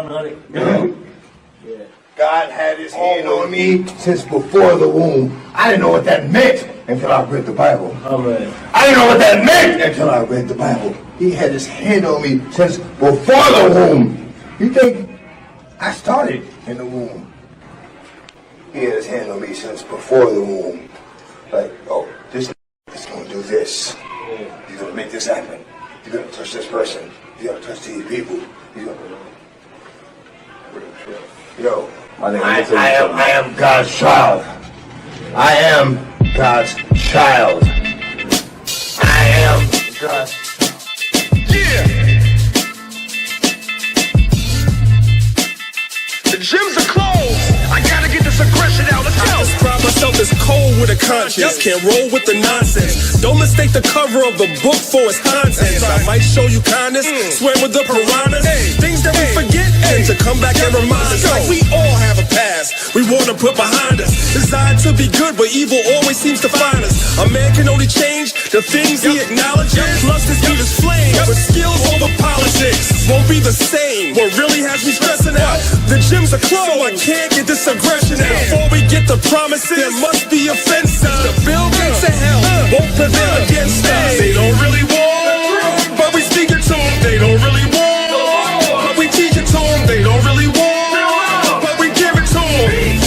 God had his hand on me since before the womb. I didn't know what that meant until I read the Bible. I didn't know what that meant until I read the Bible. He had his hand on me since before the womb. You think I started in the womb? He had his hand on me since before the womb. Like, oh, this is going to do this. He's going to make this happen. He's going to touch this person. He's going to touch these people. He's going to... Yo, I am God's child. I am God's child. I am God's child. Yeah! The gyms are closed. I gotta get this aggression out. Let's go. I describe myself as cold with a conscience. Can't roll with the nonsense. Don't mistake the cover of the book for its contents. I might show you kindness, swim with the piranhas. Things that we forget and to come back and remind us. Like we all have a past we wanna put behind us. Designed to be good, but evil always seems to find us. A man can only change the things he acknowledges. Plus this beat is flame, but skills over politics won't be the same. What really has me stressing out, the gyms are closed, so I can't get this aggression out. Before we get the promises, there must be offenses. The Bill Gates of hell won't prevail against us. They don't really want, but we speak it to them. They don't really want, but we teach it to them. They don't really want, but we give it to them.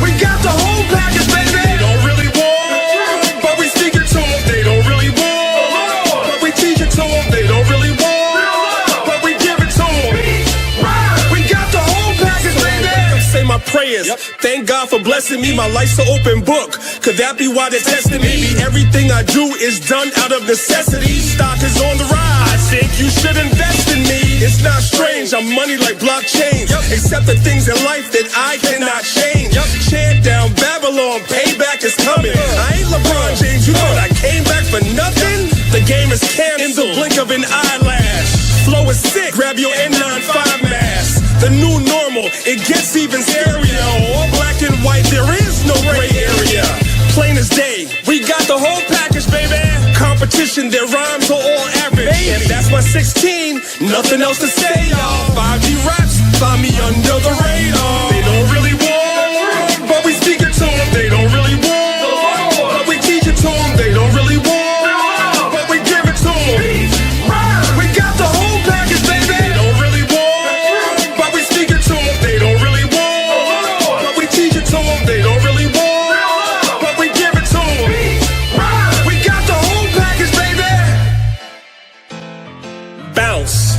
We got the whole package, baby. They don't really want, but we speak it to them. They don't really want, but we teach it to them. They don't really want, but we give it to them. We got the whole package, baby. Say my prayers. Thank God for blessing me. My life's an open book. Could that be why they're testing me? Maybe everything I do is done out of necessity. Stock is on the rise. I think you should invest in me. It's not strange. I'm money like blockchain. Except the things in life that I cannot change. Chant down Babylon. Payback is coming. I ain't LeBron James. You thought I came back for nothing? The game is canceled in the blink of an eyelash. Flow is sick. Grab your N95 mask. The new normal, it gets even scarier. All black and white, there is no gray area. Plain as day, we got the whole package, baby. Competition, their rhymes are all average. And that's my 16, nothing else to say, y'all. 5G raps, find me under the radar. They don't really want, but we speak it to them. They don't really want, but we teach it to them. They don't really want, but we give it to them. We got the whole package, baby. They don't really want, but we speak it to them. They don't really want, but we teach it to them. They don't really want, but we give it to them. We got the whole package, baby. Bounce.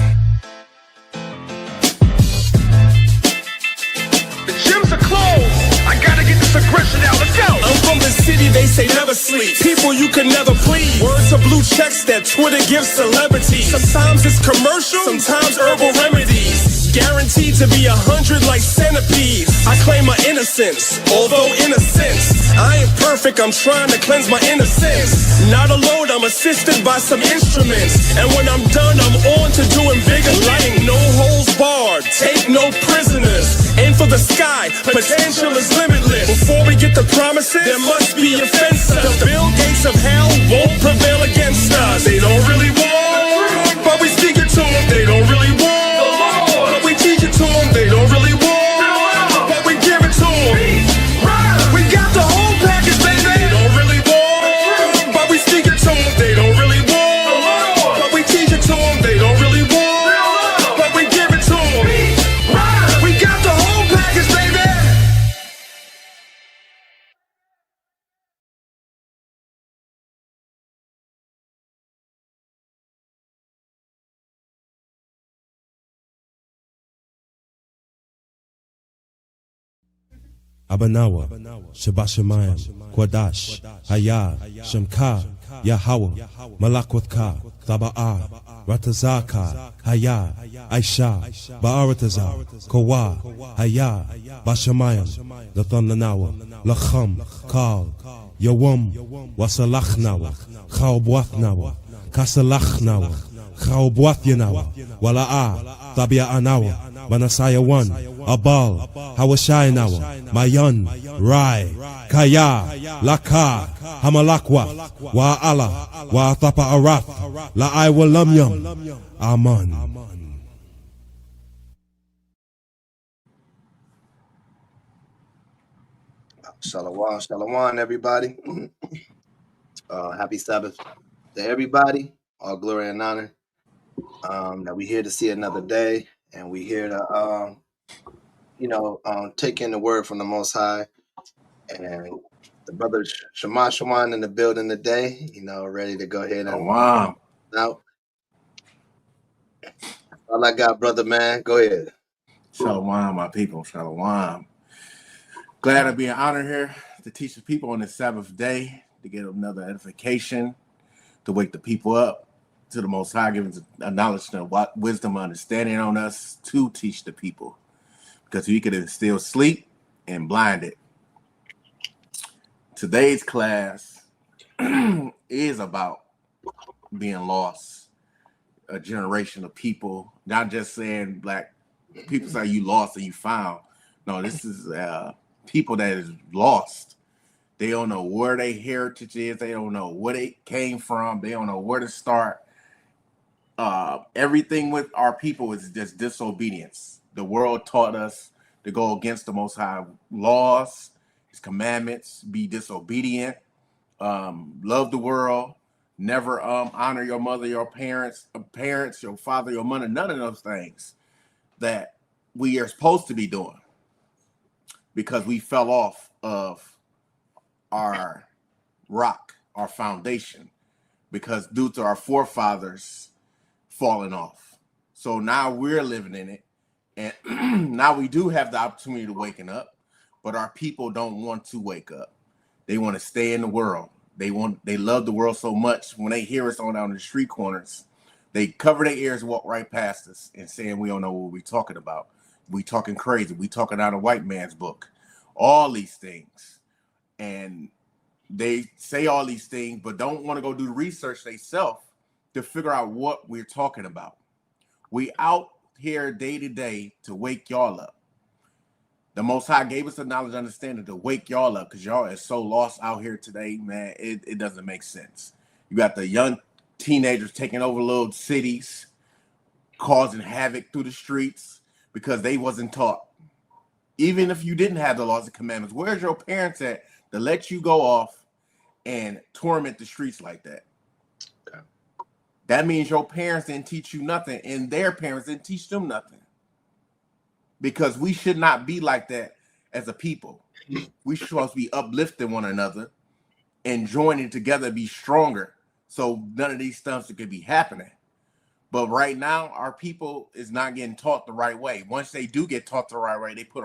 The gyms are closed. I gotta get this aggression out. Let's go. I'm from the city, they say never sleep. People you can never please. Words of blue checks that Twitter gives celebrities. Sometimes it's commercial, sometimes herbal remedies. Guaranteed to be 100 like centipedes. I claim my innocence, although innocence. I ain't perfect, I'm trying to cleanse my innocence. Not alone, I'm assisted by some instruments. And when I'm done, I'm on to doing bigger things. No holes barred, take no prisoners. Aim for the sky, potential is limitless. Before we get the promises, there must be a fence. The Bill Gates of hell won't prevail against us. They don't really want, but we speak it to them. They don't really want, but we teach it to them. They don't really want, but we give it to them. We got the whole package, baby. They don't really want, but we speak it to them. They don't really want, but we teach it to them. They don't really want, but we give it to them. We got the whole package, baby. Abanawa, Shabashamayim, Kwadash, Hayah, Shamka, Yahweh, Malakotka, Taba'a, Ratazaka, Hayah, Aisha, Ba'aratazar, Kawa, Hayah, Bashamayim, Lathananawa, Lacham, Kal, Yawam, Wasalachnawa, Chaubwathnawa, Kasalachnawa, Chaubwathinawa, Wala'a, Tabia Anawa, Manasaya 1, Abal, Hawashaynawa, Mayan, Rai, Kaya, Laka, Hamalakwa, Wa'ala, Wa'atapa Arath, La'ai Walamyam, Aman. Shalom, shalom, everybody. Happy Sabbath to everybody. All glory and honor. That we're here to see another day, and we're here to, take in the word from the Most High. And the brother Shema Shawan in the building today, ready to go ahead and Wow. out. All I got, brother, man. Go ahead. Shalom, my people. Shalom. Glad to be an honor here to teach the people on this Sabbath day, to get another edification, to wake the people up to the Most High, giving a knowledge and wisdom, understanding on us to teach the people. Because we could instill sleep and blind it. Today's class is about being lost, a generation of people, not just saying black people say you lost and you found. No, this is people that is lost. They don't know where their heritage is. They don't know where they came from. They don't know where to start. Everything with our people is just disobedience. The world taught us to go against the Most High laws, His commandments, be disobedient, love the world, never honor your mother, your parents, your father, your mother, none of those things that we are supposed to be doing, because we fell off of our rock, our foundation, because due to our forefathers falling off. So now we're living in it, and now we do have the opportunity to waken up, but our people don't want to wake up. They want to stay in the world. They love the world so much. When they hear us on down the street corners, they cover their ears, walk right past us, and saying we don't know what we're talking about. We talking crazy. We talking out of white man's book. All these things. And they say all these things, but don't want to go do the research themselves to figure out what we're talking about. We out here day to day to wake y'all up. The Most High gave us the knowledge and understanding to wake y'all up, because y'all are so lost out here today, man. It doesn't make sense. You got the young teenagers taking over little cities, causing havoc through the streets because they wasn't taught. Even if you didn't have the laws and commandments, where's your parents at to let you go off and torment the streets like that? Okay. That means your parents didn't teach you nothing, and their parents didn't teach them nothing. Because we should not be like that as a people. We should supposed to be uplifting one another and joining together, be stronger, so none of these stuff could be happening. But right now, our people is not getting taught the right way. Once they do get taught the right way, they put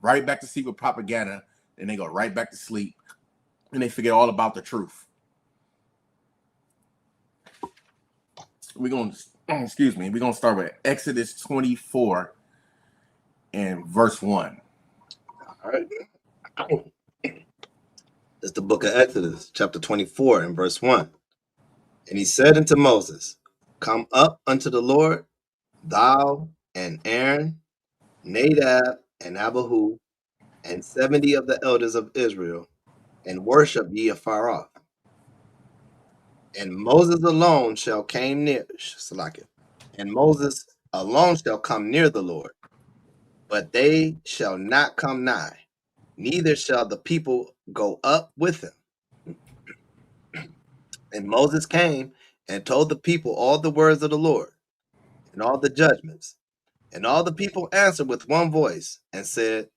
right back to sleep with propaganda, and they go right back to sleep, and they forget all about the truth. We're gonna start with Exodus 24 and verse 1. All right. It's the book of Exodus, chapter 24 and verse 1. And he said unto Moses, come up unto the Lord, thou and Aaron, Nadab and Abihu, and 70 of the elders of Israel, and worship ye afar off. And Moses alone shall come near the Lord, but they shall not come nigh, neither shall the people go up with him. And Moses came and told the people all the words of the Lord, and all the judgments. And all the people answered with one voice, and said,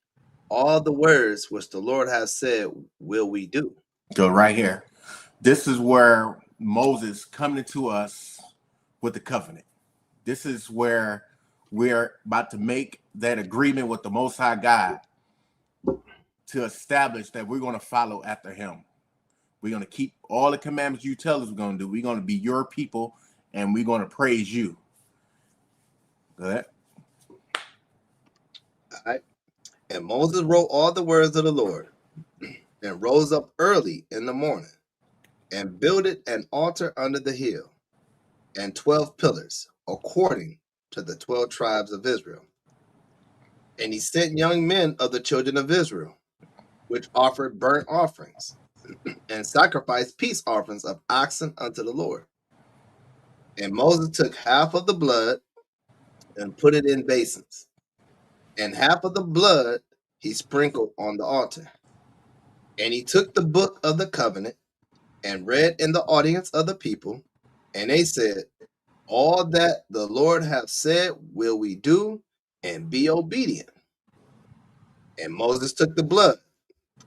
all the words which the Lord has said will we do. So right here, this is where Moses coming to us with the covenant. This is where we're about to make that agreement with the Most High God to establish that we're going to follow after him. We're going to keep all the commandments you tell us we're going to do. We're going to be your people, and we're going to praise you. Go ahead. All right. And Moses wrote all the words of the Lord, and rose up early in the morning, and builded an altar under the hill, and 12 pillars, according to the 12 tribes of Israel. And he sent young men of the children of Israel, which offered burnt offerings, and sacrificed peace offerings of oxen unto the Lord. And Moses took half of the blood and put it in basins, and half of the blood he sprinkled on the altar. And he took the book of the covenant and read in the audience of the people, and they said, all that the Lord hath said will we do, and be obedient. And Moses took the blood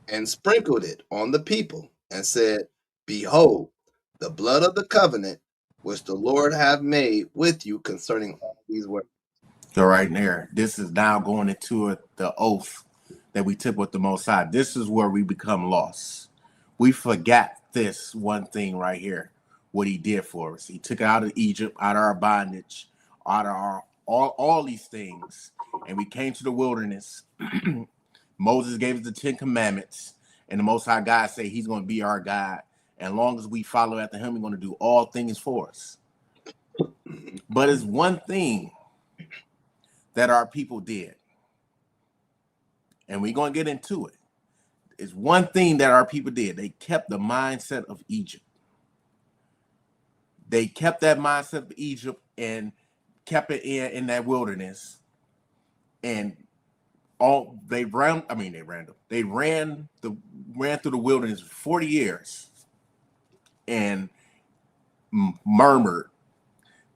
and sprinkled it on the people, and said, behold, the blood of the covenant which the Lord hath made with you concerning all these words. So right there, this is now going into the oath that we took with the Most High. This is where we become lost. We forgot this one thing right here, what he did for us. He took us out of Egypt, out of our bondage, out of our all these things. And we came to the wilderness. Moses gave us the 10 commandments, and the Most High God said he's going to be our God. And as long as we follow after him, he's going to do all things for us. But it's one thing that our people did, and we're going to get into it. It's one thing that our people did. They kept the mindset of Egypt. They kept that mindset of Egypt and kept it in that wilderness. And they ran through the wilderness for 40 years and murmured,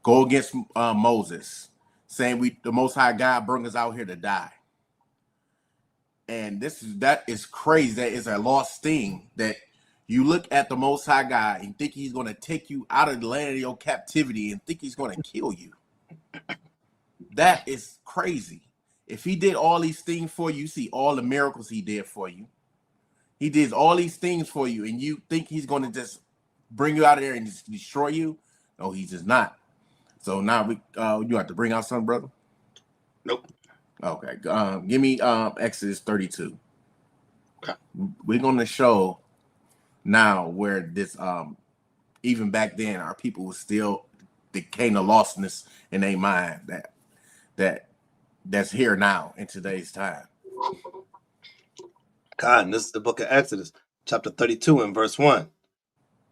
go against Moses, saying the Most High God brought us out here to die. And that is crazy. That is a lost thing, that you look at the Most High God and think he's going to take you out of the land of your captivity and think he's going to kill you. That is crazy. If he did all these things for you, see all the miracles he did for you. He did all these things for you, and you think he's going to just bring you out of there and just destroy you? No, he's just not. So now you have to bring out something, brother? Nope. Okay. Give me Exodus 32. Okay. We're going to show now where this even back then our people was still decaying the lostness in their mind that's here now in today's time. God, and this is the book of Exodus, chapter 32 and verse 1.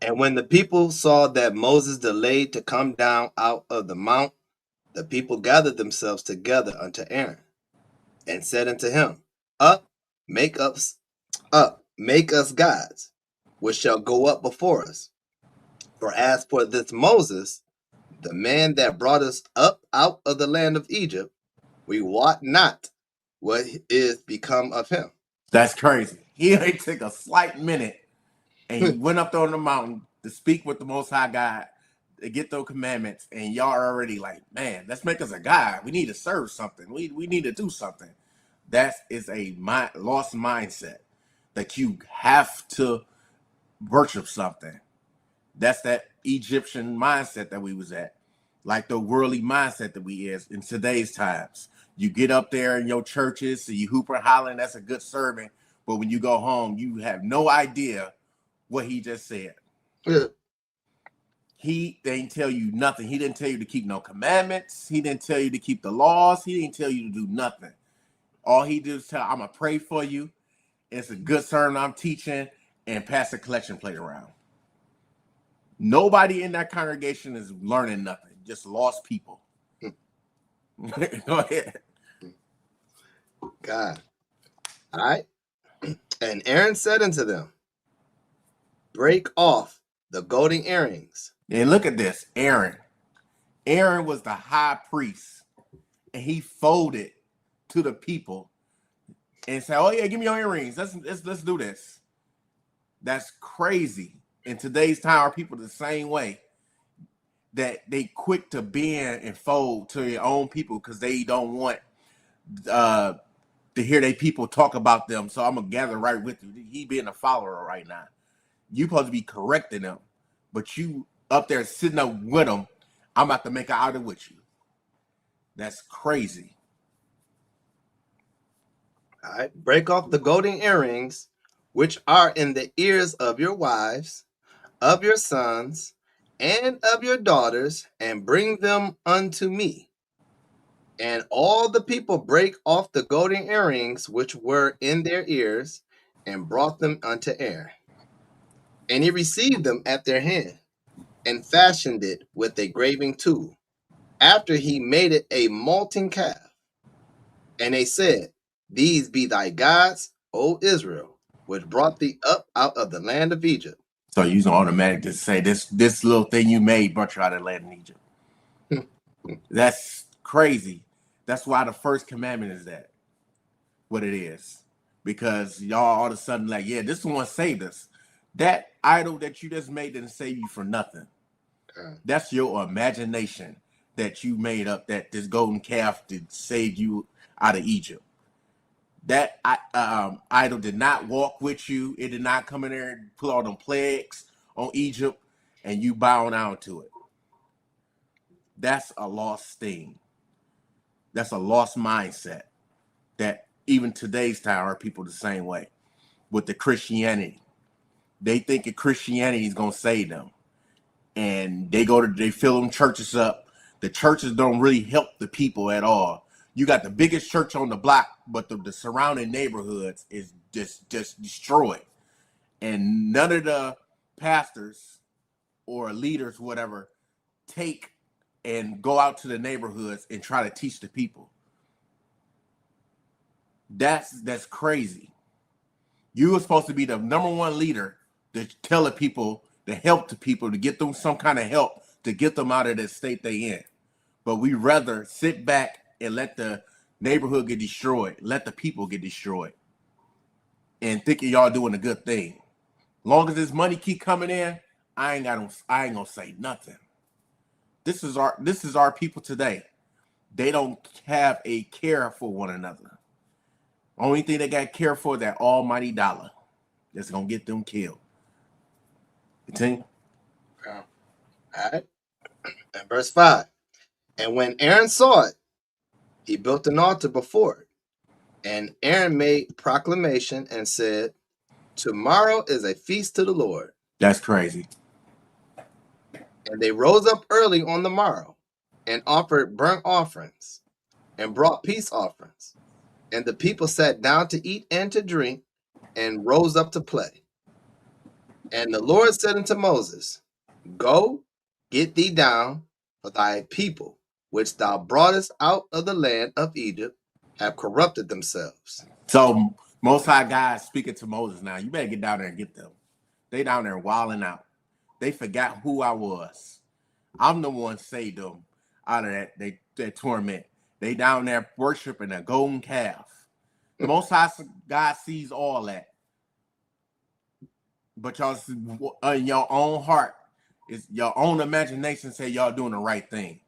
And when the people saw that Moses delayed to come down out of the mount, the people gathered themselves together unto Aaron, and said unto him, make us gods, which shall go up before us. For as for this Moses, the man that brought us up out of the land of Egypt, we wot not what is become of him. That's crazy. He only took a slight minute and he went up there on the mountain to speak with the Most High God, to get those commandments, and y'all are already like, man, let's make us a God. We need to serve something. We need to do something. That is a lost mindset, that you have to worship something. That's that Egyptian mindset that we was at, like the worldly mindset that we is in today's times. You get up there in your churches, so you hoop and hollering, that's a good sermon, but when you go home, you have no idea what he just said. Yeah. He didn't tell you nothing. He didn't tell you to keep no commandments. He didn't tell you to keep the laws. He didn't tell you to do nothing. All he did was tell, I'm going to pray for you. It's a good sermon I'm teaching, and pass the collection plate around. Nobody in that congregation is learning nothing. Just lost people. Go ahead. God. All right. And Aaron said unto them, break off the golden earrings. And look at this. Aaron was the high priest, and he folded to the people and said, oh yeah, give me your earrings. Let's do this. That's crazy. In today's time, our people the same way, that they quick to bend and fold to their own people because they don't want to hear their people talk about them. So I'm gonna gather right with you. He being a follower right now. You supposed to be correcting them, but you up there sitting up with them. I'm about to make an idol with you. That's crazy. All right. Break off the golden earrings, which are in the ears of your wives, of your sons, and of your daughters, and bring them unto me. And all the people brake off the golden earrings which were in their ears, and brought them unto Aaron. And he received them at their hand, and fashioned it with a graving tool, after he made it a molten calf. And they said, these be thy gods, O Israel, which brought thee up out of the land of Egypt. So you can automatically say this little thing you made brought you out of the land of Egypt. That's crazy. That's why the first commandment is that what it is. Because y'all all of a sudden like, yeah, this one saved us. That idol that you just made didn't save you for nothing. That's your imagination that you made up, that this golden calf did save you out of Egypt. That idol did not walk with you. It did not come in there and put all them plagues on Egypt and you bow down to it. That's a lost thing. That's a lost mindset that even today's time are people the same way with the Christianity. They think that Christianity is going to save them. And they fill them churches up. The churches don't really help the people at all. You got the biggest church on the block, but the surrounding neighborhoods is just destroyed. And none of the pastors or leaders, whatever, take and go out to the neighborhoods and try to teach the people. That's crazy. You were supposed to be the number one leader to tell the people, to help the people, to get them some kind of help, to get them out of the state they in. But we rather sit back and let the neighborhood get destroyed, let the people get destroyed, and thinking y'all doing a good thing. Long as this money keep coming in, I ain't gonna say nothing. This is our people today. They don't have a care for one another. Only thing they got care for is that almighty dollar that's gonna get them killed. Continue. All right. And verse 5. And when Aaron saw it, he built an altar before it. And Aaron made proclamation and said, tomorrow is a feast to the Lord. That's crazy. And they rose up early on the morrow and offered burnt offerings and brought peace offerings. And the people sat down to eat and to drink and rose up to play. And the Lord said unto Moses, go, get thee down, for thy people, which thou broughtest out of the land of Egypt, have corrupted themselves. So Most High God speaking to Moses now. You better get down there and get them. They down there wilding out. They forgot who I was. I'm the one saved them out of that torment. They down there worshiping a golden calf. The Most High God sees all that. But y'all, in your own heart, is your own imagination say y'all doing the right thing.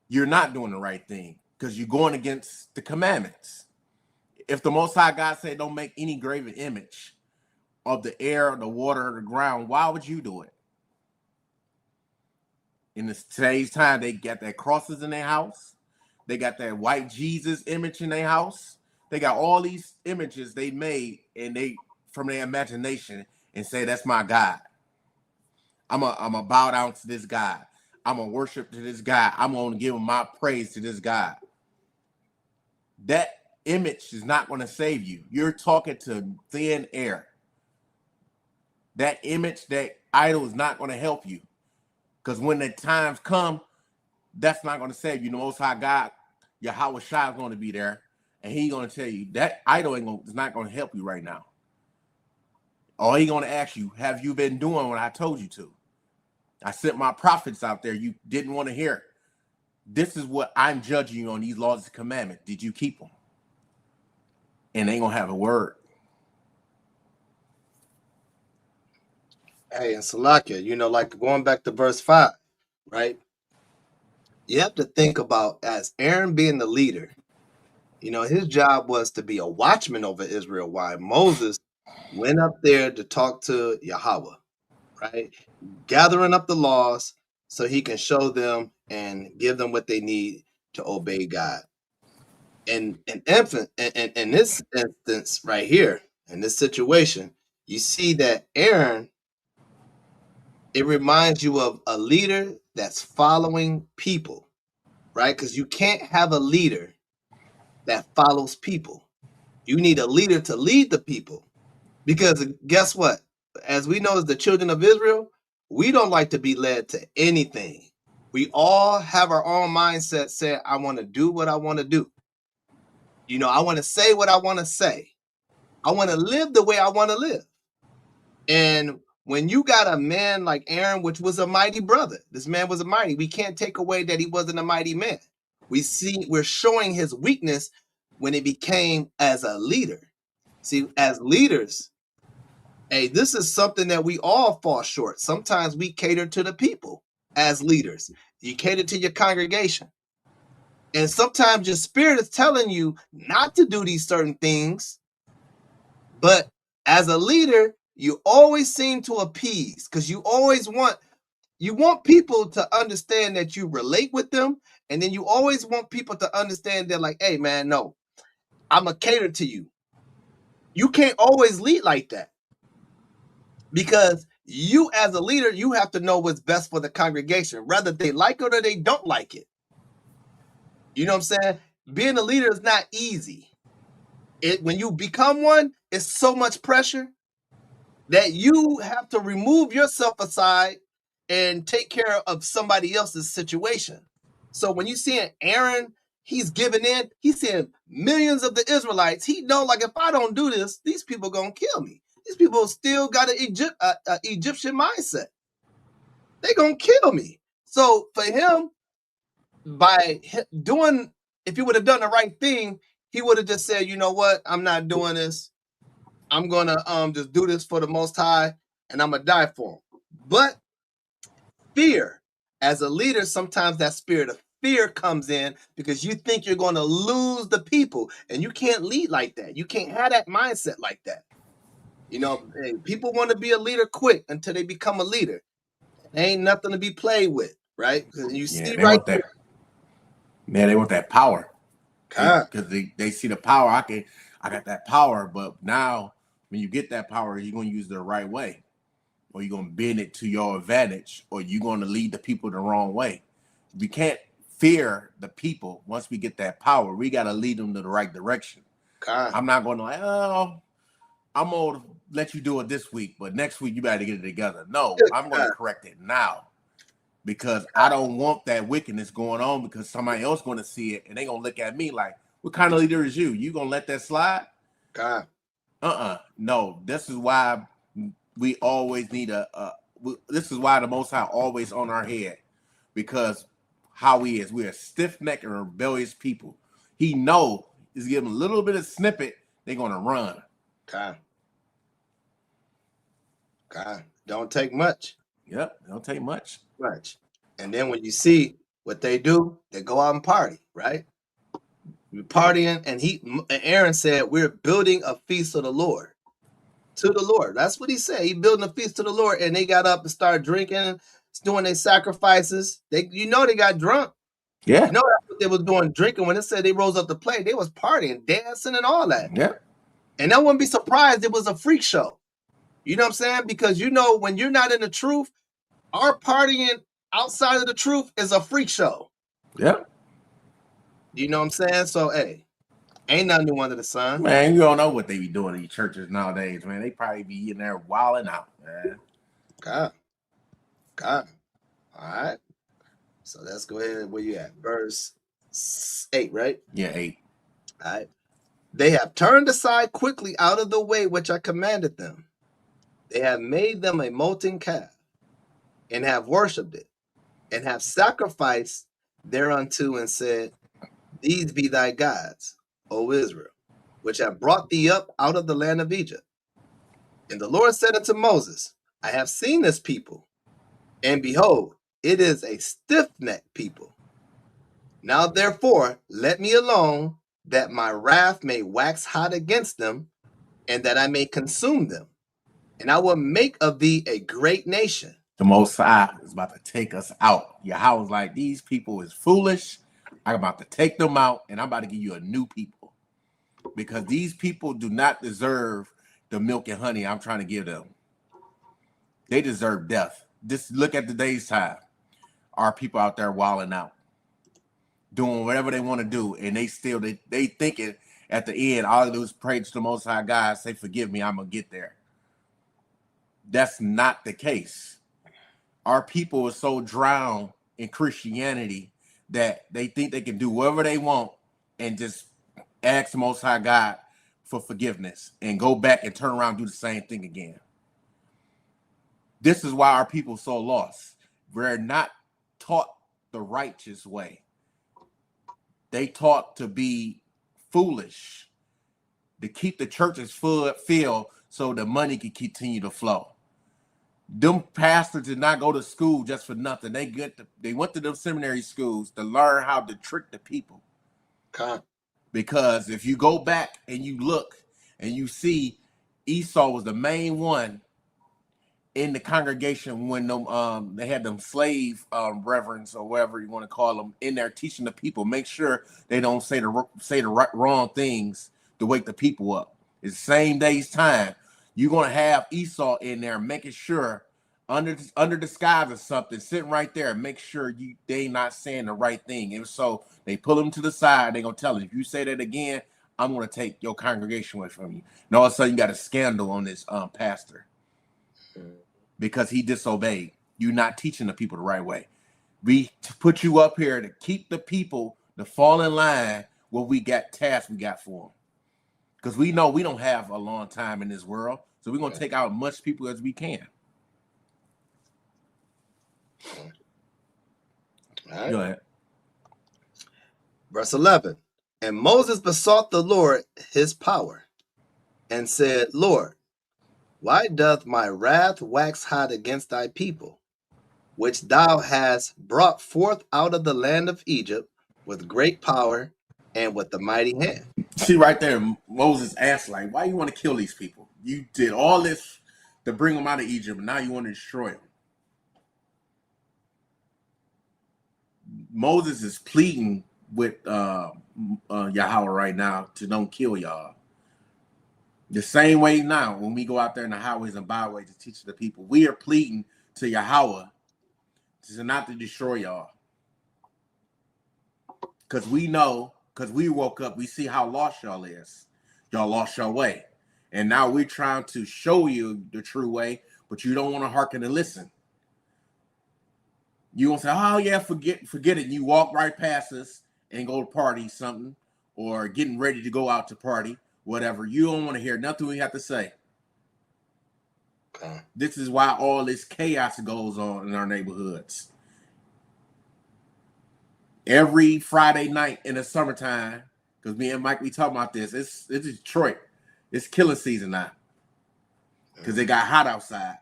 You're not doing the right thing because you're going against the commandments. If the Most High God said don't make any graven image of the air, the water, or the ground, why would you do it? In today's time, they got that crosses in their house. They got that white Jesus image in their house. They got all these images they made and they from their imagination and say, that's my God. I'm a bow down to this God. I'm a worship to this God. I'm going to give him my praise to this God. That image is not going to save you. You're talking to thin air. That image, that idol is not going to help you. Because when the times come, that's not going to save you. The Most High God, Yahweh Shai, is going to be there. And he's going to tell you that idol is not going to help you right now. Or he's going to ask you, have you been doing what I told you to? I sent my prophets out there. You didn't want to hear it. This is what I'm judging you on, these laws and commandments. Did you keep them? And they ain't going to have a word. Hey, and Salakia, like going back to verse 5, right? You have to think about, as Aaron being the leader, his job was to be a watchman over Israel, while Moses went up there to talk to Yahweh, right? Gathering up the laws so he can show them and give them what they need to obey God. And in this instance right here, in this situation, you see that Aaron, it reminds you of a leader that's following people, right? Because you can't have a leader that follows people. You need a leader to lead the people. Because guess what? As we know, as the children of Israel, we don't like to be led to anything. We all have our own mindset saying, I want to do what I want to do. You know, I want to say what I want to say. I want to live the way I want to live. And when you got a man like Aaron, which was a mighty brother, this man was a mighty, we can't take away that he wasn't a mighty man. We're showing his weakness when it became as a leader. See, as leaders, hey, this is something that we all fall short. Sometimes we cater to the people as leaders. You cater to your congregation. And sometimes your spirit is telling you not to do these certain things. But as a leader, you always seem to appease because you want people to understand that you relate with them. And then you always want people to understand that, like, hey, man, no, I'm a cater to you. You can't always lead like that because you, as a leader, you have to know what's best for the congregation, whether they like it or they don't like it. You know what I'm saying? Being a leader is not easy. When you become one, it's so much pressure that you have to remove yourself aside and take care of somebody else's situation. So when you see Aaron, he's giving in, he's seeing millions of the Israelites. He know, like, if I don't do this, these people gonna kill me. These people still got an Egyptian mindset. They gonna kill me. So for him, if he would have done the right thing, he would have just said, you know what, I'm not doing this. I'm gonna just do this for the Most High, and I'm gonna die for him. But fear, as a leader, sometimes that spirit of fear comes in because you think you're gonna lose the people, and you can't lead like that. You can't have that mindset like that. You know, people want to be a leader quick until they become a leader. There ain't nothing to be played with, right? Because you see right there. Man, they want that power. Because they see the power. I got that power, but now when you get that power, you're gonna use it the right way, or you're gonna bend it to your advantage, or you're gonna lead the people the wrong way. We can't fear the people. Once we get that power, we gotta lead them to the right direction. I'm not gonna like, oh, I'm gonna let you do it this week, but next week you better get it together. No, I'm gonna correct it now. Because I don't want that wickedness going on because somebody else going to see it and they going to look at me like, what kind of leader is you? You going to let that slide? No, this is why we always need this is why the Most High always on our head, because how he is. We're a stiff-necked and rebellious people. He know is give them a little bit of snippet, they're going to run. Don't take much. Yep, don't take much. And then when you see what they do, they go out and party, right? We're partying, and Aaron said, we're building a feast of the Lord. To the Lord. That's what he said. He building a feast to the Lord, and they got up and started drinking, doing their sacrifices. They got drunk. Yeah. You know that's what they was doing, drinking. When it said they rose up to play, they was partying, dancing, and all that. Yeah. And I wouldn't be surprised it was a freak show. You know what I'm saying? Because you know, when you're not in the truth, our partying outside of the truth is a freak show. Yeah. You know what I'm saying? So, hey, ain't nothing new under the sun. Man, you don't know what they be doing in these churches nowadays, man. They probably be in there wilding out, man. God. All right. So let's go ahead. Where you at? Verse 8, right? Yeah, 8. All right. They have turned aside quickly out of the way which I commanded them. They have made them a molten calf, and have worshipped it, and have sacrificed thereunto, and said, these be thy gods, O Israel, which have brought thee up out of the land of Egypt. And the Lord said unto Moses, I have seen this people, and behold, it is a stiff-necked people. Now therefore let me alone, that my wrath may wax hot against them, and that I may consume them. And I will make of thee a great nation. The Most High is about to take us out. Yahweh was like, these people is foolish. I'm about to take them out, and I'm about to give you a new people. Because these people do not deserve the milk and honey I'm trying to give them. They deserve death. Just look at today's time. Our people out there wilding out, doing whatever they want to do, and they thinking at the end, all I do is pray to the Most High God, say, forgive me, I'm going to get there. That's not the case. Our people are so drowned in Christianity that they think they can do whatever they want and ask the Most High God for forgiveness and go back and turn around and do the same thing again. This is why our people are so lost. We're not taught the righteous way. They taught to be foolish, to keep the churches filled so the money can continue to flow. Them pastors did not go to school just for nothing. They went to them seminary schools to learn how to trick the people. Okay. Because if you go back and you look and you see Esau was the main one in the congregation when them they had them slave reverends or whatever you want to call them in there teaching the people, make sure they don't say the wrong things to wake the people up. It's the same day's time. You're gonna have Esau in there making sure under disguise or something, sitting right there, make sure they not saying the right thing. And so they pull him to the side. They're gonna tell him, if you say that again, I'm gonna take your congregation away from you. And all of a sudden, you got a scandal on this pastor because he disobeyed. You're not teaching the people the right way. We put you up here to keep the people to fall in line what we got tasks we got for them. Because we know we don't have a long time in this world. So we're going to take out as much people as we can. All right. Go ahead. Verse 11. And Moses besought the Lord his power and said, Lord, why doth my wrath wax hot against thy people, which thou hast brought forth out of the land of Egypt with great power and with the mighty hand? See right there, Moses asked, like, why you want to kill these people? You did all this to bring them out of Egypt, and now you want to destroy them. Moses is pleading with Yahweh right now to don't kill y'all. The same way now, when we go out there in the highways and byways to teach the people, we are pleading to Yahweh to not to destroy y'all. Because we know, because we woke up, we see how lost y'all is. Y'all lost your way. And now we're trying to show you the true way, but you don't want to hearken and listen. You won't say, oh yeah, forget it. You walk right past us and go to party something, or getting ready to go out to party, whatever. You don't want to hear nothing we have to say. Okay. This is why all this chaos goes on in our neighborhoods. Every Friday night in the summertime, because me and Mike, we talk about this, it's Detroit. It's killing season now because it got hot outside.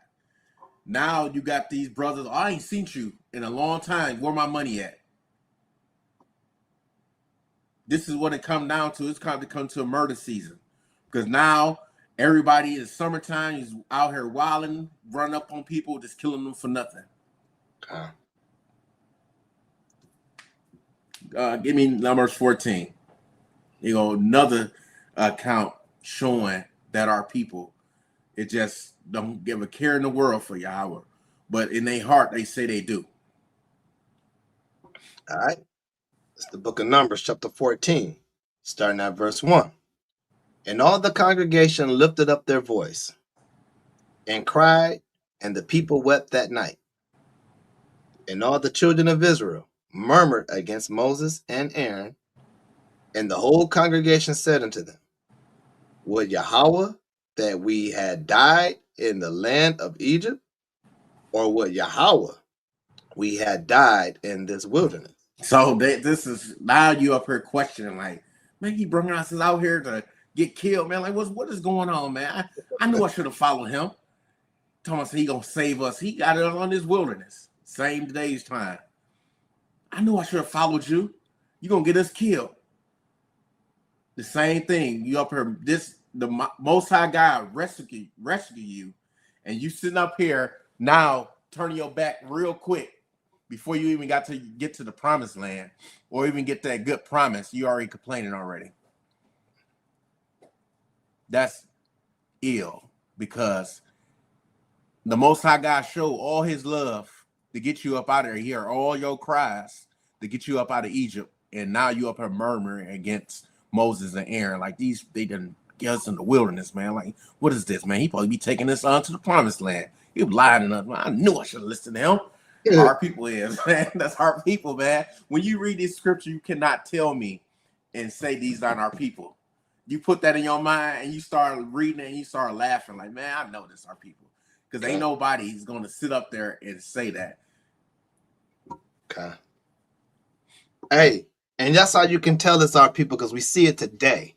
Now you got these brothers, I ain't seen you in a long time. Where my money at? This is what it come down to. It's kind of come to a murder season because now everybody in summertime is out here wilding, running up on people, just killing them for nothing. Okay. Give me Numbers 14. Another account showing that our people, it just don't give a care in the world for Yahweh, but in their heart they say they do. All right. It's the book of Numbers, chapter 14, starting at verse 1. And all the congregation lifted up their voice and cried, and the people wept that night. And all the children of Israel murmured against Moses and Aaron, and the whole congregation said unto them, would Yahweh that we had died in the land of Egypt, or would Yahweh we had died in this wilderness? So this is now you up here questioning, like, man, he brought us out here to get killed, man. Like, what is going on, man? I knew I should have followed him. Thomas, he gonna save us. He got it on this wilderness. Same day's time. I knew I should have followed you. You gonna get us killed. The same thing. You up here, the Most High God rescue you, and you sitting up here now turning your back real quick before you even got to get to the promised land or even get that good promise. You already complaining already. That's ill because the Most High God showed all his love to get you up out of here, all your cries to get you up out of Egypt, and now you up here murmuring against Moses and Aaron, like they didn't get us in the wilderness, man. Like, what is this, man? He probably be taking us on to the promised land. He was lying to us. I knew I should have listened to him. Yeah. Our people is, man. That's our people, man. When you read this scripture, you cannot tell me and say these aren't our people. you put that in your mind and you start reading it and you start laughing like, man, I know this are people. Because ain't nobody's going to sit up there and say that. Okay. Hey, and that's how you can tell it's our people, because we see it today.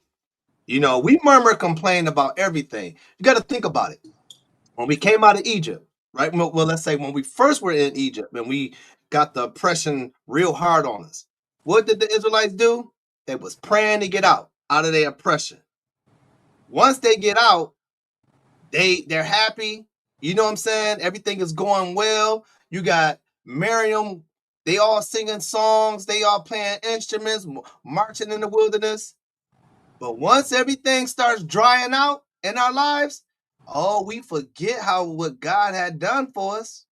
You know, we murmur, complain about everything. You got to think about it. When we came out of Egypt, right? Well, let's say when we first were in Egypt and we got the oppression real hard on us, what did the Israelites do? They was praying to get out of their oppression. Once they get out, they're happy. You know what I'm saying? Everything is going well. You got Miriam. They all singing songs. They all playing instruments, marching in the wilderness. But once everything starts drying out in our lives, we forget what God had done for us.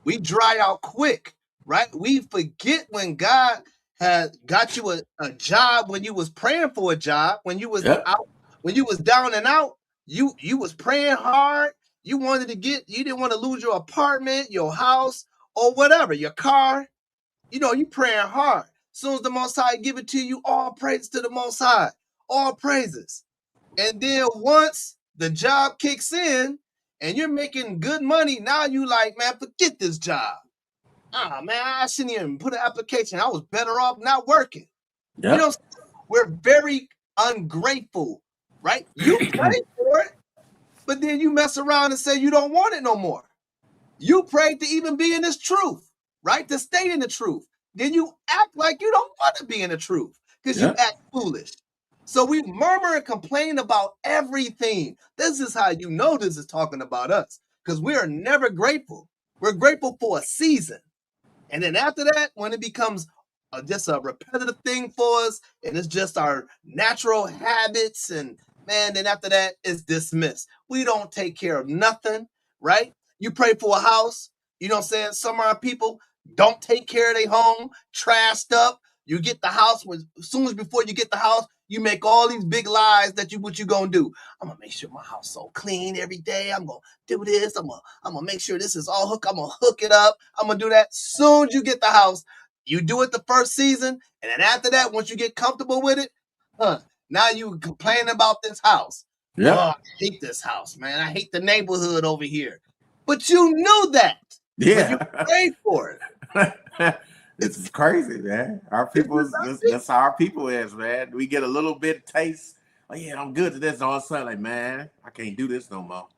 We dry out quick, right? We forget when God had got you a job, when you was praying for a job, when you was out, when you was down and out, you was praying hard. You didn't want to lose your apartment, your house, or whatever, your car. You know, you praying hard. As soon as the Most High give it to you, all praise to the Most High. All praises. And then once the job kicks in and you're making good money, now you like, man, forget this job. Man, I shouldn't even put an application. I was better off not working. Yep. You know, we're very ungrateful, right? You prayed for it, but then you mess around and say you don't want it no more. You prayed to even be in this truth, right? To stay in the truth. Then you act like you don't want to be in the truth because you act foolish. So we murmur and complain about everything. This is how you know this is talking about us, because we are never grateful. We're grateful for a season. And then after that, when it becomes just a repetitive thing for us, and it's just our natural habits, and man, then after that, it's dismissed. We don't take care of nothing, right? You pray for a house, you know what I'm saying? Some of our people don't take care of their home, trashed up. You get the house, as soon as before you get the house, you make all these big lies that what you gonna do. I'm gonna make sure my house so clean every day. I'm gonna do this. I'm gonna make sure this is all hooked. I'm gonna hook it up. I'm gonna do that. Soon as you get the house, you do it the first season, and then after that, once you get comfortable with it, now you complain about this house. Yeah, I hate this house, man. I hate the neighborhood over here. But you knew that. Yeah, you prayed for it. It's crazy, man. Our people, that's how our people is, man. We get a little bit of taste. Oh yeah, I'm good to this. All of a sudden, like, man, I can't do this no more.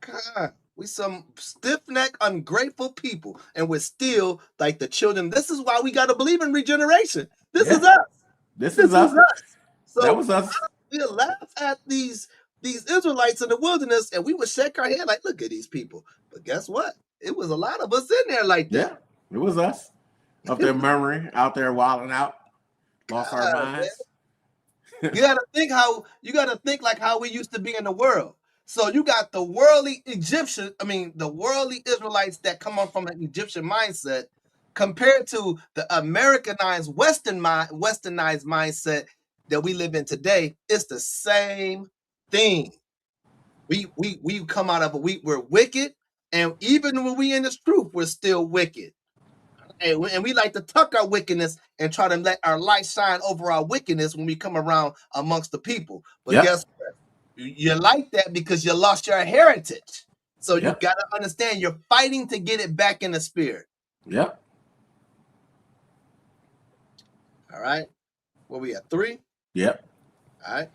God, we some stiff-necked, ungrateful people, and we're still like the children. This is why we got to believe in regeneration. This is us. This is us. So that was us. We laugh at these Israelites in the wilderness, and we would shake our head like, look at these people. But guess what? It was a lot of us in there like that. Yeah, it was us. Up there murmuring, out there wilding out, lost our minds. You gotta think like how we used to be in the world. So you got the worldly the worldly Israelites that come on from an Egyptian mindset, compared to the Americanized westernized mindset that we live in today. It's the same thing. We come out of we're wicked, and even when we in this truth, we're still wicked. And we like to tuck our wickedness and try to let our light shine over our wickedness when we come around amongst the people. But guess what? You're like that because you lost your heritage. So you got to understand you're fighting to get it back in the spirit. Yep. All right. What we at 3? Yep. All right.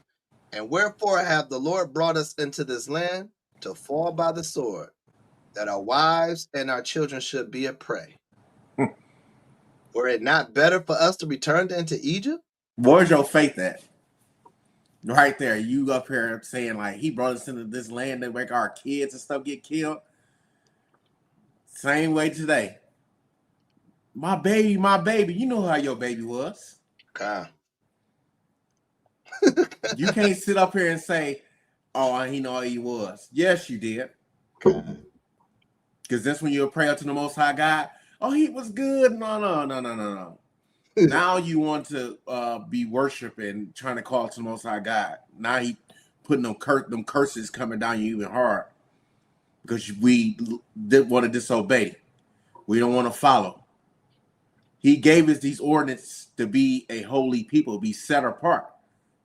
And wherefore have the Lord brought us into this land to fall by the sword, that our wives and our children should be a prey. Were it not better for us to return into Egypt? Where's your faith at? Right there, you up here saying like he brought us into this land that make our kids and stuff get killed. Same way today. My baby. You know how your baby was. Okay. You can't sit up here and say, "Oh, he know how he was." Yes, you did. Because that's when you pray up to the Most High God. Oh, he was good. No. Now you want to be worshiping, trying to call to the Most High God. Now he putting them curses coming down you even hard because we didn't want to disobey. We don't want to follow. He gave us these ordinances to be a holy people, be set apart.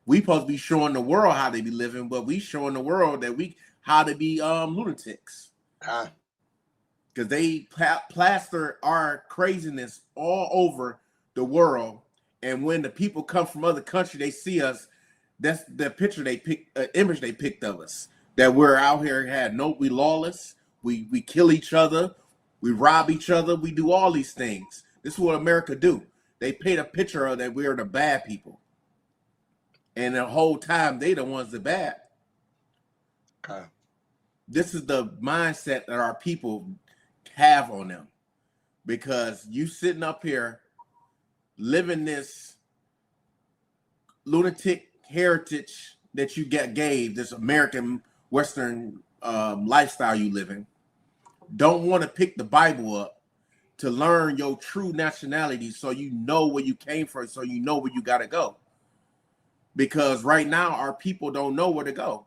We supposed to be showing the world how they be living, but we showing the world that how to be lunatics. Because they plaster our craziness all over the world, and when the people come from other countries, they see us. That's the picture image they picked of us. That we're out here we lawless. We kill each other. We rob each other. We do all these things. This is what America do. They paint a picture of that we're the bad people, and the whole time they the ones that bad. This is the mindset that our people have on them, because you sitting up here living this lunatic heritage that you gave this American Western lifestyle you live in, don't want to pick the Bible up to learn your true nationality, so you know where you came from, so you know where you got to go. Because right now our people don't know where to go.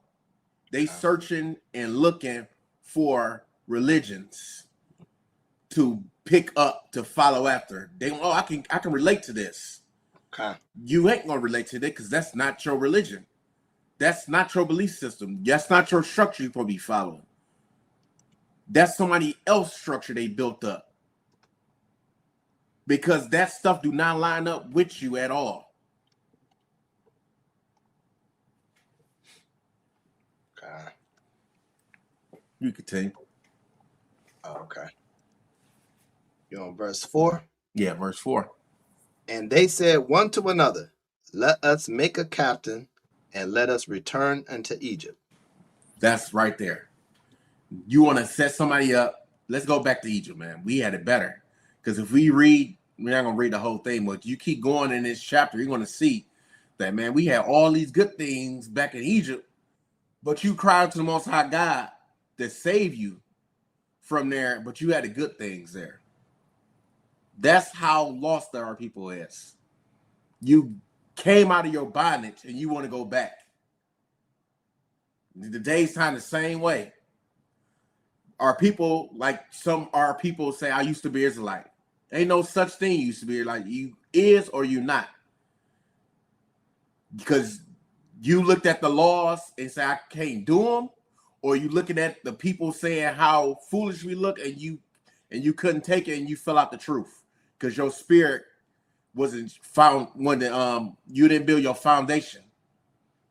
They searching and looking for religions to pick up, to follow after. I can relate to this. You ain't gonna relate to that, because that's not your religion. That's not your belief system. That's not your structure you're supposed to be following. That's somebody else's structure they built up. Because that stuff do not line up with you at all. You continue. Okay. You on verse 4? Yeah, verse 4. And they said one to another, let us make a captain, and let us return unto Egypt. That's right there. You want to set somebody up? Let's go back to Egypt, man. We had it better. Because if we read, we're not going to read the whole thing, but you keep going in this chapter, you're going to see that, man, we had all these good things back in Egypt, but you cried to the Most High God to save you from there, but you had the good things there. That's how lost our people is. You came out of your bondage and you want to go back. The day's time the same way. Our people, like our people say, I used to be Israelite. Ain't no such thing used to be like you is or you not. Because you looked at the laws and say I can't do them, or you looking at the people saying how foolish we look, and you couldn't take it and you fell out the truth because your spirit wasn't found when you didn't build your foundation.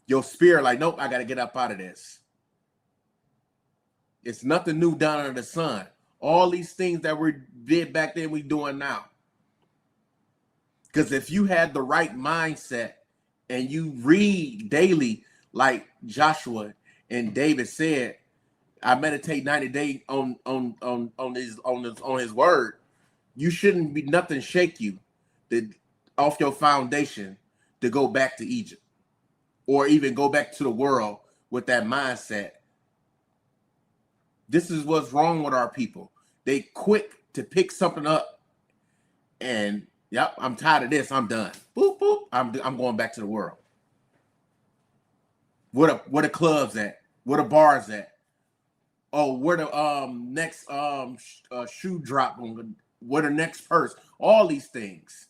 Your spirit like, nope, I got to get up out of this. It's nothing new down under the sun. All these things that we did back then, we doing now. Because if you had the right mindset and you read daily, like Joshua and David said, I meditate 90 days on his word. You shouldn't be nothing shake you off your foundation to go back to Egypt, or even go back to the world with that mindset. This is what's wrong with our people. They quick to pick something up and, yep, I'm tired of this. I'm done. Boop, boop. I'm going back to the world. Where the clubs at? Where the bars at? Oh, where the next shoe drop? Where the next purse? All these things.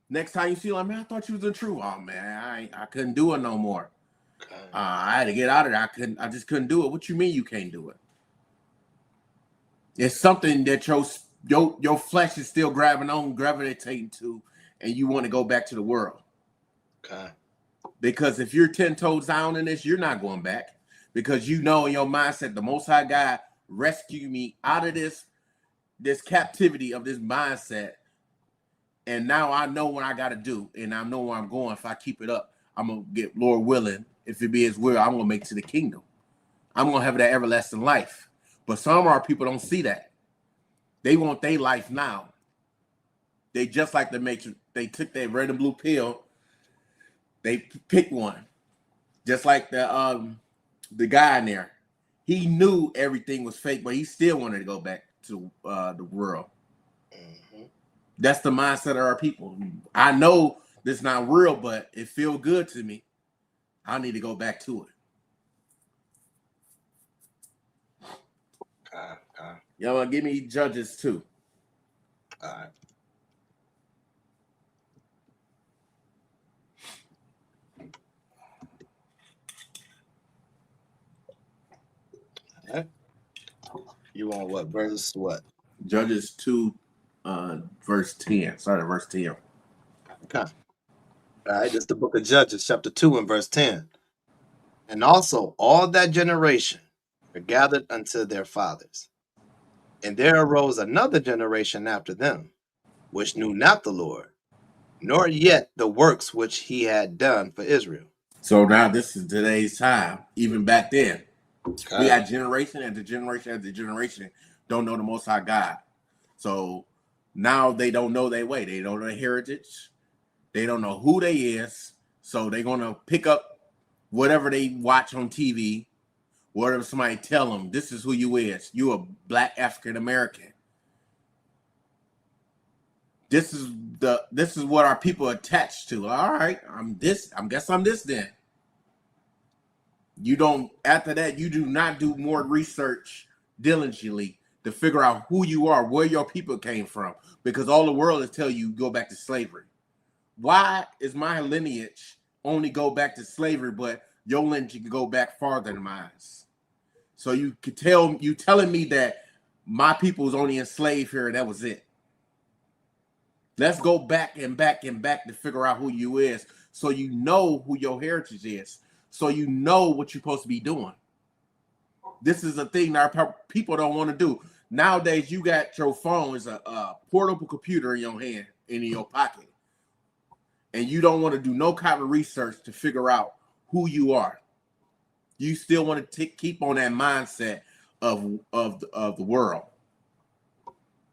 Next time you see like, man, I thought you was in true. Oh man, I couldn't do it no more. I had to get out of there. I just couldn't do it. What you mean you can't do it? It's something that your flesh is still gravitating to, and you want to go back to the world. Okay. Because if you're 10 toes down in this, you're not going back. Because you know in your mindset, the Most High God rescued me out of this captivity of this mindset. And now I know what I got to do, and I know where I'm going. If I keep it up, I'm going to get, Lord willing, if it be His will, I'm going to make it to the kingdom. I'm going to have that everlasting life. But some of our people don't see that. They want their life now. They just like the Matrix. They took that red and blue pill. They picked one. Just like the guy in there. He knew everything was fake, but he still wanted to go back to the world. Mm-hmm. That's the mindset of our people. I know this is not real, but it feels good to me. I need to go back to it. Y'all give me Judges 2. All right. Right? You want what? Verse what? Judges 2, verse 10. Sorry, verse 10. Okay. All right, this is the book of Judges, chapter 2 and verse 10. And also all that generation were gathered unto their fathers. And there arose another generation after them, which knew not the Lord, nor yet the works which he had done for Israel. So now this is today's time. Even back then, Okay. we had generation after generation after generation don't know the Most High God. So now they don't know their way. They don't know their heritage. They don't know who they is. So they're going to pick up whatever they watch on TV, whatever somebody tell them, this is who you is. You a black African American. This is what our people attached to. All right, I'm this. I guess I'm this then. You don't, after that, you do not do more research diligently to figure out who you are, where your people came from, because all the world is telling you go back to slavery. Why is my lineage only go back to slavery, but your lineage can go back farther than mine? So you could tell, you telling me that my people was only enslaved here and that was it. Let's go back and back and back to figure out who you is, so you know who your heritage is, so you know what you're supposed to be doing. This is a thing that our people don't want to do. Nowadays, you got your phone is a portable computer in your hand, in your pocket, and you don't want to do no kind of research to figure out who you are. You still want to keep on that mindset of the world,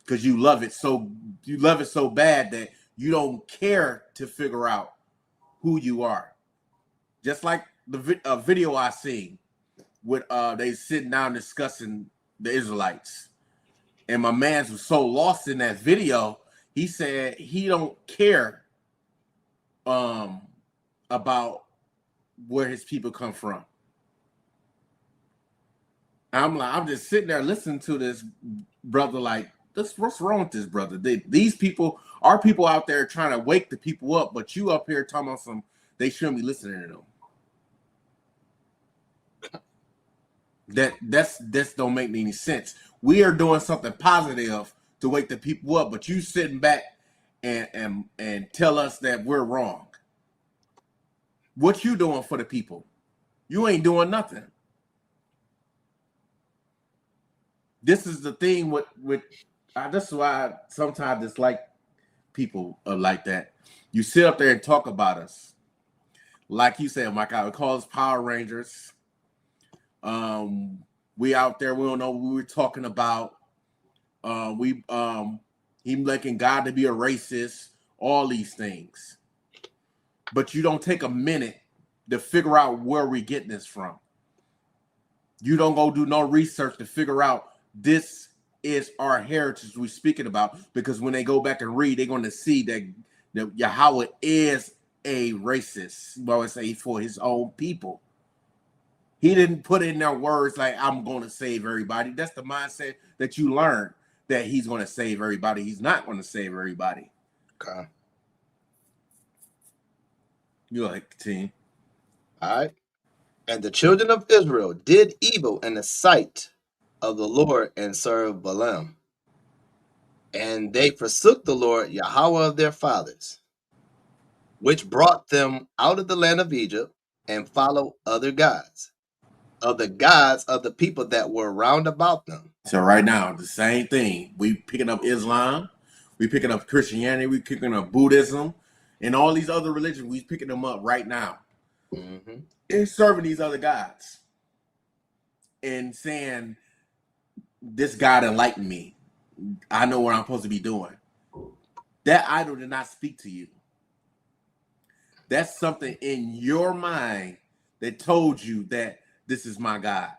because you love it so bad that you don't care to figure out who you are. Just like the video I seen with they sitting down discussing the Israelites, and my man was so lost in that video. He said he don't care about where his people come from. I'm just sitting there listening to this brother like, what's wrong with this brother? These people, our people out there trying to wake the people up, but you up here talking about they shouldn't be listening to them. That's don't make any sense. We are doing something positive to wake the people up, but you sitting back and tell us that we're wrong. What you doing for the people? You ain't doing nothing. This is the thing with this is why I sometimes dislike people like that. You sit up there and talk about us. Like you said, Mike, I would call us Power Rangers. We out there, we don't know what we were talking about. Him liking God to be a racist, all these things. But you don't take a minute to figure out where we're getting this from. You don't go do no research to figure out this is our heritage we're speaking about, because when they go back and read, they're going to see that Yahweh is a racist, well, I say, for his own people. He didn't put in their words like, I'm going to save everybody. That's the mindset that you learn, that he's going to save everybody. He's not going to save everybody. Okay. You like team. All right. And the children of Israel did evil in the sight of the Lord and served Balaam. And they forsook the Lord Yahweh of their fathers, which brought them out of the land of Egypt, and followed other gods, of the gods of the people that were round about them. So right now, the same thing. We picking up Islam, we picking up Christianity, we picking up Buddhism, and all these other religions. We picking them up right now. Mm-hmm. And serving these other gods and saying, this God enlightened me. I know what I'm supposed to be doing. That idol did not speak to you. That's something in your mind that told you that this is my God.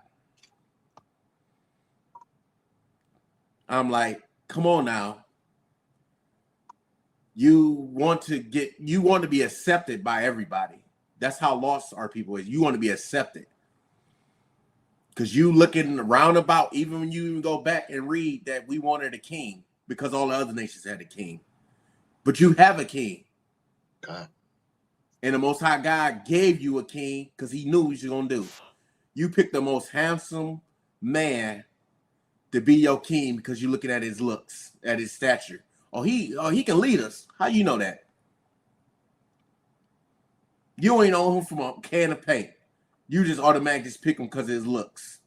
I'm like, come on now. You want to be accepted by everybody. That's how lost our people is. You want to be accepted. Because you looking around about, even when you even go back and read that we wanted a king, because all the other nations had a king. But you have a king. God. And the Most High God gave you a king because he knew what you were going to do. You picked the most handsome, man to be your king because you're looking at his looks, at his stature. He can lead us. How you know that? You ain't know him from a can of paint. You just automatically just pick him because of his looks.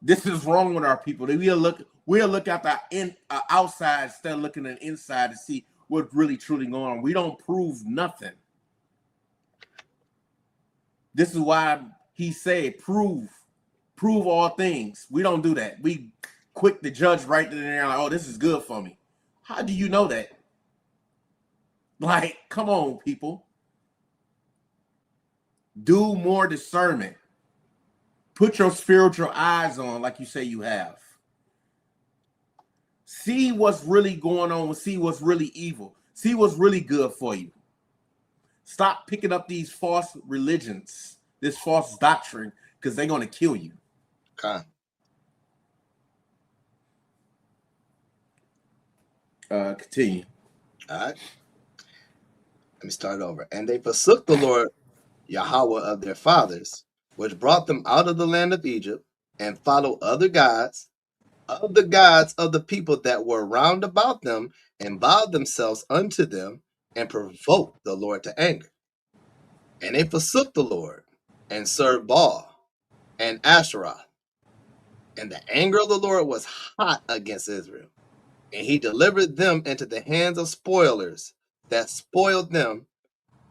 This is wrong with our people. We'll look at the outside instead of looking at the inside to see what's really truly going on. We don't prove nothing. This is why he said, prove all things. We don't do that. We quick to judge right then and there, like, oh, this is good for me. How do you know that? Like, come on, people. Do more discernment. Put your spiritual eyes on, like you say you have. See what's really going on. See what's really evil. See what's really good for you. Stop picking up these false religions, this false doctrine, because they're going to kill you. Okay. Continue. All right. Let me start over. And they forsook the Lord Yahweh of their fathers, which brought them out of the land of Egypt, and followed other gods, of the gods of the people that were round about them, and bowed themselves unto them, and provoked the Lord to anger. And they forsook the Lord, and served Baal and Asherah. And the anger of the Lord was hot against Israel, and he delivered them into the hands of spoilers that spoiled them,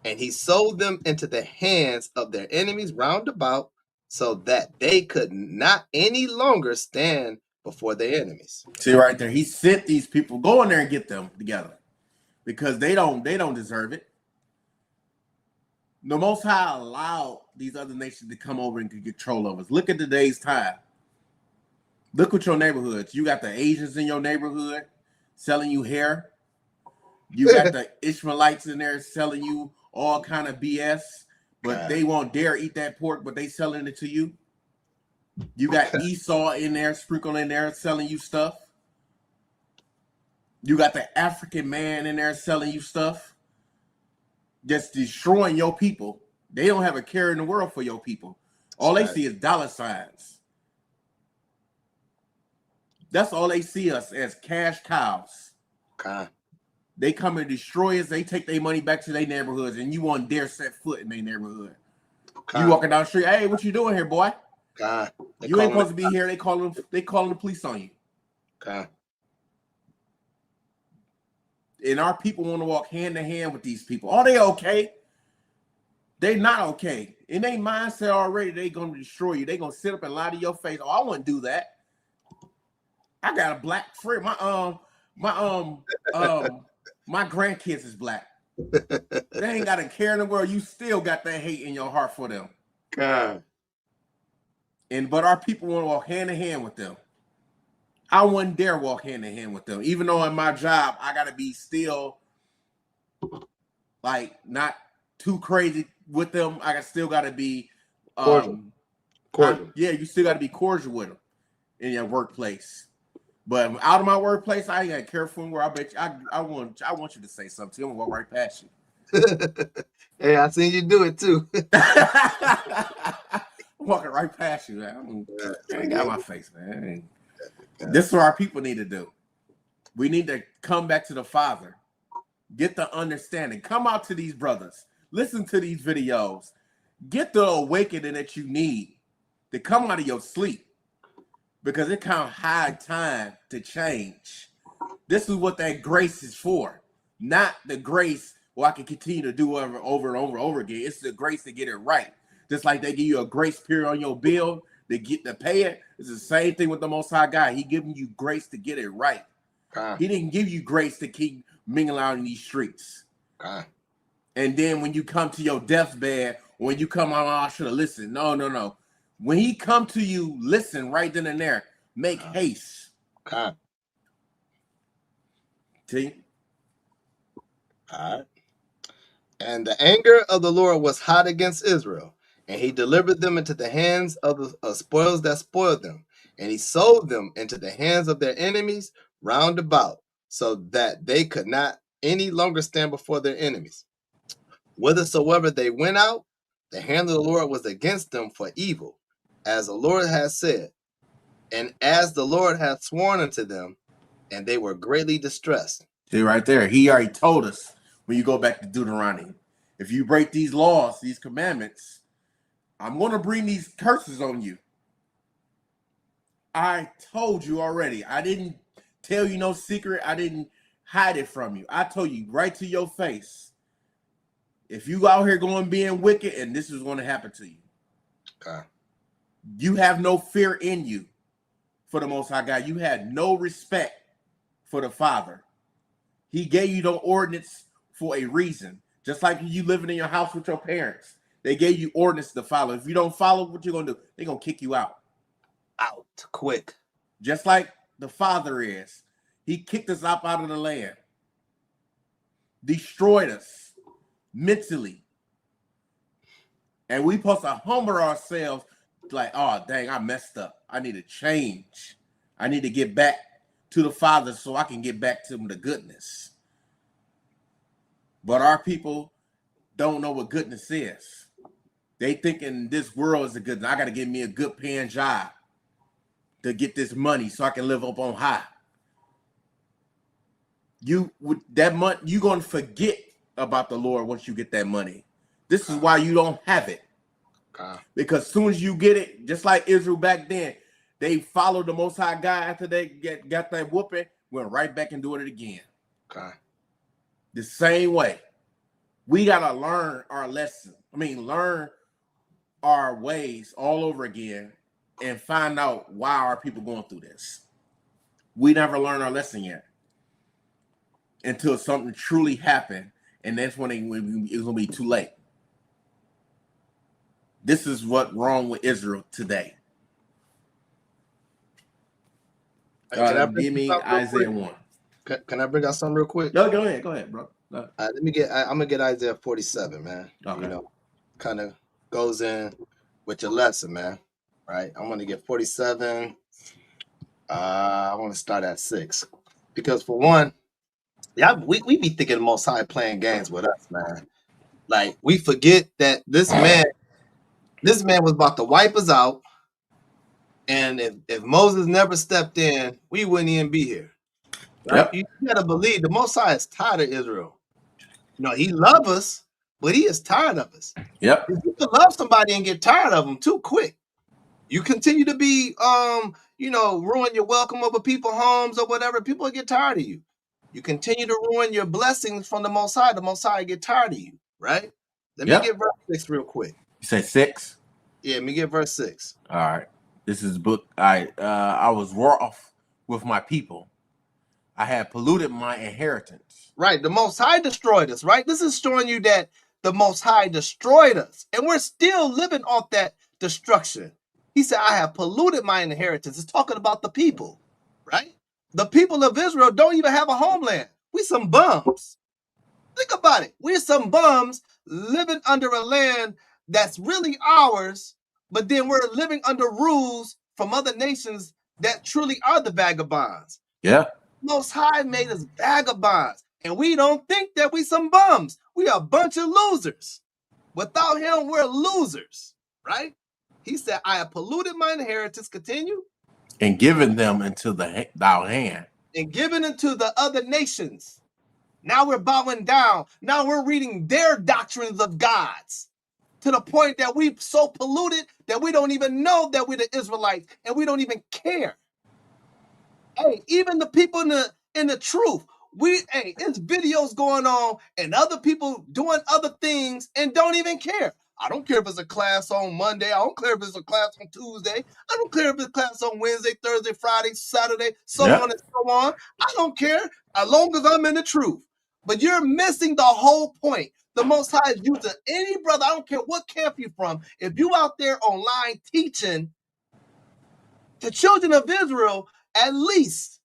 and he sold them into the hands of their enemies round about, so that they could not any longer stand before their enemies. See right there, he sent these people, go in there and get them together, because they don't deserve it. The Most High allowed these other nations to come over and get control of us. Look at today's time. Look at your neighborhoods. You got the Asians in your neighborhood selling you hair. You got the Ishmaelites in there selling you all kind of BS, but they won't dare eat that pork, but they selling it to you. You got Esau in there, sprinkled in there, selling you stuff. You got the African man in there selling you stuff. Just destroying your people. They don't have a care in the world for your people. All they see is dollar signs. That's all they see us as, cash cows. Okay. They come and destroy us. They take their money back to their neighborhoods, and you won't dare set foot in their neighborhood. Okay. You walking down the street, hey, what you doing here, boy? Okay. You ain't supposed to be here. They calling the police on you. Okay. And our people want to walk hand in hand with these people. Are they okay? They not okay. In their mindset already, they gonna destroy you. They gonna sit up and lie to your face. Oh, I wouldn't do that. I got a black friend. My grandkids is black. They ain't got a care in the world. You still got that hate in your heart for them. God. But our people want to walk hand in hand with them. I wouldn't dare walk hand in hand with them. Even though in my job, I got to be still like not too crazy with them. I still got to be cordial. You still got to be cordial with them in your workplace. But out of my workplace, I ain't got careful where I bet you, I want you to say something. I'm gonna walk right past you. Hey, I seen you do it too. Walking right past you, man. I ain't got my face, man. This is what our people need to do. We need to come back to the Father. Get the understanding. Come out to these brothers. Listen to these videos. Get the awakening that you need to come out of your sleep. Because it kind of high time to change. This is what that grace is for. Not the grace where I can continue to do over and over again. It's the grace to get it right. Just like they give you a grace period on your bill to get to pay it. It's the same thing with the Most High God. He giving you grace to get it right. He didn't give you grace to keep mingling out in these streets. And then when you come to your deathbed, when you come out, I should have listened. No. When he come to you, listen right then and there. Make haste. See? All right. And the anger of the Lord was hot against Israel, and he delivered them into the hands of the spoils that spoiled them, and he sold them into the hands of their enemies round about, so that they could not any longer stand before their enemies. Whithersoever they went out, the hand of the Lord was against them for evil, as the Lord has said, and as the Lord hath sworn unto them, and they were greatly distressed. See right there, he already told us when you go back to Deuteronomy, if you break these laws, these commandments, I'm going to bring these curses on you. I told you already. I didn't tell you no secret. I didn't hide it from you. I told you right to your face. If you out here going being wicked, and this is going to happen to you. Okay. You have no fear in you for the Most High God. You had no respect for the Father. He gave you the ordinance for a reason. Just like you living in your house with your parents. They gave you ordinance to follow. If you don't follow, what you're going to do? They're going to kick you out. Out quick. Just like the Father is. He kicked us out of the land. Destroyed us mentally. And we supposed to humble ourselves like, oh, dang, I messed up. I need to change. I need to get back to the Father so I can get back to the goodness. But our people don't know what goodness is. They thinking this world is a good. I got to get me a good paying job to get this money so I can live up on high. You with that money, you're gonna forget about the Lord once you get that money. This is why you don't have it. Because as soon as you get it, just like Israel back then, they followed the Most High God after they got that whooping, went right back and doing it again. Okay. The same way. We gotta learn our lesson. Learn our ways all over again and find out why our people going through this. We never learned our lesson yet until something truly happened, and that's when it's gonna be too late. This is what's wrong with Israel today. Give me Isaiah 1. Can I bring out something real quick? No, go ahead, bro. I'm gonna get Isaiah 47, man. Okay. You know, kind of goes in with your lesson, man. Right? I'm gonna get 47. I want to start at 6. Because for one, we be thinking the Most High playing games with us, man. Like, we forget that this man was about to wipe us out. And if Moses never stepped in, we wouldn't even be here. Right? Yep. You gotta believe the Most High is tired of Israel. He loves us, but he is tired of us. Yep. You can love somebody and get tired of them too quick. You continue to be ruin your welcome over people's homes or whatever, people will get tired of you. You continue to ruin your blessings from the Most High get tired of you, right? Let me get verse 6 real quick. You say 6? Yeah, let me get verse 6. All right. This is book. I was wroth with my people. I had polluted my inheritance. Right. The Most High destroyed us, right? This is showing you that the Most High destroyed us. And we're still living off that destruction. He said, I have polluted my inheritance. It's talking about the people, right? The people of Israel don't even have a homeland. We some bums. Think about it. We're some bums living under a land that's really ours, but then we're living under rules from other nations that truly are the vagabonds. Yeah. Most High made us vagabonds, and we don't think that we some bums. We are a bunch of losers. Without him, we're losers, right? He said, I have polluted my inheritance, continue. And given them into thou hand. And given into the other nations. Now we're bowing down. Now we're reading their doctrines of gods. To the point that we've so polluted that we don't even know that we're the Israelites. And we don't even care. Hey, even the people in the truth. It's videos going on and other people doing other things and don't even care. I don't care if it's a class on Monday. I don't care if it's a class on Tuesday. I don't care if it's a class on Wednesday, Thursday, Friday, Saturday, so on and so on. I don't care as long as I'm in the truth. But you're missing the whole point. The Most High is using any brother, I don't care what camp you're from. If you out there online teaching, the children of Israel at least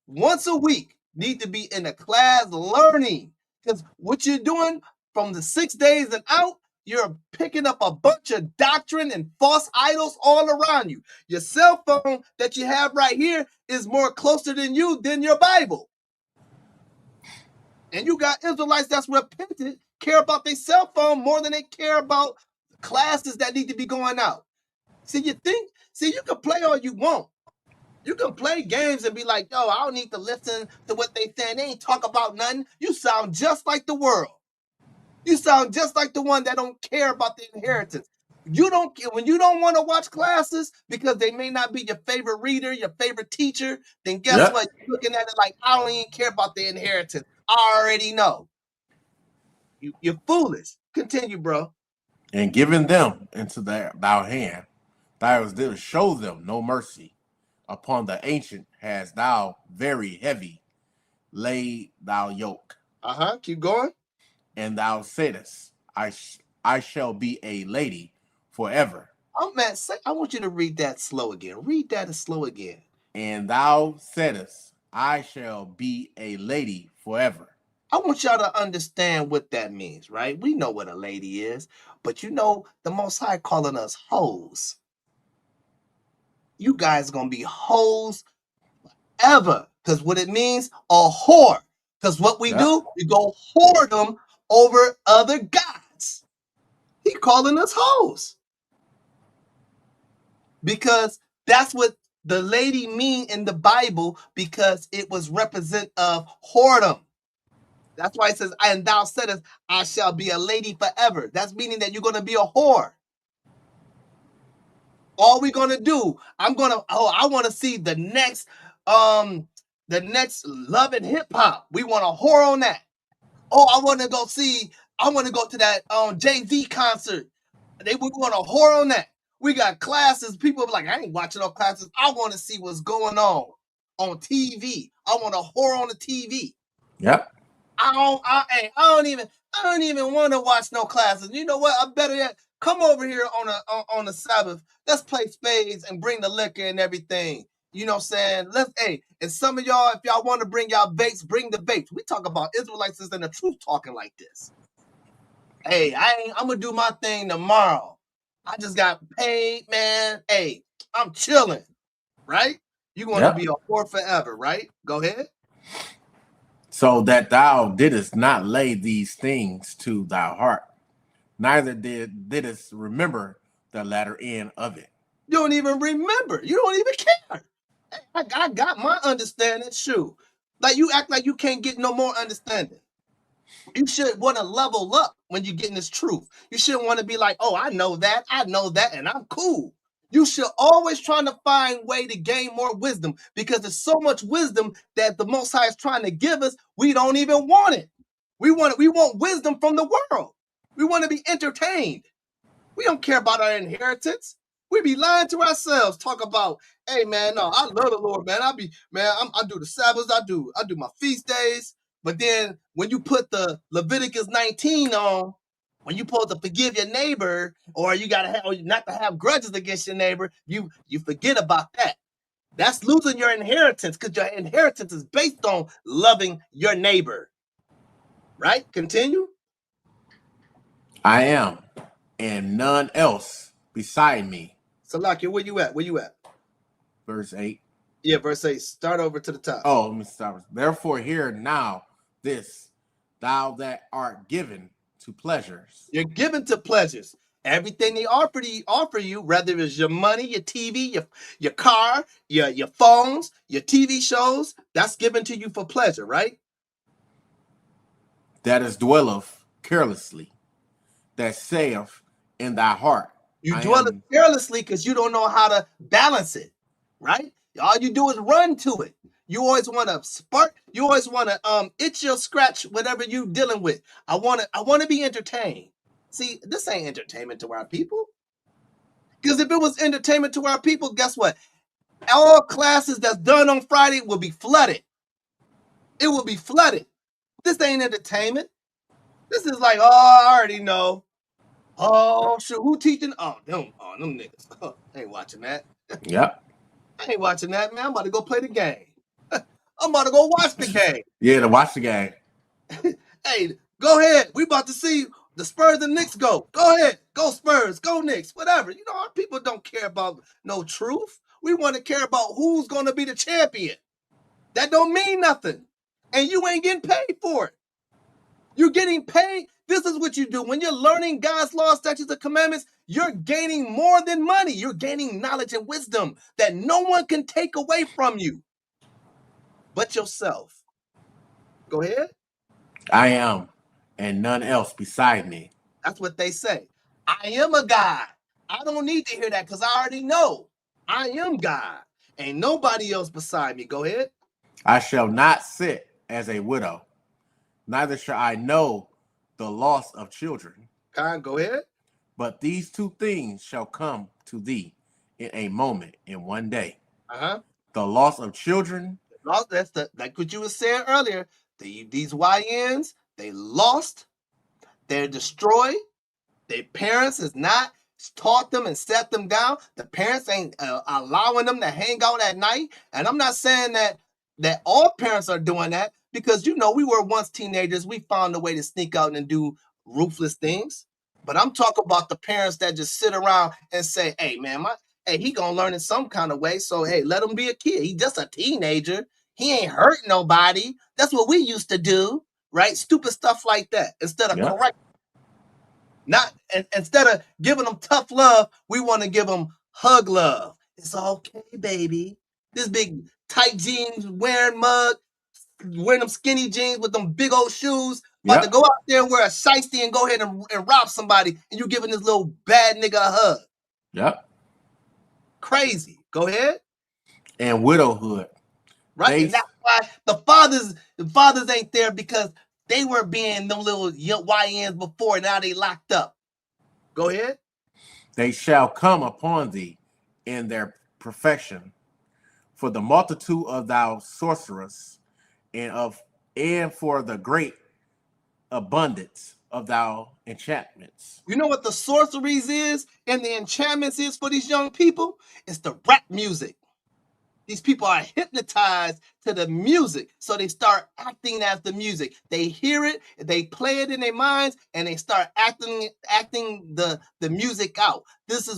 once a week need to be in a class learning. Because what you're doing from the 6 days and out, you're picking up a bunch of doctrine and false idols all around you. Your cell phone that you have right here is more closer than you than your Bible. And you got Israelites that's repentant, care about their cell phone more than they care about classes that need to be going out. See, you can play all you want. You can play games and be like, yo, I don't need to listen to what they saying. They ain't talk about nothing. You sound just like the world. You sound just like the one that don't care about the inheritance. You don't care when you don't want to watch classes because they may not be your favorite reader, your favorite teacher. Then guess what? You're looking at it like, I don't even care about the inheritance. I already know. You're foolish. Continue, bro. And giving them into thou hand, thou didst show them no mercy. Upon the ancient hast thou very heavy laid thou yoke. Keep going. And thou saidest, I shall be a lady forever. Oh man, I want you to read that slow again. Read that slow again. And thou saidest, I shall be a lady forever. I want y'all to understand what that means, right? We know what a lady is, but you know the Most High calling us hoes. You guys gonna be hoes forever, because what it means, a whore. Because what we do, we go whore them over other gods. He calling us hoes. Because that's what the lady mean in the Bible, because it was represent of whoredom. That's why it says, and thou saidest, I shall be a lady forever. That's meaning that you're going to be a whore. All we're going to do, I want to see the next Love and Hip Hop. We want a whore on that. Oh, I want to go to that Jay-Z concert. We want a whore on that. We got classes. People are like, I ain't watching no classes. I want to see what's going on TV. I want a whore on the TV. Yep. I don't even want to watch no classes. You know what? I better yet come over here on the Sabbath. Let's play spades and bring the liquor and everything. You know what I'm saying? And some of y'all, if y'all want to bring y'all vapes, bring the vapes. We talk about Israelites and the truth talking like this. Hey, I'm gonna do my thing tomorrow. I just got paid, man. Hey, I'm chilling, right? You're going to be a whore forever, right? Go ahead. So that thou didst not lay these things to thy heart, neither didst remember the latter end of it. You don't even remember. You don't even care. I got my understanding. Shoot. Like you act like you can't get no more understanding. You should want to level up when you're getting this truth. You shouldn't want to be like, oh, I know that, and I'm cool. You should always trying to find way to gain more wisdom, because there's so much wisdom that the Most High is trying to give us. We don't even want it. We want wisdom from the world. We want to be entertained. We don't care about our inheritance. We be lying to ourselves. Talk about, hey man, no, I love the Lord, man. I do the Sabbaths, I do my feast days. But then when you put the Leviticus 19 on, when you supposed to forgive your neighbor, or you gotta not to have grudges against your neighbor, you forget about that. That's losing your inheritance, because your inheritance is based on loving your neighbor. Right? Continue. I am, and none else beside me. Salakia, where you at? Verse 8. Yeah, verse 8. Start over to the top. Oh, let me start. Therefore, hear now this, thou that art given to pleasures. You're given to pleasures. Everything they offer you, whether it's your money, your TV, your car, your phones, your TV shows, that's given to you for pleasure, right? That is dwelleth carelessly, that saith in thy heart. You dwell carelessly because you don't know how to balance it, right? All you do is run to it. You always want to spark. You always want to itch or scratch whatever you're dealing with. I want to be entertained. See, this ain't entertainment to our people. Because if it was entertainment to our people, guess what? All classes that's done on Friday will be flooded. It will be flooded. This ain't entertainment. This is like, oh, I already know. Oh, shoot, who teaching? Oh, them niggas. I ain't watching that. Yep. I ain't watching that, man. I'm about to go play the game. I'm about to go watch the game. Yeah, to watch the game. Hey, go ahead. We about to see the Spurs and Knicks go. Go ahead. Go Spurs. Go Knicks. Whatever. You know, our people don't care about no truth. We want to care about who's going to be the champion. That don't mean nothing. And you ain't getting paid for it. You're getting paid. This is what you do. When you're learning God's law, statutes, and commandments, you're gaining more than money. You're gaining knowledge and wisdom that no one can take away from you but yourself. Go ahead. I am, and none else beside me. That's what they say. I am a God. I don't need to hear that because I already know. I am God. Ain't nobody else beside me. Go ahead. I shall not sit as a widow, neither shall I know the loss of children. Go ahead. But these two things shall come to thee in a moment, in one day. The loss of children. That's like what you were saying earlier. These YNs, they lost. They're destroyed. Their parents is not taught them and set them down. The parents ain't allowing them to hang out at night. And I'm not saying that all parents are doing that, because we were once teenagers. We found a way to sneak out and do ruthless things. But I'm talking about the parents that just sit around and say, hey, man, he gonna learn in some kind of way. So, hey, let him be a kid. He's just a teenager. He ain't hurt nobody. That's what we used to do, right? Stupid stuff like that. Instead of correct. Instead of giving them tough love, we want to give them hug love. It's okay, baby. This big tight jeans wearing mug, wearing them skinny jeans with them big old shoes, about to go out there and wear a shiesty and go ahead and rob somebody, and you giving this little bad nigga a hug. Yep. Crazy. Go ahead. And widowhood. Right. And that's why the fathers ain't there, because they were being them little YNs before. Now they locked up. Go ahead. They shall come upon thee in their perfection, for the multitude of thou sorcerers, and for the great abundance of thou enchantments. You know what the sorceries is and the enchantments is for these young people? It's the rap music. These people are hypnotized to the music, so they start acting as the music. They hear it, they play it in their minds, and they start acting the music out.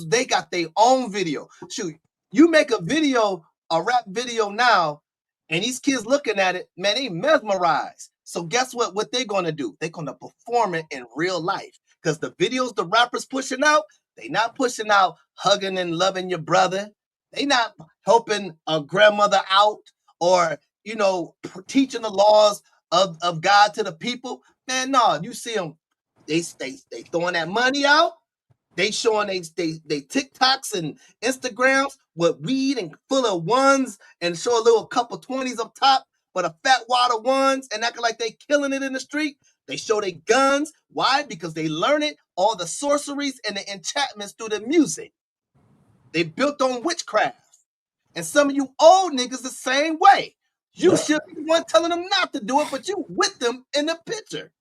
They got their own video. Shoot, you make a rap video now, and these kids looking at it, man, they mesmerized. So guess what they're gonna do? They're gonna perform it in real life, because the videos the rappers pushing out, they not pushing out hugging and loving your brother. They not helping a grandmother out, or teaching the laws of God to the people. Man, no, you see them, they throwing that money out. They showing they TikToks and Instagrams with weed and full of ones, and show a little couple 20s up top, but a fat wad of ones, and acting like they killing it in the street. They show their guns. Why? Because they learn it, all the sorceries and the enchantments through the music. They built on witchcraft. And some of you old niggas the same way. You should be the one telling them not to do it, but you with them in the picture.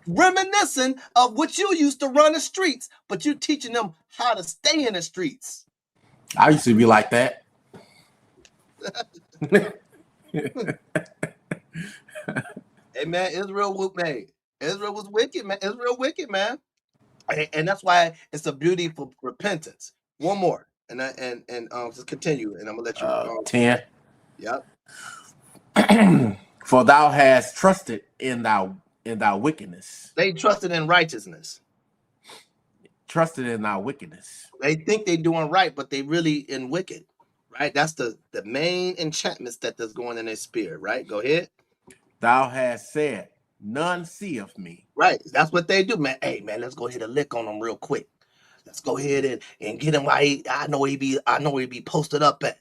Reminiscent of what you used to run the streets, but you teaching them how to stay in the streets. I used to be like that. Hey, man, Israel was wicked, man. Israel wicked, man. And that's why it's a beauty for repentance. One more, and just continue, and I'm gonna let you 10. Yep. For thou hast trusted in thy wickedness. They trusted in righteousness. Trusted in thy wickedness. They think they doing right, but they really in wicked. Right? That's the main enchantments that's going in their spirit. Right? Go ahead. Thou hast said, none seeth me. Right. That's what they do, man. Hey, man, let's go hit a lick on them real quick. Let's go ahead and get him. I know he be posted up at.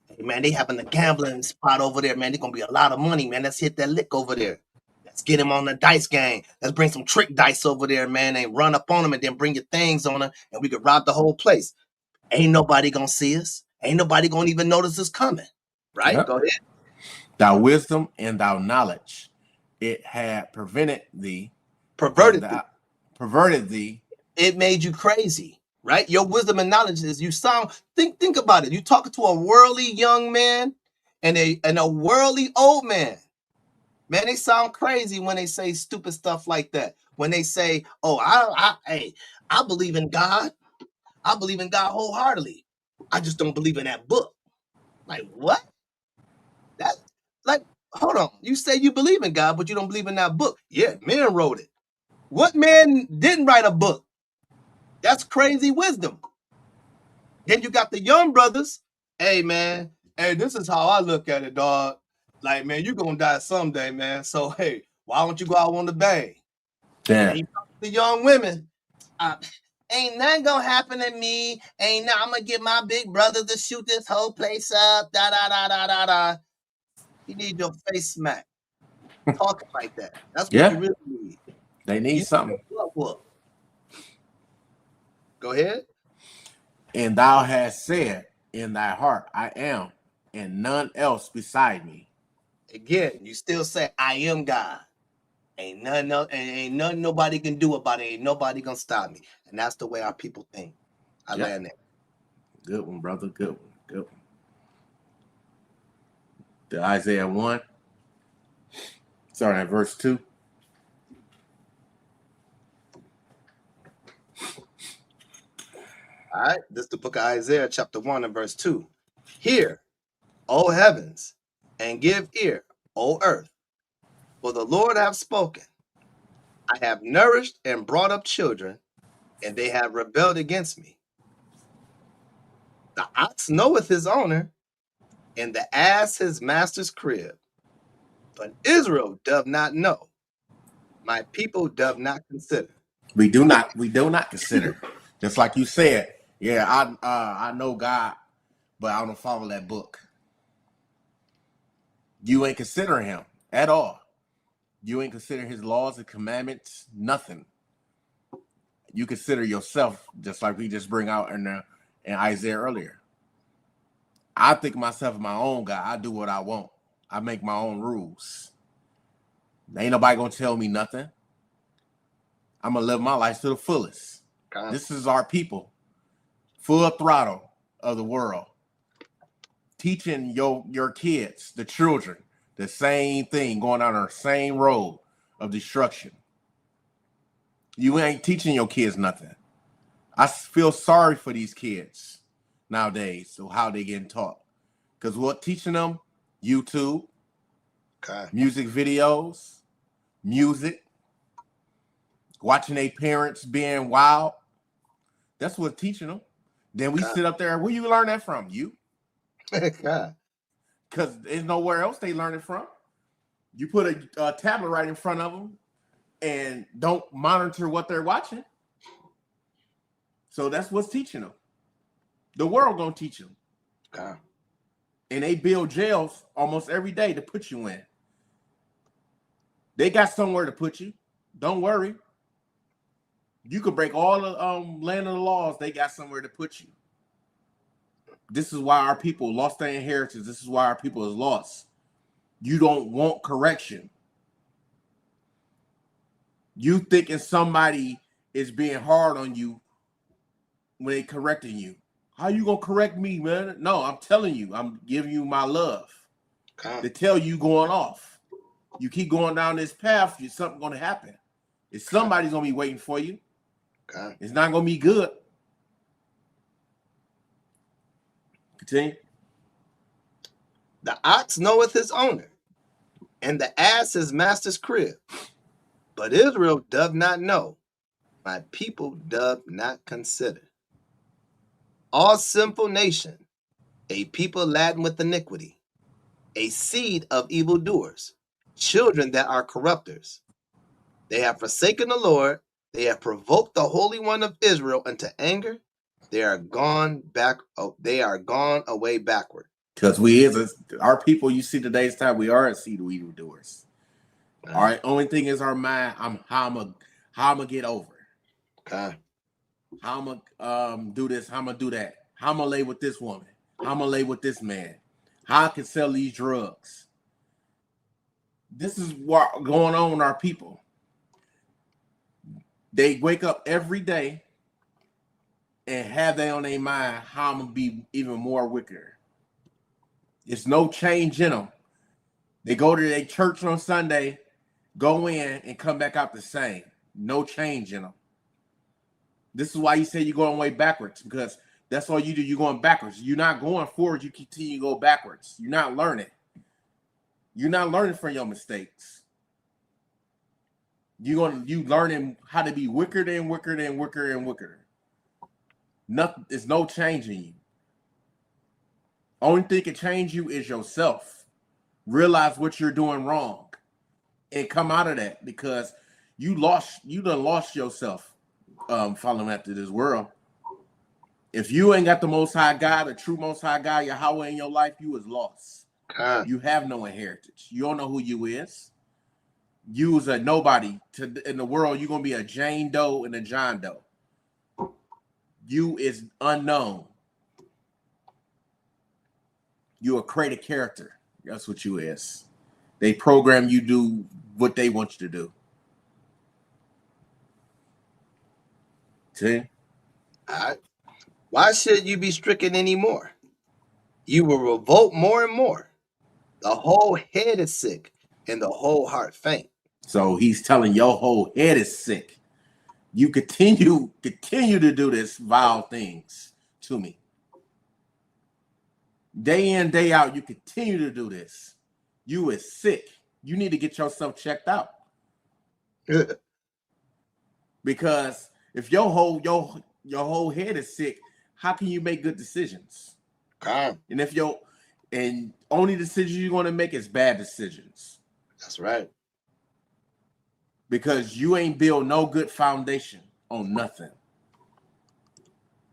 Hey, man, they having the gambling spot over there, man. There's gonna be a lot of money, man. Let's hit that lick over there. Let's get him on the dice game. Let's bring some trick dice over there, man, and run up on him, and then bring your things on him, and we could rob the whole place. Ain't nobody gonna see us. Ain't nobody gonna even notice us coming. Right? Yep. Go ahead. Thy wisdom and thy knowledge, it had perverted thee. It made you crazy. Right? Your wisdom and knowledge is think about it. You talking to a worldly young man and a worldly old man. Man, they sound crazy when they say stupid stuff like that. When they say, "Oh, I believe in God. I believe in God wholeheartedly. I just don't believe in that book." Like, what? Hold on. You say you believe in God, but you don't believe in that book. Yeah, men wrote it. What man didn't write a book? That's crazy wisdom. Then you got the young brothers. Hey, man. Hey, this is how I look at it, dog. Like, man, you're going to die someday, man. So, hey, why don't you go out on the bang? Yeah. And you talk to the young women. Ain't nothing going to happen to me. I'm going to get my big brother to shoot this whole place up. Da, da, da, da, da, da. You need your face smacked. Talking like that. That's what you really need. They need something. Whoop. Go ahead. And thou hast said in thy heart, I am, and none else beside me. Again, you still say, I am God. Ain't nothing nobody can do about it. Ain't nobody gonna stop me. And that's the way our people think. I land there. Good one, brother. Good one. Good one. The Isaiah 1. Starting at verse 2. All right, this is the book of Isaiah, chapter 1 and verse 2. Hear, O heavens, and give ear, O earth, for the Lord hath spoken. I have nourished and brought up children, and they have rebelled against me. The ox knoweth his owner, and the ass his master's crib. But Israel doth not know. My people doth not consider. We do not consider. Just like you said, I know God, but I don't follow that book. You ain't considering him at all. You ain't considering his laws and commandments, nothing. You consider yourself, just like we just bring out in Isaiah earlier. I think myself my own God. I do what I want. I make my own rules. Ain't nobody gonna tell me nothing. I'm gonna live my life to the fullest. God. This is our people, full throttle of the world, teaching your kids, the children, the same thing, going down the same road of destruction. You ain't teaching your kids nothing. I feel sorry for these kids nowadays, so how they getting taught. Because what teaching them? YouTube, music videos, music, watching their parents being wild. That's what teaching them. Then we sit up there. Where you learn that from? You? Because there's nowhere else they learn it from. You put a tablet right in front of them and don't monitor what they're watching. So that's what's teaching them. The world gonna teach them. And they build jails almost every day to put you in. They got somewhere to put you. Don't worry. You could break all the land of the laws. They got somewhere to put you. This is why our people lost their inheritance. This is why our people is lost. You don't want correction. You thinking somebody is being hard on you when they correcting you. How you gonna correct me, man? No, I'm telling you, I'm giving you my love to tell you going off. You keep going down this path, something's gonna happen. Somebody's gonna be waiting for you. It's not gonna be good. Continue. The ox knoweth his owner, and the ass his master's crib. But Israel doth not know. My people doth not consider. All sinful nation, a people laden with iniquity, a seed of evildoers, children that are corrupters. They have forsaken the Lord. They have provoked the Holy One of Israel into anger. They are gone back. They are gone away backward. Because our people, you see today's time, we are a seed of evildoers. All right. Only thing is our mind. How I'm gonna get over it. Okay. How I'm gonna do this? How I'm gonna do that? How I'm gonna lay with this woman? How I'm gonna lay with this man? How I can sell these drugs? This is what going on with our people. They wake up every day and have that on their mind. How I'm gonna be even more wickeder. There's no change in them. They go to their church on Sunday, go in and come back out the same. No change in them. This is why you say you're going way backwards, because that's all you do. You're going backwards. You're not going forward. You continue to go backwards. You're not learning. You're not learning from your mistakes. You learning how to be wicked and wicked and wicked and wicked. Nothing, there's no changing you. Only thing can change you is yourself. Realize what you're doing wrong and come out of that, because you done lost yourself following after this world. If you ain't got the Most High God, the true Most High God, Yahweh in your life, you is lost. You have no inheritance. You don't know who you is. You is a nobody in the world. You're gonna be a Jane Doe and a John Doe. You is unknown. You a created character. That's what you is. They program you do what they want you to do. See? All right. Why should you be stricken anymore? You will revolt more and more. The whole head is sick and the whole heart faint. So he's telling your whole head is sick. You continue to do this vile things to me. Day in, day out, you continue to do this. You is sick. You need to get yourself checked out. Because if your whole head is sick, how can you make good decisions? And if only decisions you're going to make is bad decisions. That's right. Because you ain't built no good foundation on nothing.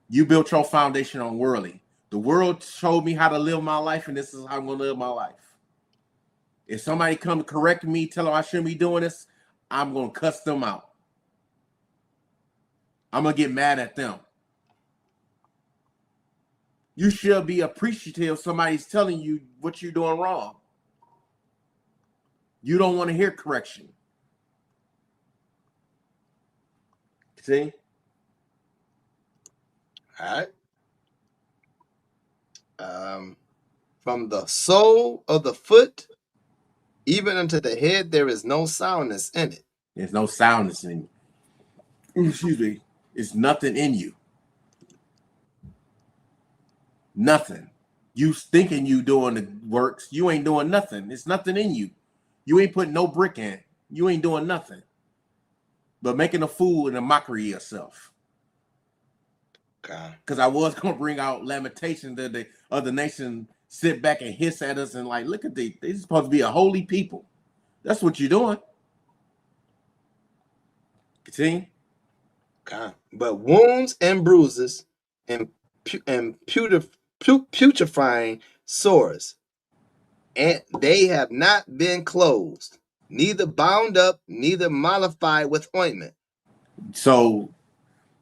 You built your foundation on worldly. The world showed me how to live my life, and this is how I'm going to live my life. If somebody come to correct me, tell them I shouldn't be doing this, I'm going to cuss them out. I'm going to get mad at them. You should be appreciative if somebody's telling you what you're doing wrong. You don't want to hear correction. See? All right. From the sole of the foot even unto the head, there is no soundness in it. There's no soundness in you. Excuse me. It's nothing in you. Nothing. You thinking you doing the works. You ain't doing nothing. It's nothing in you. You ain't putting no brick in. You ain't doing nothing. But making a fool and a mockery of yourself. Because I was going to bring out Lamentations that the other nation sit back and hiss at us and like, look at they're supposed to be a holy people. That's what you're doing. Continue. But wounds and bruises and putrefying sores, and they have not been closed, neither bound up, neither mollified with ointment. So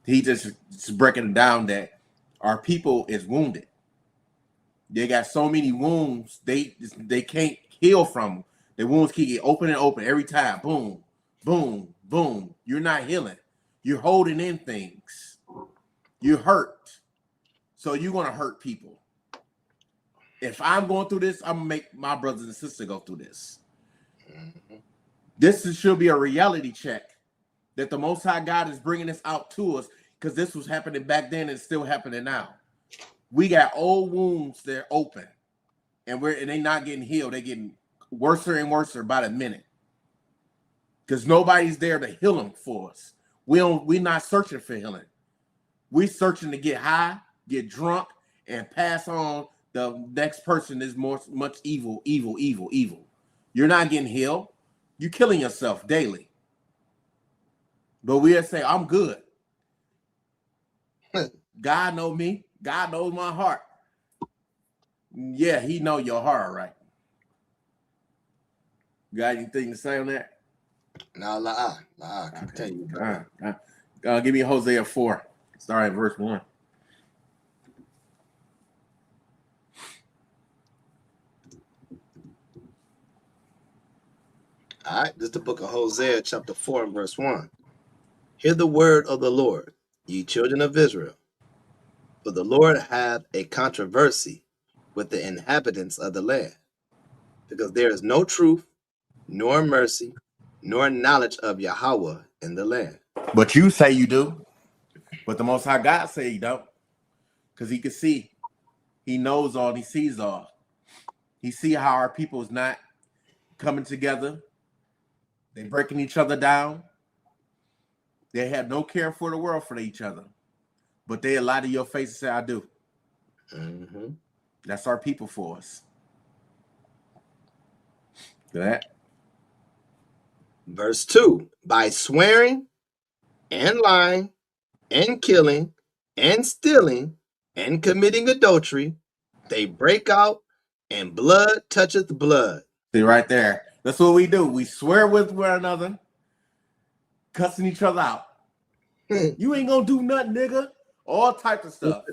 he just breaking it down that our people is wounded. They got so many wounds, they can't heal from them. The wounds keep getting open and open every time. Boom, boom, boom. You're not healing. You're holding in things. You're hurt. So you're going to hurt people. If I'm going through this, I'm going to make my brothers and sisters go through this. This should be a reality check that the Most High God is bringing this out to us, because this was happening back then and it's still happening now. We got old wounds that are open, and they're not getting healed. They're getting worse and worse by the minute, because nobody's there to heal them for us. We're not searching for healing. We're searching to get high, get drunk, and pass on the next person is much evil. You're not getting healed. You're killing yourself daily. But we'll say, I'm good. God knows me. God knows my heart. Yeah, he know your heart, right? Got anything to say on that? Nah, continue. Give me Hosea 4. Start at verse 1. All right, this is the book of Hosea, chapter 4 and verse 1. Hear the word of the Lord, ye children of Israel. For the Lord hath a controversy with the inhabitants of the land, because there is no truth, nor mercy, nor knowledge of Yahweh in the land. But you say you do. But the Most High God say you don't. Because he can see. He knows all. He sees all. He see how our people is not coming together. They're breaking each other down. They have no care for the world for each other, but they lie to your face and say, I do. Mm-hmm. That's our people for us. That. Verse 2, by swearing and lying and killing and stealing and committing adultery, they break out and blood toucheth blood. See right there. That's what we do. We swear with one another, cussing each other out. You ain't gonna do nothing, nigga. All types of stuff.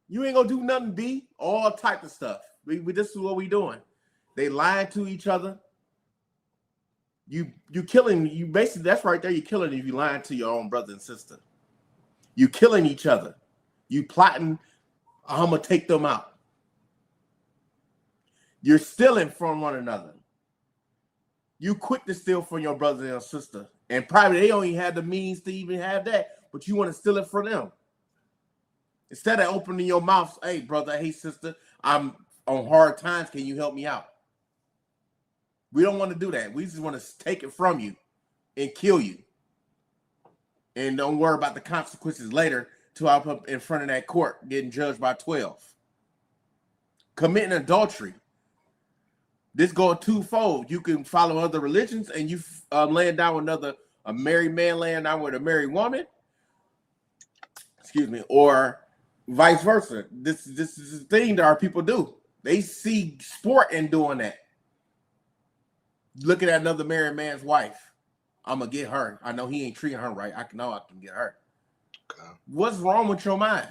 You ain't gonna do nothing, B. All types of stuff. This is what we doing. They lying to each other. You killing, you basically, that's right there. You killing if you lying to your own brother and sister. You killing each other. You plotting, I'm gonna take them out. You're stealing from one another. You quick to steal from your brother and your sister. And probably they don't even have the means to even have that, but you want to steal it from them. Instead of opening your mouth, hey, brother, hey, sister, I'm on hard times. Can you help me out? We don't want to do that. We just want to take it from you and kill you. And don't worry about the consequences later till I'm up in front of that court getting judged by 12. Committing adultery. This goes twofold. You can follow other religions and you laying down with a married man laying down with a married woman. Excuse me. Or vice versa. This is the thing that our people do. They see sport in doing that. Looking at another married man's wife. I'm going to get her. I know he ain't treating her right. I know I can get her. Okay. What's wrong with your mind?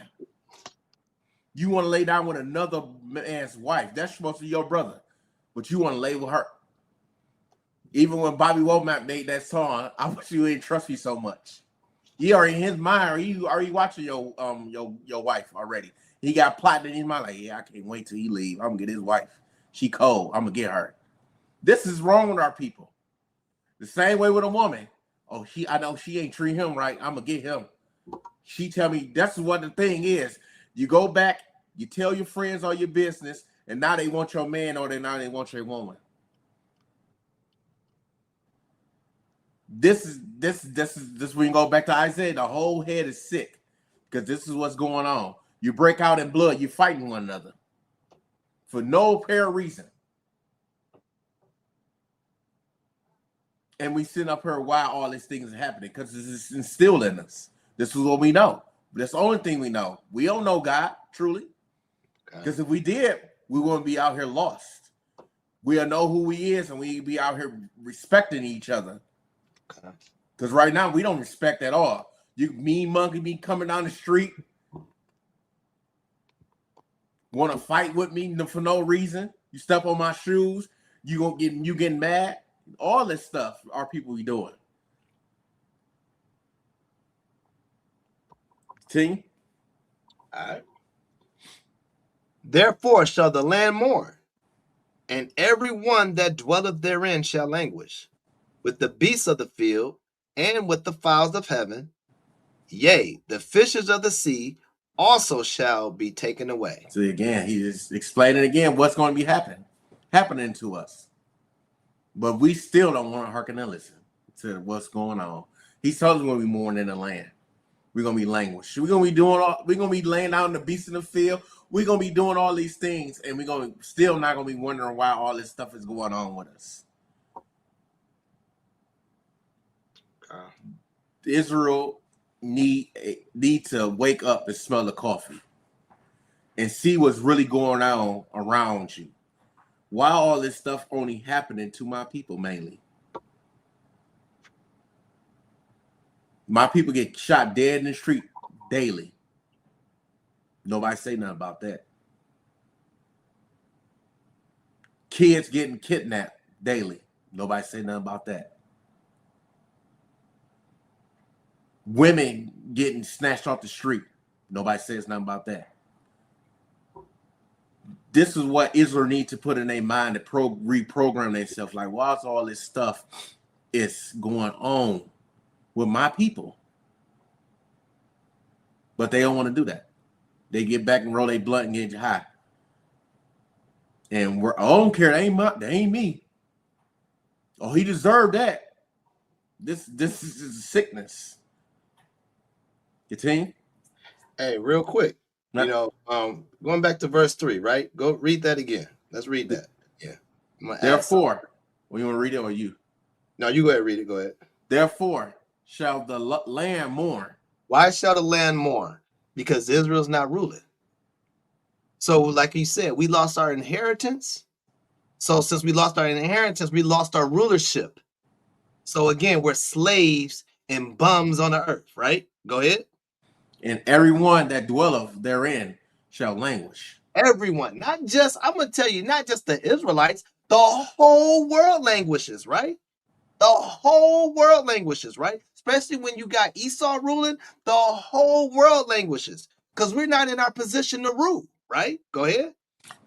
You want to lay down with another man's wife. That's supposed to be your brother. But you want to lay with her. Even when Bobby Womack made that song, I wish you didn't trust me so much. He already in his mind, are you watching your wife already? He got plotted in his mind like, yeah, I can't wait till he leave. I'm going to get his wife. She cold. I'm going to get her. This is wrong with our people. The same way with a woman. Oh, I know she ain't treat him right. I'm going to get him. She tell me that's what the thing is. You go back, you tell your friends all your business, and now they want your man or now they want your woman. This when you go back to Isaiah, the whole head is sick because this is what's going on. You break out in blood, you're fighting one another for no apparent reason. And we sit up here why all these things are happening because this is instilled in us. This is what we know. That's the only thing we know. We don't know God, truly. Because if we did, we wouldn't be out here lost. We'll know who he is and we'd be out here respecting each other. Because right now, we don't respect at all. You mean monkey be coming down the street, want to fight with me for no reason. You step on my shoes, you getting mad. All this stuff our people be doing. Team? All right. Therefore shall the land mourn, and every one that dwelleth therein shall languish, with the beasts of the field, and with the fowls of heaven. Yea, the fishes of the sea also shall be taken away. So again, he is explaining again what's going to be happening to us. But we still don't want to hearken and listen to what's going on. He told us we're going to be mourning in the land. We're going to be languish. We're going to be laying out in the beasts in the field. We're going to be doing all these things, and we're going to still not going to be wondering why all this stuff is going on with us. Israel need to wake up and smell the coffee and see what's really going on around you. Why all this stuff only happening to my people mainly? My people get shot dead in the street daily. Nobody say nothing about that. Kids getting kidnapped daily. Nobody say nothing about that. Women getting snatched off the street. Nobody says nothing about that. This is what Israel needs to put in their mind to reprogram themselves. Like, why's all this stuff is going on with my people? But they don't want to do that. They get back and roll their blunt and get high. And I don't care. They ain't me. Oh, he deserved that. This is sickness. Continue. Hey, real quick, No. you know, going back to verse 3, right? Go read that again. Let's read that. Yeah. I'm gonna add something. Therefore, well, you want to read it or you? No, you go ahead and read it. Go ahead. Therefore shall the land mourn. Why shall the land mourn? Because Israel's not ruling. So, like you said, we lost our inheritance. So, since we lost our inheritance, we lost our rulership. So, again, we're slaves and bums on the earth, right? Go ahead. And everyone that dwelleth therein shall languish. Everyone, not just, I'm going to tell you, not just the Israelites, the whole world languishes, right? The whole world languishes, right? Especially when you got Esau ruling, the whole world languishes because we're not in our position to rule, right? Go ahead.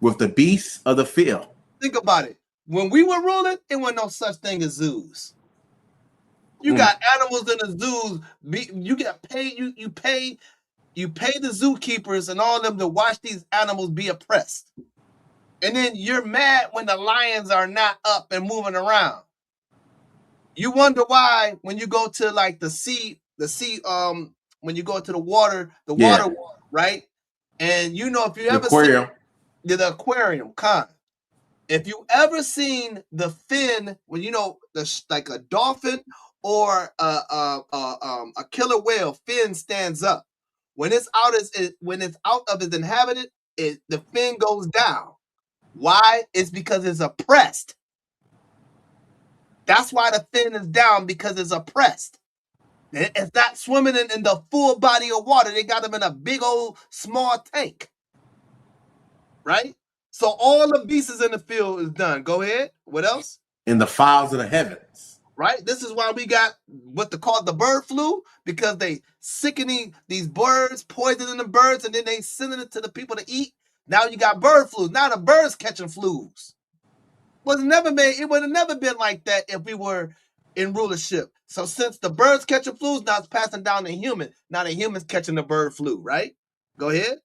With the beasts of the field. Think about it. When we were ruling, it wasn't no such thing as zoos. You got animals in the zoos. You get paid. You pay the zookeepers and all of them to watch these animals be oppressed. And then you're mad when the lions are not up and moving around. You wonder why when you go to like the sea, when you go to the water, right? And you know, if you ever seen the aquarium, if you ever seen the fin, when you know like a dolphin or a killer whale, fin stands up. When it's out of its inhabited, the fin goes down. Why? It's because it's oppressed. That's why the fin is down, because it's oppressed. It's not swimming in the full body of water. They got them in a big old small tank. Right? So all the beasts in the field is done. Go ahead. What else? In the fowls of the heavens. Right? This is why we got what they call the bird flu, because they sickening these birds, poisoning the birds, and then they sending it to the people to eat. Now you got bird flu. Now the birds catching flus. It would have never been like that if we were in rulership. So since the birds catching flus, now it's passing down to human. Now the humans catching the bird flu, right? Go ahead.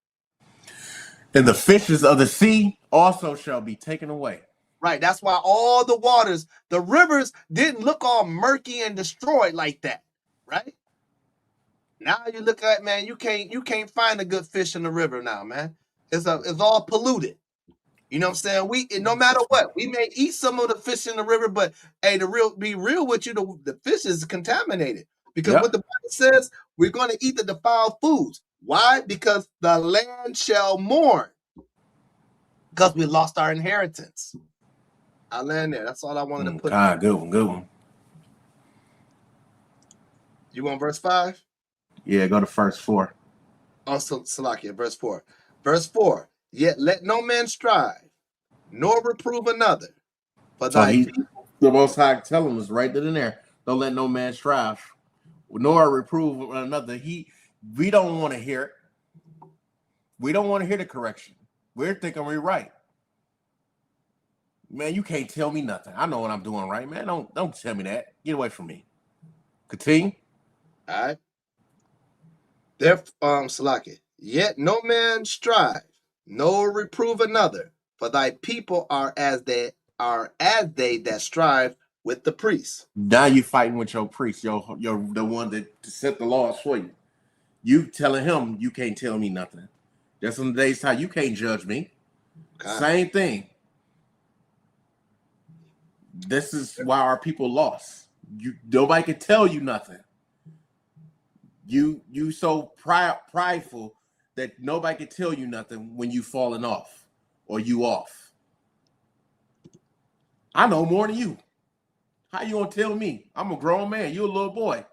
And the fishes of the sea also shall be taken away. Right. That's why all the waters, the rivers didn't look all murky and destroyed like that. Right? Now you look at, man, you can't find a good fish in the river now, man. It's all polluted. You know what I'm saying? No matter what, we may eat some of the fish in the river, but hey, be real with you, the fish is contaminated. Because what the Bible says, we're going to eat the defiled foods. Why? Because the land shall mourn. Because we lost our inheritance. I land there. That's all I wanted to put. Good one. You want verse 5? Yeah, go to verse 4. Also, Salakia, verse 4. Verse 4. Yet let no man strive, nor reprove another. For the Most High tell him is right in there. Don't let no man strive, nor reprove another. We don't want to hear it. We don't want to hear the correction. We're thinking we're right. Man, you can't tell me nothing. I know what I'm doing right, man. Don't tell me that. Get away from me. Continue. All right. Therefore, Salakia. Yet no man strive, nor reprove another, for thy people are as they that strive with the priests. Now you fighting with your priest, you're the one that set the laws for you. You telling him you can't tell me nothing. That's on the day's time. You can't judge me. God. Same thing. This is why our people lost. Nobody can tell you nothing. You so prideful that nobody can tell you nothing when you falling off or you off. I know more than you. How you gonna tell me? I'm a grown man. You a little boy.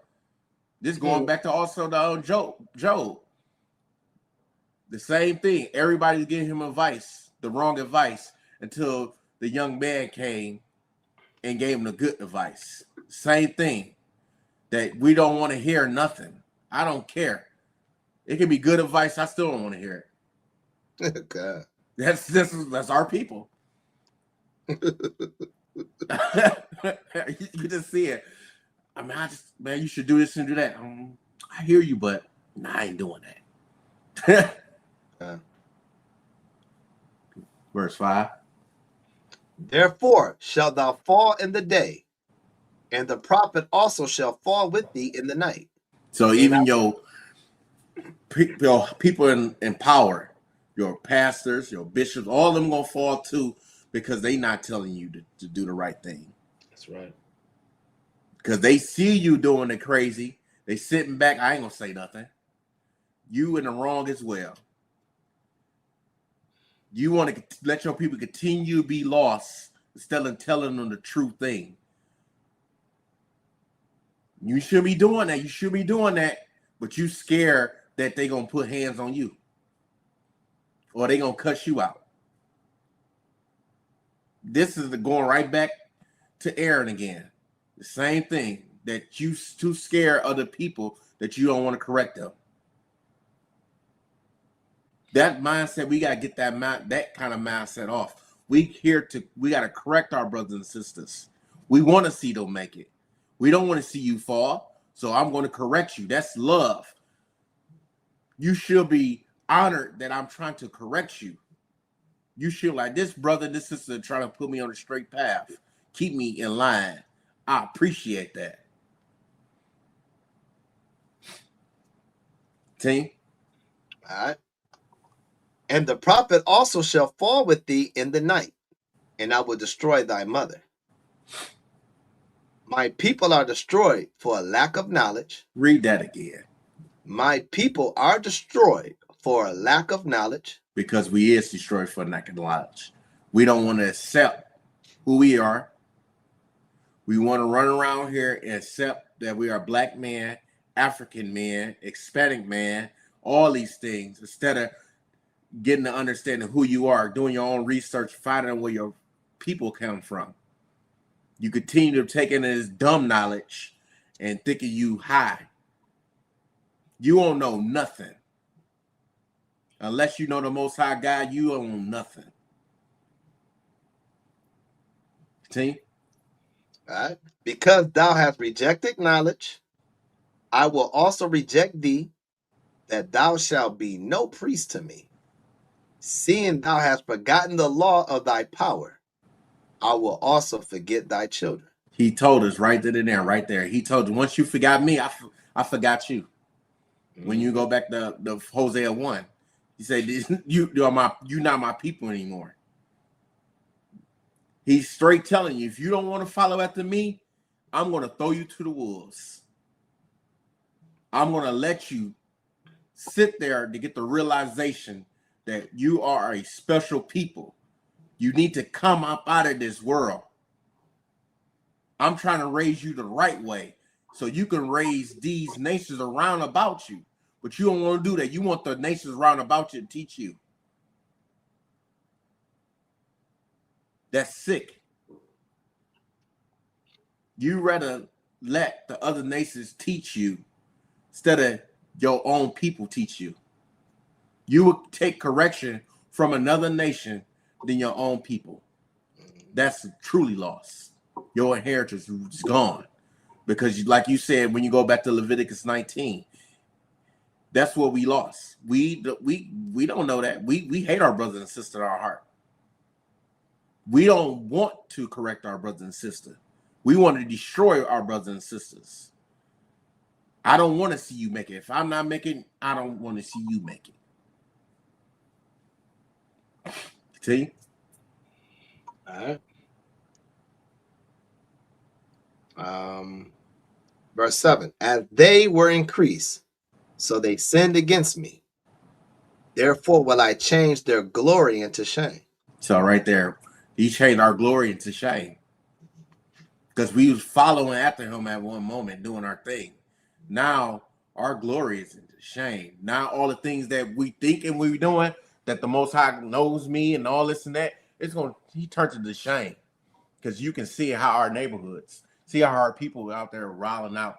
This going back to also the Job. The same thing. Everybody's giving him advice, the wrong advice, until the young man came and gave him the good advice. Same thing. That we don't want to hear nothing. I don't care. It can be good advice. I still don't want to hear it. God. That's our people. You just see it. I mean, you should do this and do that. I hear you, but I ain't doing that. Verse 5. Therefore shalt thou fall in the day, And the prophet also shall fall with thee in the night. So even your people in power, your pastors, your bishops, all of them gonna fall too because they not telling you to do the right thing. That's right. Because they see you doing it crazy. They sitting back. I ain't gonna say nothing. You in the wrong as well. You want to let your people continue to be lost instead of telling them the true thing. You should be doing that. You should be doing that, but you scared that they gonna put hands on you or they gonna cut you out. This is going right back to Aaron again. The same thing, that you too scared of the people that you don't want to correct them. That mindset, we got to get that kind of mindset off. We got to correct our brothers and sisters. We want to see them make it. We don't want to see you fall. So I'm going to correct you. That's love. You should be honored that I'm trying to correct you. You should, like, this brother, this sister trying to put me on a straight path. Keep me in line. I appreciate that. Team? All right. And the prophet also shall fall with thee in the night, and I will destroy thy mother. My people are destroyed for a lack of knowledge. Read that again. My people are destroyed for a lack of knowledge. Because we is destroyed for lack of knowledge. We don't want to accept who we are. We want to run around here and accept that we are black man, African man, Hispanic man, all these things, instead of getting to understanding who you are, doing your own research, finding where your people come from. You continue to take in this dumb knowledge and thinking you high. You don't know nothing. Unless you know the Most High God, you don't know nothing. See? All right. Because thou hast rejected knowledge, I will also reject thee, that thou shalt be no priest to me. Seeing thou hast forgotten the law of thy power, I will also forget thy children. He told us right then and there, right there. He told you, once you forgot me, I forgot you. When you go back to Hosea 1, he said, you're not my people anymore. He's straight telling you, if you don't want to follow after me, I'm going to throw you to the wolves. I'm going to let you sit there to get the realization that you are a special people. You need to come up out of this world. I'm trying to raise you the right way so you can raise these nations around about you. But you don't want to do that. You want the nations around about you to teach you. That's sick. You rather let the other nations teach you instead of your own people teach you. You would take correction from another nation than your own people. That's truly lost. Your inheritance is gone. Because like you said, when you go back to Leviticus 19, that's what we lost. We don't know that. We hate our brothers and sisters in our heart. We don't want to correct our brothers and sisters. We want to destroy our brothers and sisters. I don't want to see you make it. If I'm not making, I don't want to see you make it. See? All right. Verse 7. As they were increased, so they sinned against me. Therefore will I change their glory into shame. So right there, he changed our glory into shame. Because we was following after him at one moment, doing our thing. Now our glory is into shame. Now all the things that we think and we doing, that the Most High knows me and all this and that, he turns it to shame. Because you can see how our neighborhoods, see how our people out there riling out,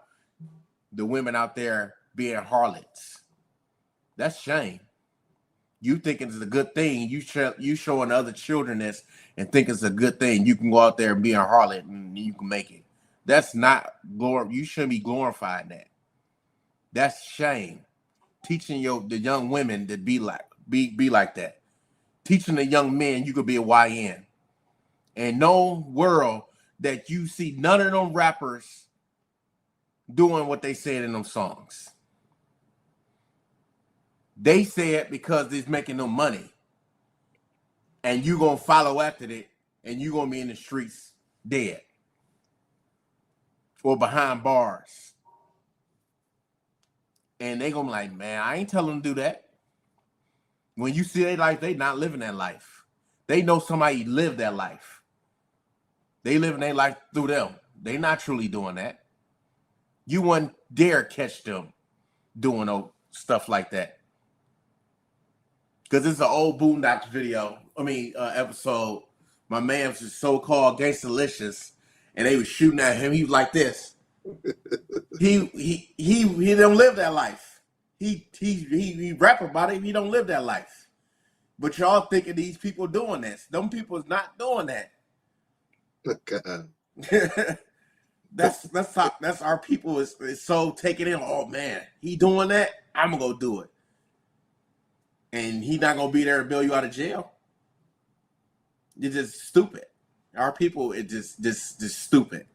the women out there being harlots. That's shame. You think it's a good thing. You showing other children this and think it's a good thing. You can go out there and be a harlot and you can make it. That's not glory. You shouldn't be glorifying that. That's shame. Teaching the young women to be like that. Teaching the young men you could be a YN. And no world that you see none of them rappers doing what they said in them songs. They say it because it's making them money. And you gonna follow after it, and you gonna be in the streets dead. Or behind bars. And they gonna be like, man, I ain't telling them to do that. When you see their life, they not living that life. They know somebody lived that life. They living their life through them. They not truly doing that. You wouldn't dare catch them doing stuff like that. Because it's an old Boondocks video. Episode. My man was so-called Gangstalicious, and they was shooting at him. He was like this. He don't live that life. He rap about it. He don't live that life. But y'all thinking these people doing this. Them people is not doing that. God. That's our people is so taking in. Oh man, he doing that. I'm gonna go do it. And he not gonna be there to bail you out of jail. It's just stupid. Our people, it just stupid.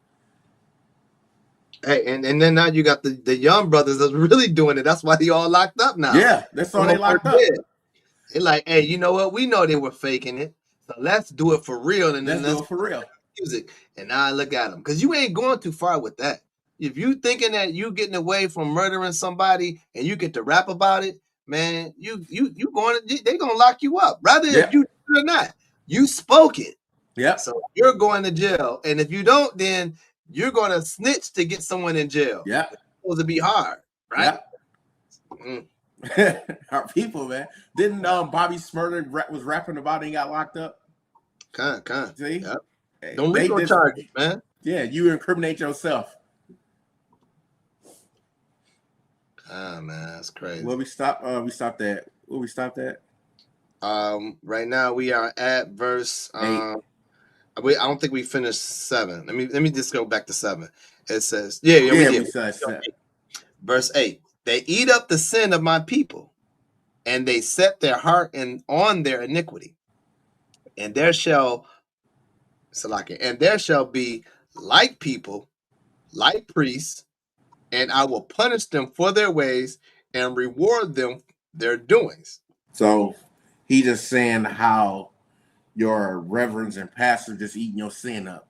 Hey, and then now you got the young brothers that's really doing it. That's why they all locked up now. Yeah, that's why they locked up. They're like, hey, you know what? We know they were faking it, so let's do it for real. And then let's do it for real. Music. And now look at them, because you ain't going too far with that. If you thinking that you getting away from murdering somebody and you get to rap about it, man, you going to, they gonna lock you up, rather if you do it or not. You spoke it. Yeah. So you're going to jail, and if you don't, then you're going to snitch to get someone in jail. Yeah. It's supposed to be hard, right? Yeah. Our people, man. Didn't Bobby Shmurda was rapping about it and got locked up? Con. See? Yep. Hey, don't legal charges, man. Yeah, you incriminate yourself. Man, that's crazy. Where we stopped at? Where we stopped at? Right now we are at verse 8. I don't think we finished 7. Let me just go back to 7. It says, we did. Verse 8. They eat up the sin of my people, and they set their heart on their iniquity. And there shall be like people, like priests, and I will punish them for their ways and reward them their doings. So he just saying how your reverends and pastors just eating your sin up.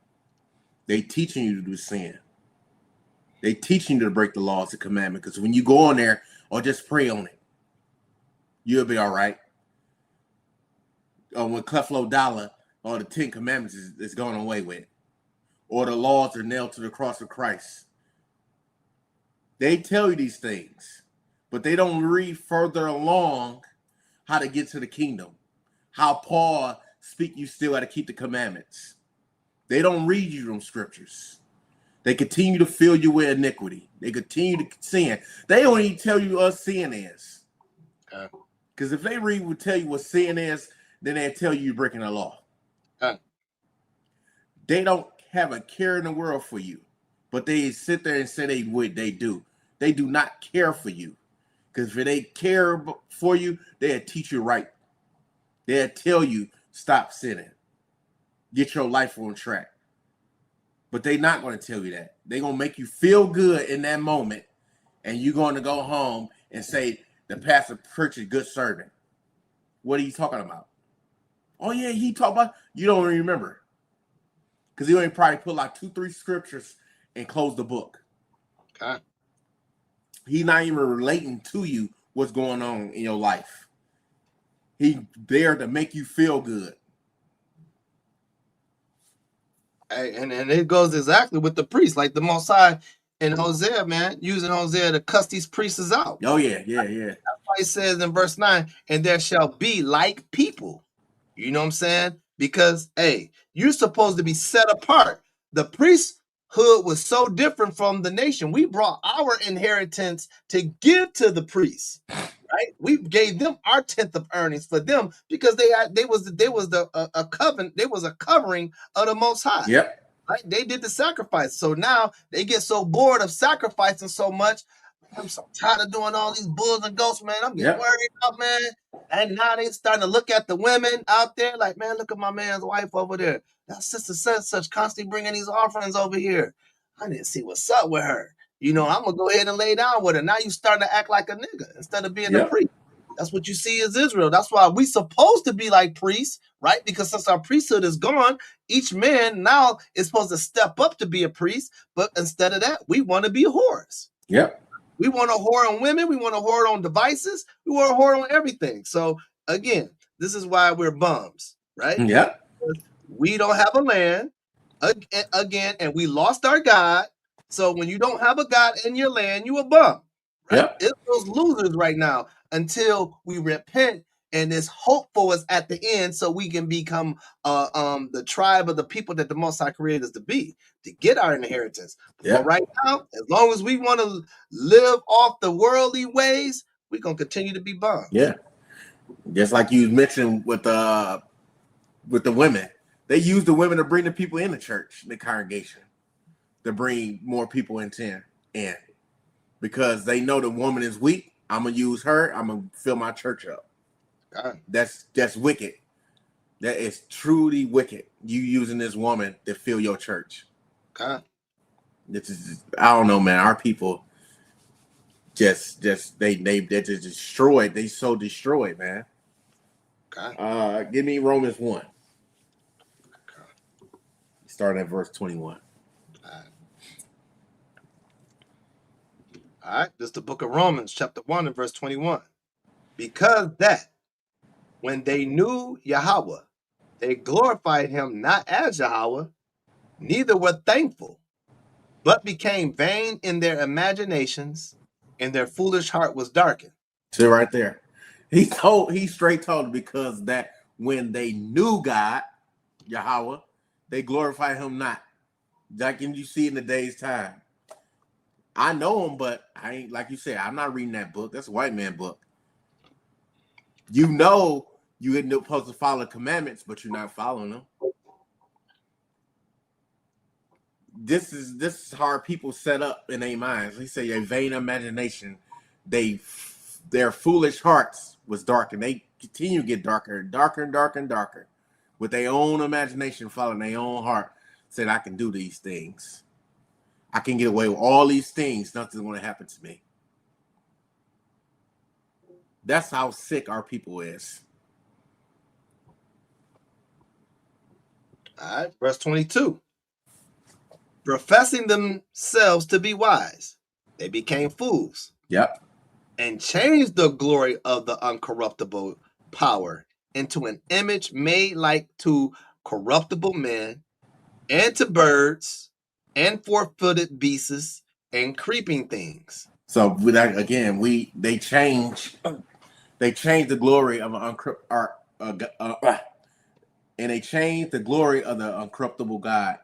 They teaching you to do sin. They teaching you to break the laws and commandments. Because when you go on there, or just pray on it, you'll be all right. Or when Creflo Dollar or the 10 Commandments is going away with, or the laws are nailed to the cross of Christ. They tell you these things, but they don't read further along how to get to the kingdom. How Paul speak, you still got to keep the commandments. They don't read you them scriptures. They continue to fill you with iniquity. They continue to sin. They don't even tell you what sin is. Because if they would tell you what sin is, then they'll tell you you're breaking the law. They don't have a care in the world for you, but they sit there and say they do. They do not care for you. Because if they care for you, they'll teach you right. They'll tell you, stop sinning. Get your life on track. But they're not going to tell you that. They're going to make you feel good in that moment, and you're going to go home and say, the pastor preached a good sermon. What are you talking about? Oh, yeah, he talked about, you don't remember. Because he only probably put like 2-3 scriptures and close the book. Okay. He's not even relating to you what's going on in your life. He's there to make you feel good. And it goes exactly with the priests, like the Most High in Hosea, man, using Hosea to cuss these priests out. Oh, yeah. That's why it says in verse 9, and there shall be like people. You know what I'm saying? Because, hey, you're supposed to be set apart. The priesthood was so different from the nation. We brought our inheritance to give to the priests, right? We gave them our 10th of earnings for them because they was a covenant. They was a covering of the Most High. Yep. Right? They did the sacrifice. So now they get so bored of sacrificing so much. I'm so tired of doing all these bulls and goats, man. I'm getting worried about, man. And now they starting to look at the women out there like, man, look at my man's wife over there. That sister said such constantly bringing these offerings over here. I didn't see what's up with her. You know, I'm gonna go ahead and lay down with her. Now you starting to act like a nigga instead of being a priest. That's what you see as Israel. That's why we supposed to be like priests, right? Because since our priesthood is gone, each man now is supposed to step up to be a priest. But instead of that, we want to be whores. Yep. We want to whore on women. We want to whore on devices. We want to whore on everything. So again, this is why we're bums, right? Yep. We don't have a land again, and we lost our God. So when you don't have a God in your land, you a bum. Right? Yep. It's those losers right now until we repent, and there's hope for us at the end, so we can become the tribe of the people that the Most High created us to be, to get our inheritance. Yep. But right now, as long as we want to live off the worldly ways, we're gonna continue to be bums. Yeah, just like you mentioned with the women, they use the women to bring the people in the church, the congregation, to bring more people in, because they know the woman is weak. I'm gonna use her. I'm gonna fill my church up. That's wicked. That is truly wicked. You using this woman to fill your church. This is, I don't know, man. Our people just they just destroyed. They so destroyed, man. Give me Romans 1. Starting at verse 21. All right, this is the book of Romans, chapter 1 and verse 21. Because that when they knew Yahweh, they glorified him not as Yahweh, neither were thankful, but became vain in their imaginations, and their foolish heart was darkened. See right there. He straight told, because that when they knew God, Yahweh, they glorified him not. Like you see in the day's time. I know him, but I ain't, like you said, I'm not reading that book. That's a white man book. You know you ain't supposed to follow commandments, but you're not following them. This is how our people set up in their minds. They say a vain imagination. Their foolish hearts was darkened. They continue to get darker and darker and darker and darker. With their own imagination, following their own heart, said, I can do these things. I can get away with all these things. Nothing's going to happen to me. That's how sick our people is. All right, verse 22. Professing themselves to be wise, they became fools. Yep. And changed the glory of the uncorruptible power into an image made like to corruptible men, and to birds, and four-footed beasts, and creeping things. So with that, again, they change the glory of and they change the glory of the uncorruptible God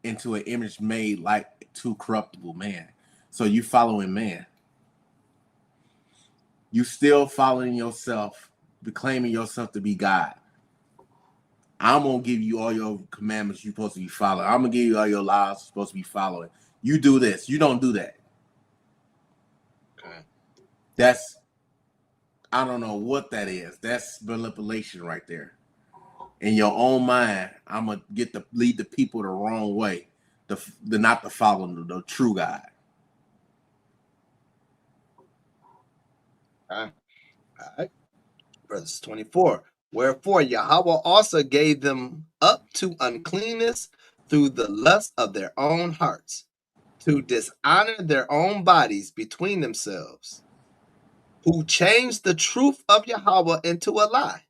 into an image made like to corruptible man. So you following man. You still following yourself, claiming yourself to be God. I'm going to give you all your commandments you're supposed to be following. I'm going to give you all your laws you're supposed to be following. You do this. You don't do that. Okay. That's, I don't know what that is. That's manipulation right there. In your own mind, I'm going to lead the people the wrong way, not to follow the true God. All right. Verse 24. Wherefore Yahweh also gave them up to uncleanness through the lust of their own hearts, to dishonor their own bodies between themselves, who changed the truth of Yahweh into a lie,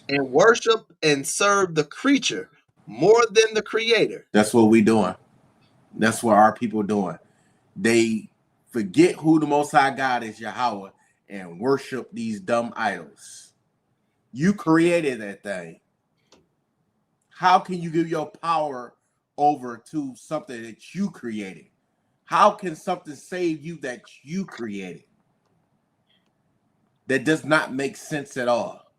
and worship and serve the creature more than the creator. That's what we doing. That's what our people doing. They forget who the Most High God is, Yahweh, and worship these dumb idols. You created that thing. How can you give your power over to something that you created? How can something save you that you created? That does not make sense at all.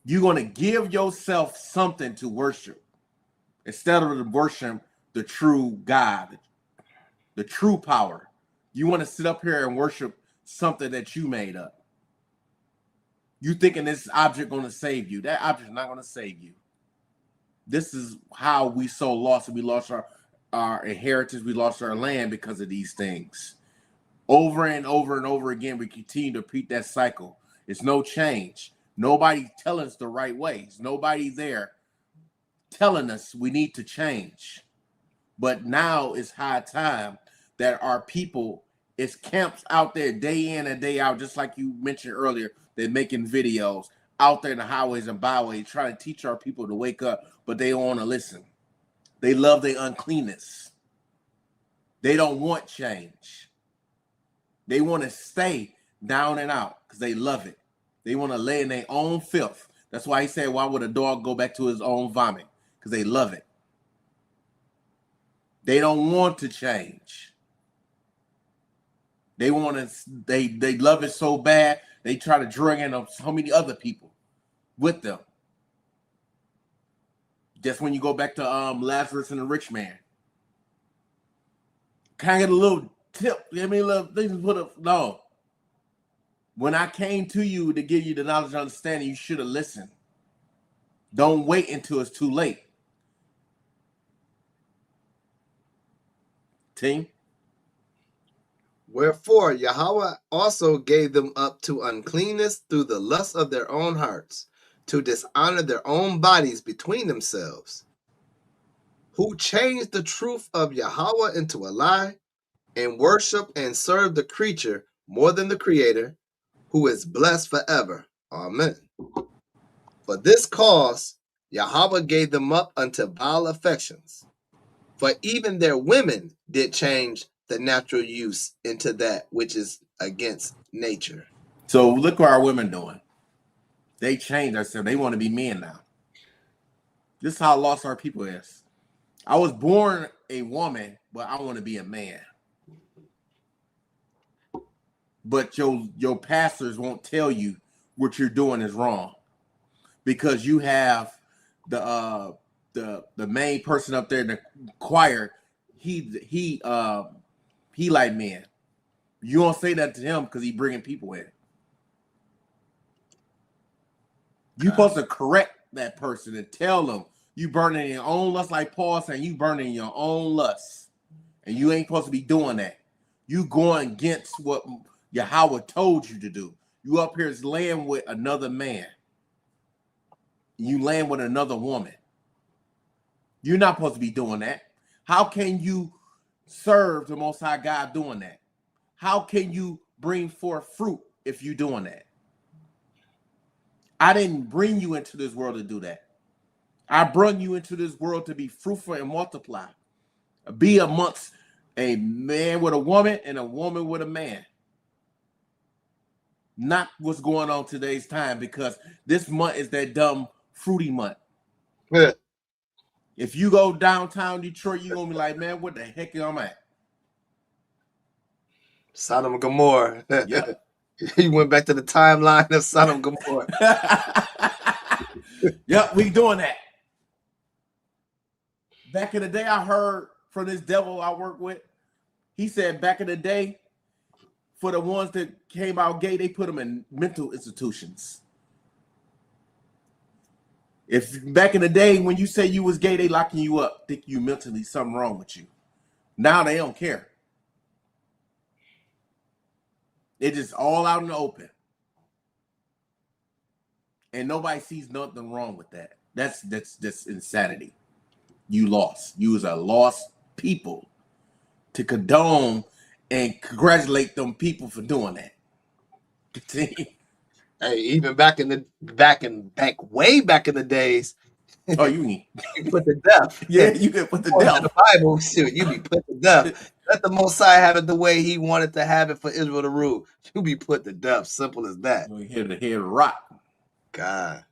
You're going to give yourself something to worship instead of worship the true God, the true power. You want to sit up here and worship something that you made up. You thinking this object going to save you. That object is not going to save you. This is how we so lost. We lost our inheritance. We lost our land because of these things. Over and over and over again, we continue to repeat that cycle. It's no change. Nobody telling us the right ways. Nobody there telling us we need to change. But now it's high time that our people, it's camps out there day in and day out, just like you mentioned earlier, they're making videos out there in the highways and byways trying to teach our people to wake up, but they don't want to listen. They love their uncleanness. They don't want change. They want to stay down and out because they love it. They want to lay in their own filth. That's why he said, why would a dog go back to his own vomit? Because they love it. They don't want to change. They want to. They love it so bad. They try to drag in so many other people with them. Just when you go back to Lazarus and the rich man. Can I get a little tip? Give me a little. They just put a no. When I came to you to give you the knowledge and understanding, you should have listened. Don't wait until it's too late. Team. Wherefore Yahweh also gave them up to uncleanness through the lust of their own hearts, to dishonor their own bodies between themselves, who changed the truth of Yahweh into a lie, and worship and serve the creature more than the Creator, who is blessed forever. Amen. For this cause Yahweh gave them up unto vile affections, for even their women did change the natural use into that which is against nature. So look what our women doing. They changed themselves. They want to be men now. This is how lost our people is. I was born a woman, but I want to be a man. But your pastors won't tell you what you're doing is wrong, because you have the main person up there in the choir. He like men. You don't say that to him because he bringing people in. You supposed to correct that person and tell them you burning your own lust, like Paul saying you burning your own lust, and you ain't supposed to be doing that. You going against what Yahweh told you to do. You up here is laying with another man. You laying with another woman. You're not supposed to be doing that. How can you serve the Most High God doing that? How can you bring forth fruit if you're doing that? I didn't bring you into this world to do that. I brought you into this world to be fruitful and multiply. Be amongst a man with a woman and a woman with a man. Not what's going on today's time, because this month is that dumb fruity month. Yeah. If you go downtown Detroit, you're going to be like, man, what the heck am I at? Sodom and Gomorrah. Yep. You went back to the timeline of Sodom and Gomorrah. Yep, we doing that. Back in the day, I heard from this devil I work with. He said back in the day, for the ones that came out gay, they put them in mental institutions. If back in the day, when you say you was gay, they locking you up, think you mentally something wrong with you. Now they don't care. It's just all out in the open. And nobody sees nothing wrong with that. That's insanity. You lost. You was a lost people to condone and congratulate them people for doing that. Hey, even way back in the days. Oh, you need you put to death. Yeah, you can put to death. The Bible, shoot, you be put to death. Let the Most High have it the way He wanted to have it for Israel to rule. You be put to death. Simple as that. We hear the rock. God.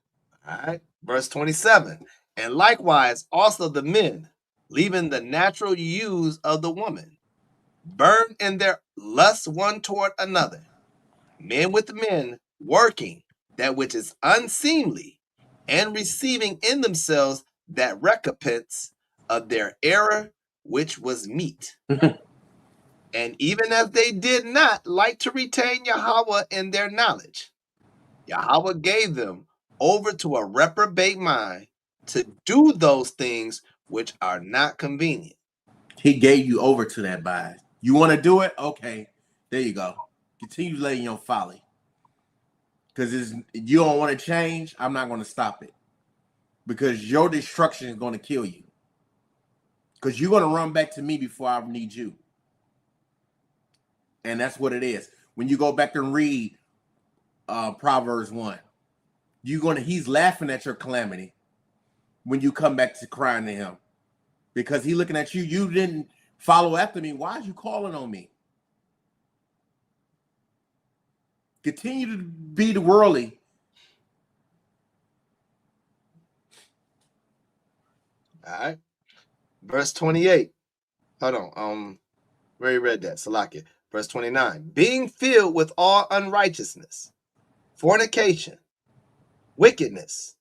All right. Verse 27. And likewise also the men, leaving the natural use of the woman, burn in their lust one toward another, men with men, working that which is unseemly, and receiving in themselves that recompense of their error which was meet. And even as they did not like to retain Yahweh in their knowledge, Yahweh gave them over to a reprobate mind to do those things which are not convenient. He gave you over to that bias. You want to do it? Okay, there you go. Continue letting your folly. Because you don't want to change, I'm not going to stop it. Because your destruction is going to kill you. Because you're going to run back to me before I need you. And that's what it is. When you go back and read Proverbs 1, he's laughing at your calamity when you come back to crying to him. Because he's looking at you. You didn't follow after me. Why are you calling on me? Continue to be the worldly. All right. Verse 28. Hold on. We already read that. Salakia. Verse 29. Being filled with all unrighteousness, fornication, wickedness,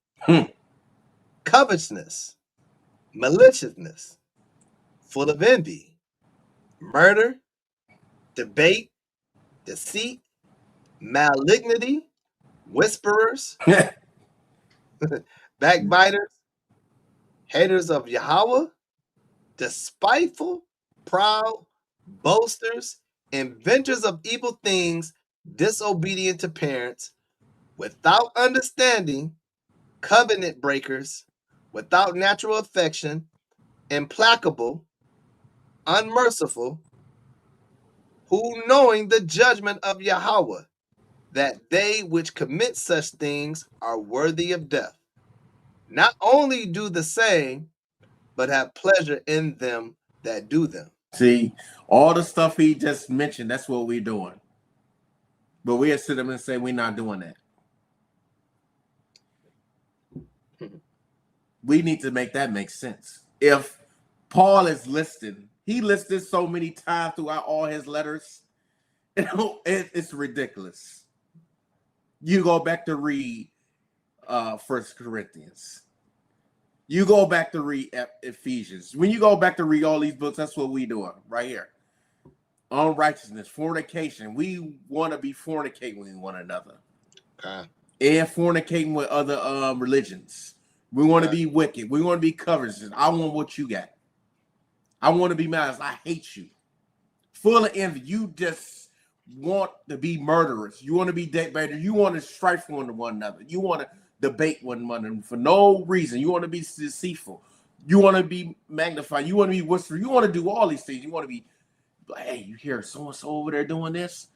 covetousness, maliciousness, full of envy, murder, debate, deceit, malignity, whisperers, backbiters, haters of Yahweh, despiteful, proud, boasters, inventors of evil things, disobedient to parents, without understanding, covenant breakers, without natural affection, implacable, unmerciful, who knowing the judgment of Yahweh, that they which commit such things are worthy of death, not only do the same, but have pleasure in them that do them. See, all the stuff he just mentioned, that's what we're doing. But we'll sit up and say we're not doing that. We need to make that make sense. If Paul is listed, he listed so many times throughout all his letters, it's ridiculous. You go back to read 1 Corinthians. You go back to read Ephesians. When you go back to read all these books, that's what we doing right here. Unrighteousness, fornication. We want to be fornicating with one another. And fornicating with other religions. We want to be wicked. We want to be covetous. I want what you got. I want to be mad. I hate you. Full of envy. You just want to be murderers. You want to be debaters. You want to strife one another. You want to debate one another for no reason. You want to be deceitful. You want to be magnified. You want to be whisper. You want to do all these things. You want to be like, hey, you hear so-and-so over there doing this?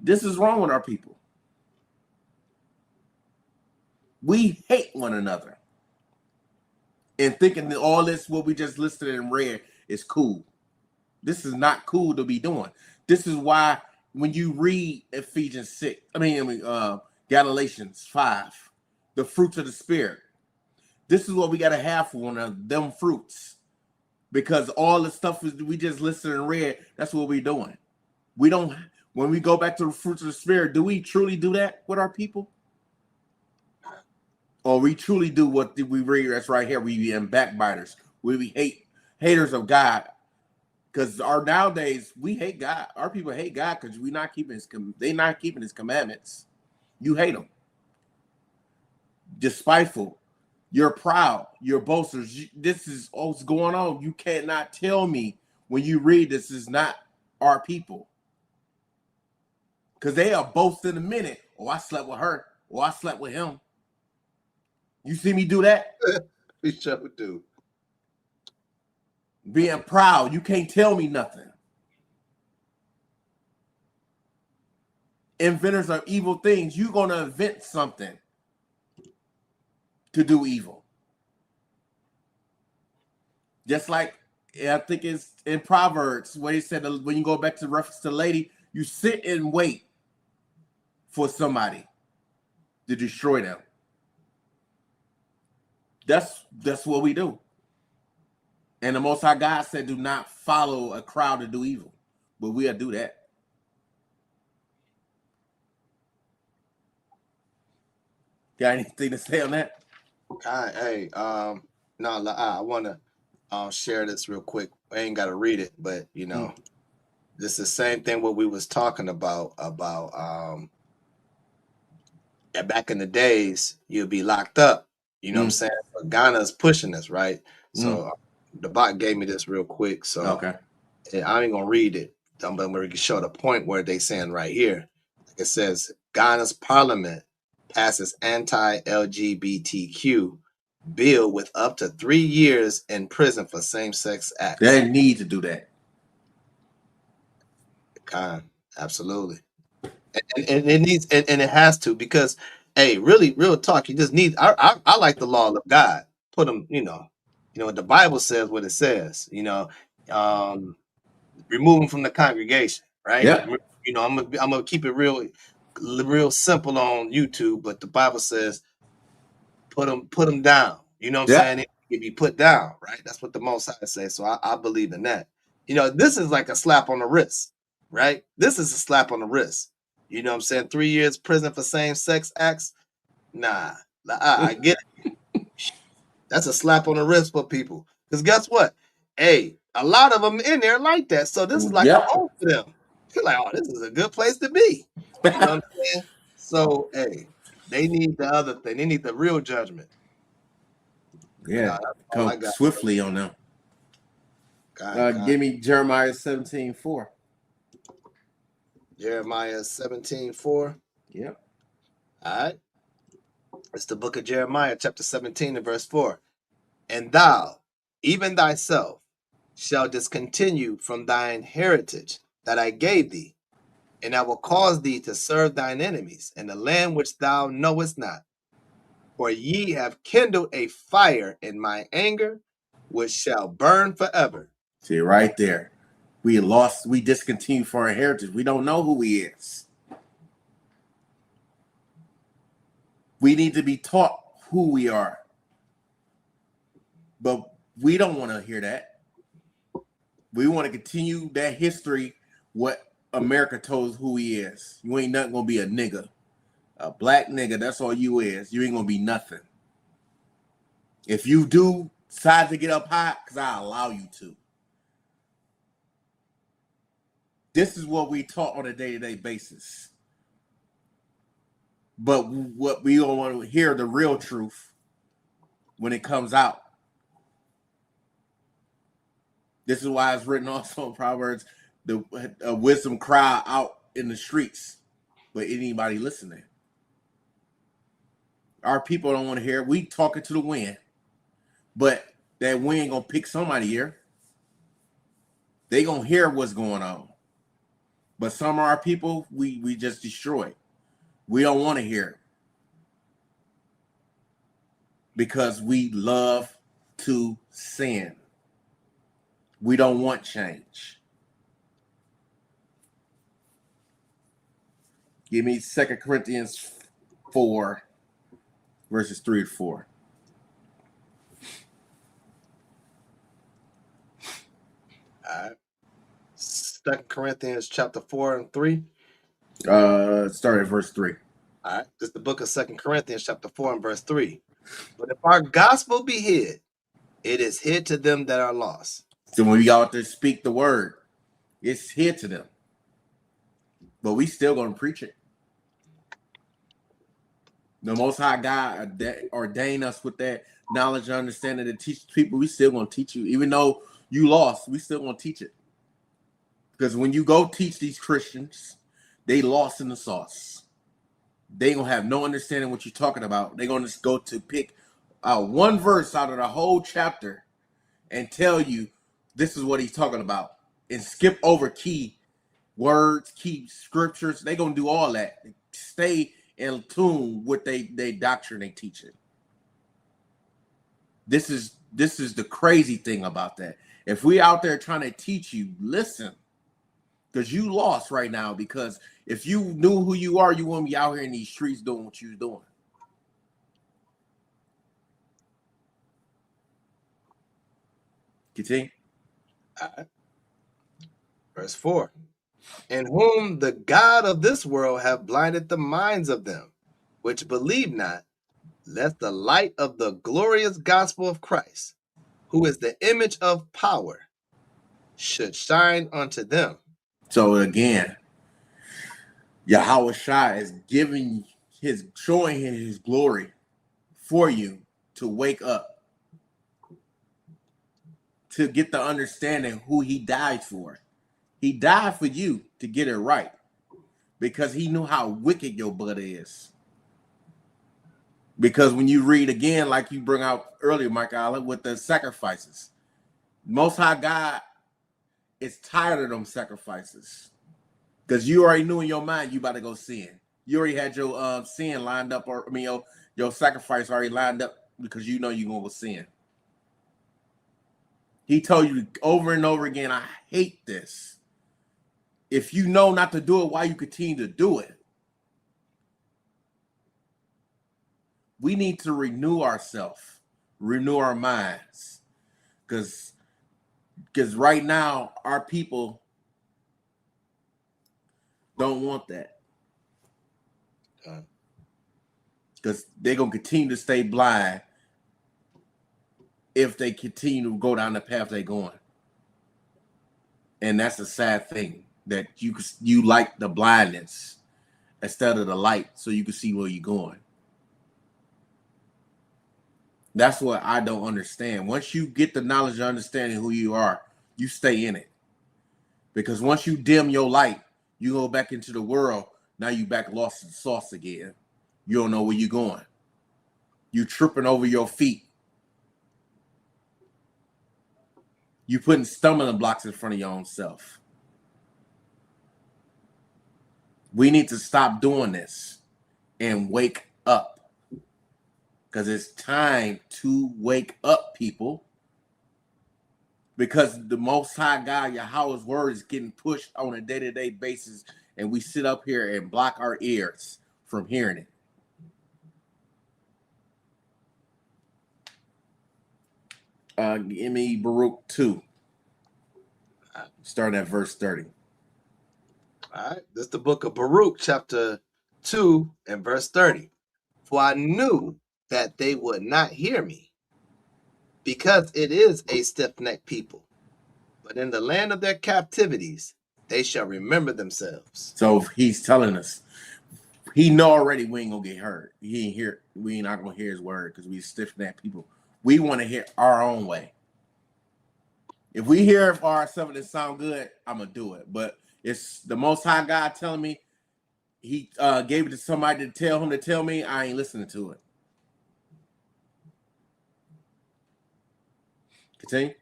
This is wrong with our people. We hate one another. And thinking that all this, what we just listed and read, is cool. This is not cool to be doing. This is why when you read Galatians 5, the fruits of the Spirit, this is what we got to have for one of them fruits. Because all the stuff we just listed and read, that's what we're doing. We don't, when we go back to the fruits of the Spirit, do we truly do that with our people? Or we truly do what we read that's right here. We be backbiters. We be haters of God. Because nowadays we hate God. Our people hate God because they're not keeping his commandments. You hate them. Despiteful. You're proud. You're boasters. This is what's going on. You cannot tell me when you read this is not our people. Because they are boast in a minute. Oh, I slept with her. Oh, I slept with him. You see me do that? We sure do. Being proud. You can't tell me nothing. Inventors of evil things. You're going to invent something to do evil. Just like, I think it's in Proverbs where he said when you go back to reference to lady, you sit and wait for somebody to destroy them. That's what we do. And the Most High God said, do not follow a crowd to do evil. But we'll do that. Got anything to say on that? Hey, I want to share this real quick. I ain't got to read it, but this is the same thing what we was talking about And back in the days, you'd be locked up. You know what I'm saying? But Ghana's pushing this, right? So the bot gave me this real quick. So Okay. I ain't gonna read it. I'm gonna show the point where they saying right here. It says Ghana's parliament passes anti-LGBTQ bill with up to 3 years in prison for same-sex acts. They need to do that. Absolutely. And it needs and it has to, because hey, really, real talk, you just need I like the law of God. Put them, what the Bible says, what it says, remove them from the congregation, right? Yeah. I'm gonna keep it real simple on YouTube, but the Bible says put them down. You know what I'm saying? It be put down, right? That's what the Most High says. So I believe in that. This is like a slap on the wrist, right? This is a slap on the wrist. You know what I'm saying? 3 years prison for same-sex acts. Nah, I get it. That's a slap on the wrist for people. Because guess what? Hey, a lot of them in there like that. So this is like a home for them. You're like, oh, this is a good place to be. You know what I'm saying? So, hey, they need the other thing. They need the real judgment. Yeah, come swiftly on them. Give me Jeremiah 17:4. Jeremiah 17:4. Yep. All right. It's the book of Jeremiah, chapter 17 and verse 4. And thou, even thyself, shall discontinue from thine heritage that I gave thee, and I will cause thee to serve thine enemies in the land which thou knowest not. For ye have kindled a fire in my anger, which shall burn forever. See, right there. We discontinued for our heritage. We don't know who he is. We need to be taught who we are. But we don't want to hear that. We want to continue that history, what America told us who he is. You ain't nothing going to be a nigga. A black nigga, that's all you is. You ain't going to be nothing. If you do decide to get up high, because I allow you to. This is what we taught on a day-to-day basis. But what we don't want to hear the real truth when it comes out. This is why it's written also in Proverbs, the wisdom cry out in the streets, but anybody listening. Our people don't want to hear it. We talking to the wind, but that wind gonna pick somebody ear. They gonna hear what's going on. But some of our people, we just destroy. We don't want to hear it because we love to sin. We don't want change. Give me 2 Corinthians 4, verses 3 to 4. All right. 2 Corinthians chapter 4 and 3. Start at verse 3. All right. This is the book of 2 Corinthians chapter 4 and verse 3. But if our gospel be hid, it is hid to them that are lost. So when we out there speak the word, it's hid to them. But we still going to preach it. The Most High God ordained us with that knowledge and understanding to teach people. We still going to teach you. Even though you lost, we still going to teach it. Because when you go teach these Christians, they lost in the sauce. They going to have no understanding what you're talking about. They're going to just go to pick one verse out of the whole chapter and tell you this is what he's talking about. And skip over key words, key scriptures. They're going to do all that. Stay in tune with they doctrine they teach it. This is the crazy thing about that. If we out there trying to teach you, listen. Because you lost right now. Because if you knew who you are, you wouldn't be out here in these streets doing what you're doing. Continue. Verse 4. In whom the God of this world have blinded the minds of them, which believe not, lest the light of the glorious gospel of Christ, who is the image of power, should shine unto them. So again, Yahweh Shai is giving showing his glory for you to wake up, to get the understanding who he died for. He died for you to get it right because he knew how wicked your butt is. Because when you read again, like you bring out earlier, Mike Allen, with the sacrifices, Most High God is tired of them sacrifices because you already knew in your mind you about to go sin. You already had your sin lined up, or I mean your sacrifice already lined up because you know you're gonna go sin. He told you over and over again, I hate this. If you know not to do it, why you continue to do it? We need to renew ourselves, renew our minds, because right now our people don't want that. Because they're going to continue to stay blind if they continue to go down the path they're going. And that's a sad thing, that you like the blindness instead of the light so you can see where you're going. That's what I don't understand. Once you get the knowledge of understanding who you are, you stay in it. Because once you dim your light, you go back into the world. Now you back lost in the sauce again. You don't know where you're going. You tripping over your feet. You putting stumbling blocks in front of your own self. We need to stop doing this and wake up. Because it's time to wake up, people. Because the Most High God, Yahweh's word is getting pushed on a day-to-day basis, and we sit up here and block our ears from hearing it. Give me Baruch 2. Starting at verse 30. All right. This is the book of Baruch, chapter 2 and verse 30. For I knew that they would not hear me, because it is a stiff-necked people. But in the land of their captivities, they shall remember themselves. So he's telling us, he know already we ain't gonna get hurt. He ain't here. We ain't not gonna hear his word because we stiff-necked people. We want to hear our own way. If we hear for ourselves that sound good, I'm gonna do it. But it's the Most High God telling me he gave it to somebody to tell him to tell me, I ain't listening to it. Continue.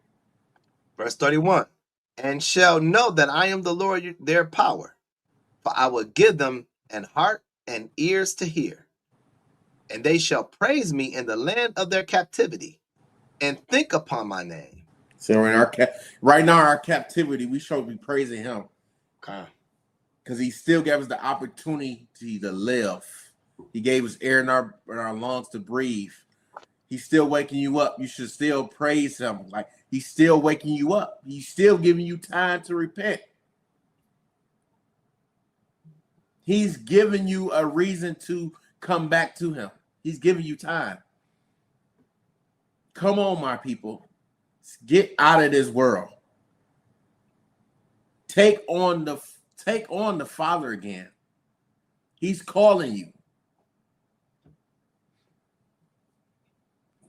Verse 31. And shall know that I am the Lord their power, for I will give them an heart and ears to hear. And they shall praise me in the land of their captivity, and think upon my name. So in right now, our captivity, we should be praising him. Okay. Because he still gave us the opportunity to live. He gave us air in our lungs to breathe. He's still waking you up. You should still praise him. Like, he's still waking you up. He's still giving you time to repent. He's giving you a reason to come back to him. He's giving you time. Come on, my people. Get out of this world. Take on the Father again. He's calling you.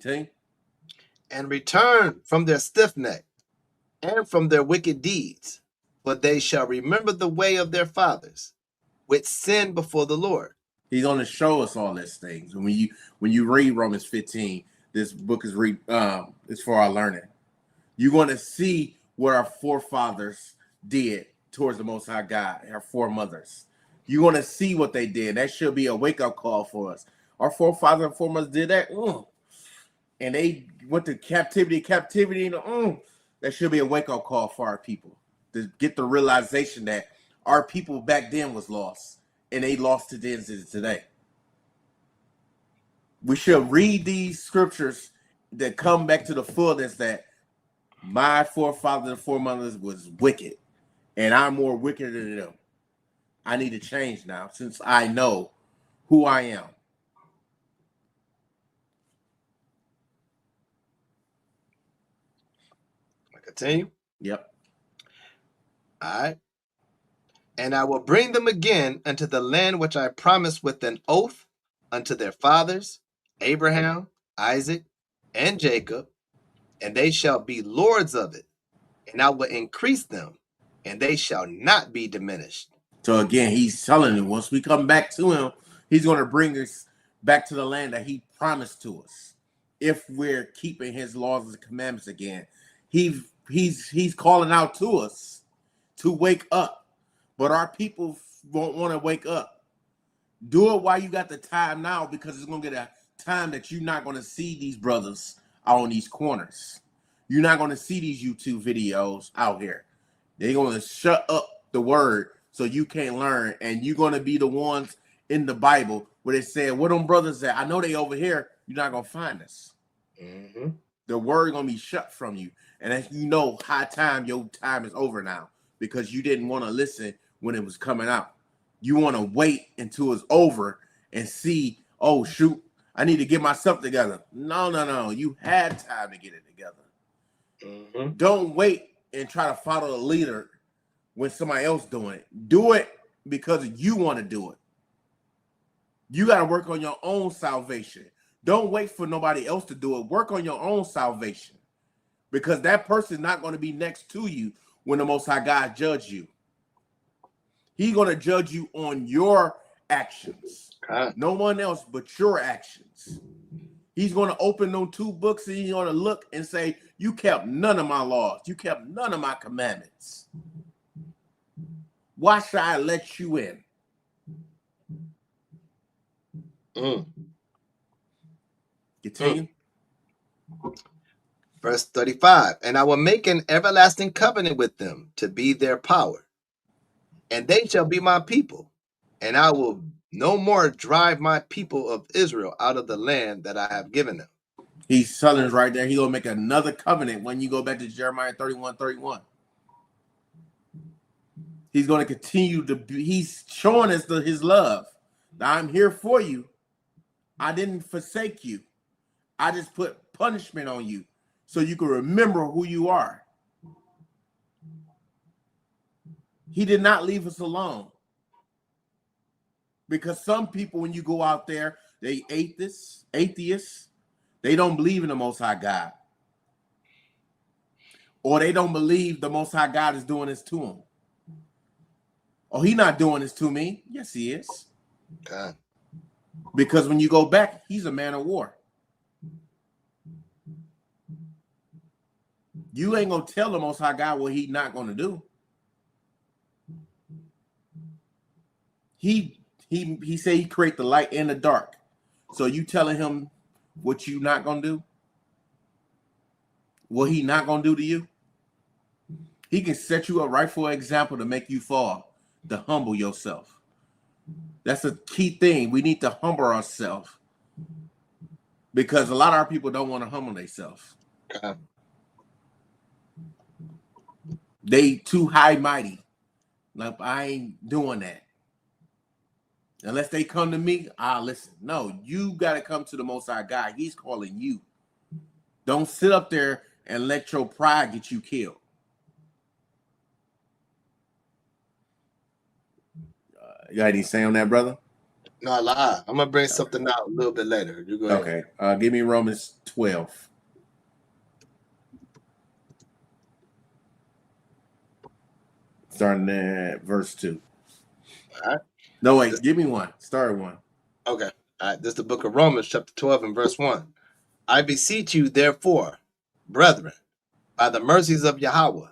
See? And return from their stiff neck and from their wicked deeds, for they shall remember the way of their fathers, which sinned before the Lord. He's going to show us all these things. When you read Romans 15, this book is it's for our learning. You're going to see what our forefathers did towards the Most High God, our foremothers. You're going to see what they did. That should be a wake-up call for us. Our forefathers and foremothers did that. And they went to captivity. That should be a wake-up call for our people. To get the realization that our people back then was lost. And they lost to today. We should read these scriptures that come back to the fullness that my forefathers and foremothers was wicked, and I'm more wicked than them. I need to change now since I know who I am. I continue? Yep. All right. And I will bring them again unto the land which I promised with an oath unto their fathers, Abraham, Isaac, and Jacob, and they shall be lords of it, and I will increase them, and they shall not be diminished. So again, he's telling you, once we come back to him, he's going to bring us back to the land that he promised to us. If we're keeping his laws and commandments again, he's calling out to us to wake up, but our people won't want to wake up. Do it while you got the time now, because it's going to get a time that you're not going to see these brothers out on these corners. You're not going to see these YouTube videos out here. They're going to shut up the word so you can't learn, and you're going to be the ones in the Bible where they say, "Where them brothers at? I know they over here." You're not going to find us. Mm-hmm. The word going to be shut from you. And as you know, your time is over now, because you didn't want to listen when it was coming out. You want to wait until it's over and see, oh, shoot, I need to get myself together. No. You had time to get it together. Mm-hmm. Don't wait and try to follow the leader when somebody else doing it. Do it because you want to do it. You got to work on your own salvation. Don't wait for nobody else to do it. Work on your own salvation, because that person's not going to be next to you when the Most High God judge you. He's going to judge you on your actions. Okay. No one else but your actions. He's going to open those two books and he's going to look and say, you kept none of my laws. You kept none of my commandments. Why should I let you in? Continue. Verse 35, and I will make an everlasting covenant with them to be their power, and they shall be my people, and I will no more drive my people of Israel out of the land that I have given them. He's telling us right there, he's going to make another covenant when you go back to Jeremiah 31:31. He's going to continue to be, he's showing us his love. Now, I'm here for you. I didn't forsake you. I just put punishment on you so you can remember who you are. He did not leave us alone. Because some people, when you go out there, they atheists, they don't believe in the Most High God. Or they don't believe the Most High God is doing this to them. Oh, he's not doing this to me. Yes, he is. God. Because when you go back, he's a man of war. You ain't going to tell the Most High God what he's not going to do. He said he create the light and the dark. So you telling him what you not going to do? What he not going to do to you? He can set you up right for an example to make you fall, to humble yourself. That's a key thing. We need to humble ourselves, because a lot of our people don't want to humble themselves. They too high mighty. Like, I ain't doing that. Unless they come to me, I'll listen. No, you got to come to the Most High God. He's calling you. Don't sit up there and let your pride get you killed. You got anything to say on that, brother? No, I lie. I'm going to bring something out a little bit later. You go ahead. Okay. Give me Romans 12. Starting at verse 2. All right. No, wait. Give me one. Start one. Okay. All right. This is the book of Romans, chapter 12 and verse 1. I beseech you, therefore, brethren, by the mercies of Yahweh,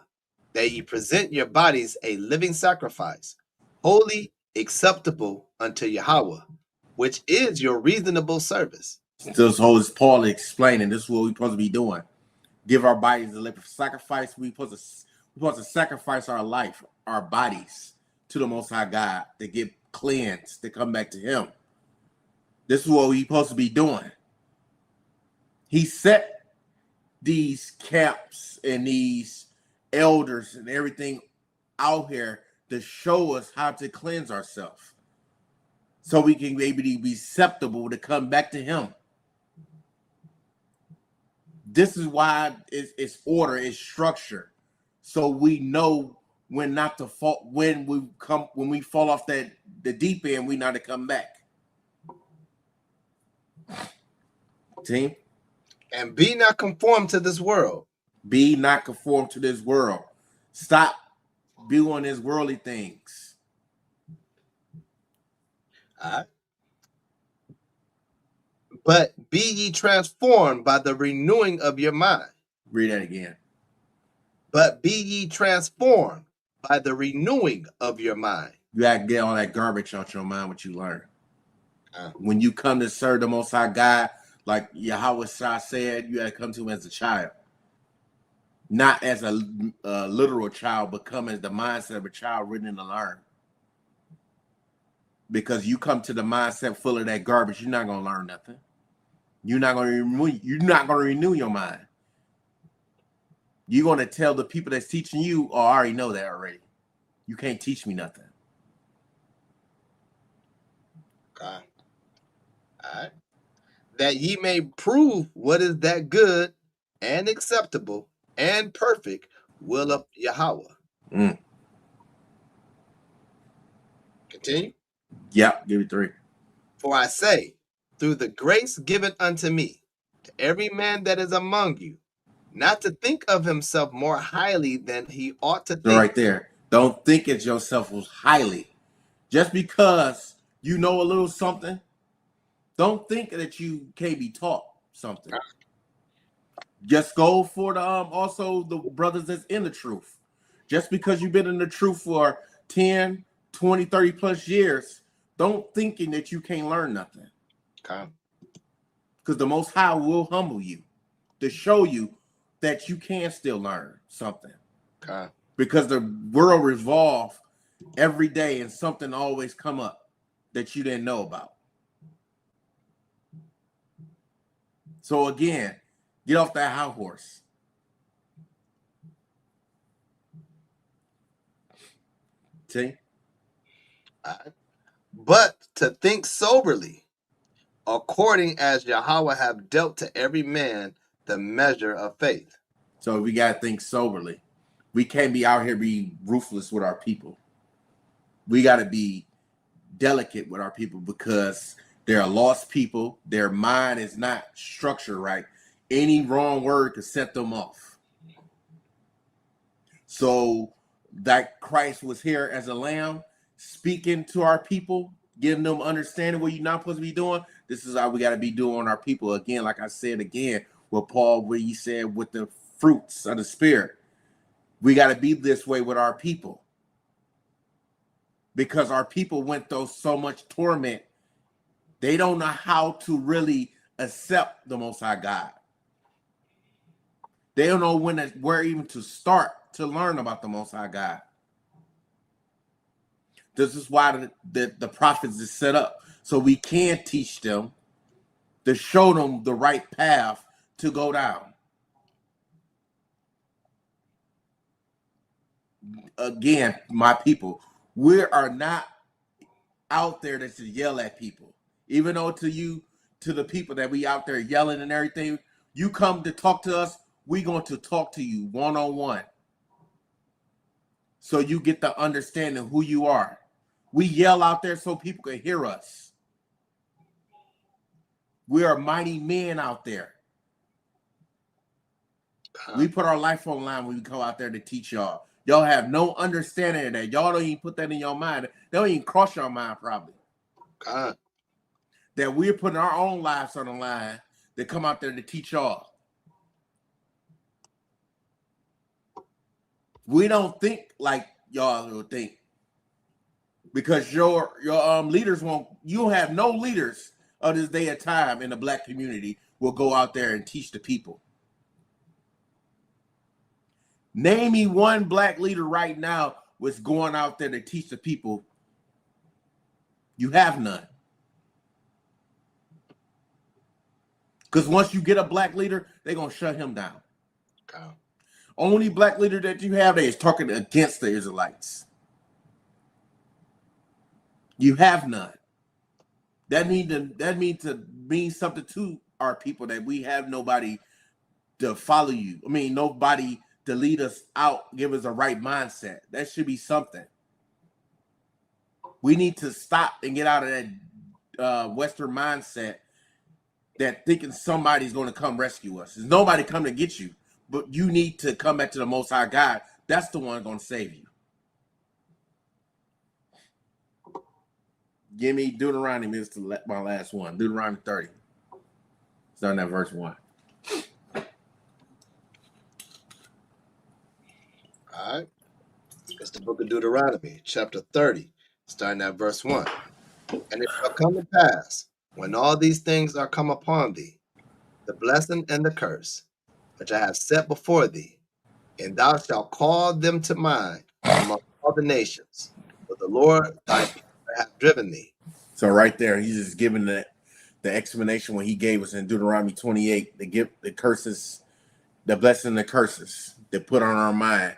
that ye present your bodies a living sacrifice, holy, acceptable unto Yahweh, which is your reasonable service. This whole is Paul explaining. This is what we're supposed to be doing. Give our bodies a living sacrifice. We're supposed to sacrifice our life, our bodies, to the Most High God, to get cleansed, to come back to him. This is what we're supposed to be doing. He set these camps and these elders and everything out here to show us how to cleanse ourselves, so we can be able to be acceptable to come back to him. This is why it's order, it's structure, so we know when not to fall, when we fall off the deep end, we not to come back. Team. And be not conformed to this world. Be not conformed to this world. Stop doing these worldly things. All right. But be ye transformed by the renewing of your mind. Read that again. But be ye transformed by the renewing of your mind. You got to get all that garbage out your mind, what you learn. When you come to serve the Most High God, like Yahweh Shah said, you got to come to him as a child. Not as a literal child, but come as the mindset of a child written to learn. Because you come to the mindset full of that garbage, you're not going to learn nothing. You're not going to renew your mind. You're going to tell the people that's teaching you, oh, I already know that already. You can't teach me nothing. Okay. All right. That ye may prove what is that good and acceptable and perfect will of Yahweh. Continue. Yep, give it 3. For I say, through the grace given unto me, to every man that is among you, not to think of himself more highly than he ought to think. So right there. Don't think of yourself as highly. Just because you know a little something, don't think that you can't be taught something. Just go for the also the brothers that's in the truth. Just because you've been in the truth for 10, 20, 30 plus years, don't thinking that you can't learn nothing. Okay. Because the Most High will humble you to show you that you can still learn something. Okay. Because the world revolves every day and something always come up that you didn't know about. So again, get off that high horse. See? But to think soberly, according as Yahweh have dealt to every man the measure of faith. So we got to think soberly. We can't be out here being ruthless with our people. We got to be delicate with our people because they're lost people. Their mind is not structured right. Any wrong word could set them off. So that Christ was here as a lamb, speaking to our people, giving them understanding what you're not supposed to be doing. This is how we got to be doing our people. Again, like I said again, with Paul, where he said with the fruits of the Spirit, we got to be this way with our people. Because our people went through so much torment, they don't know how to really accept the Most High God. They don't know where even to start to learn about the Most High God. This is why the prophets is set up. So we can teach them to show them the right path to go down. Again, my people, we are not out there to yell at people. Even though to the people that we out there yelling and everything, you come to talk to us, we're going to talk to you one-on-one. So you get the understanding who you are. We yell out there so people can hear us. We are mighty men out there. We put our life on the line when we go out there to teach y'all. Y'all have no understanding of that. Y'all don't even put that in your mind. They don't even cross your mind probably. That we're putting our own lives on the line to come out there to teach y'all. We don't think like y'all will think. Because your leaders won't, you have no leaders of this day of time in the black community will go out there and teach the people. Name me one black leader right now was going out there to teach the people. You have none. Because once you get a black leader, they're going to shut him down. Only black leader that you have there is talking against the Israelites. You have none. That means something to our people that we have nobody to follow you. I mean, nobody to lead us out, give us a right mindset. That should be something. We need to stop and get out of that Western mindset that thinking somebody's going to come rescue us. There's nobody come to get you, but you need to come back to the Most High God. That's the one going to save you. Give me Deuteronomy. It's my last one. Deuteronomy 30. Starting at verse 1. All right. It's the book of Deuteronomy, chapter 30, starting at verse 1. And it shall come to pass, when all these things are come upon thee, the blessing and the curse, which I have set before thee, and thou shalt call them to mind among all the nations, for the Lord thy God hath driven thee. So right there, he's just giving the explanation when he gave us in Deuteronomy 28, the curses, the blessing and the curses that put on our mind.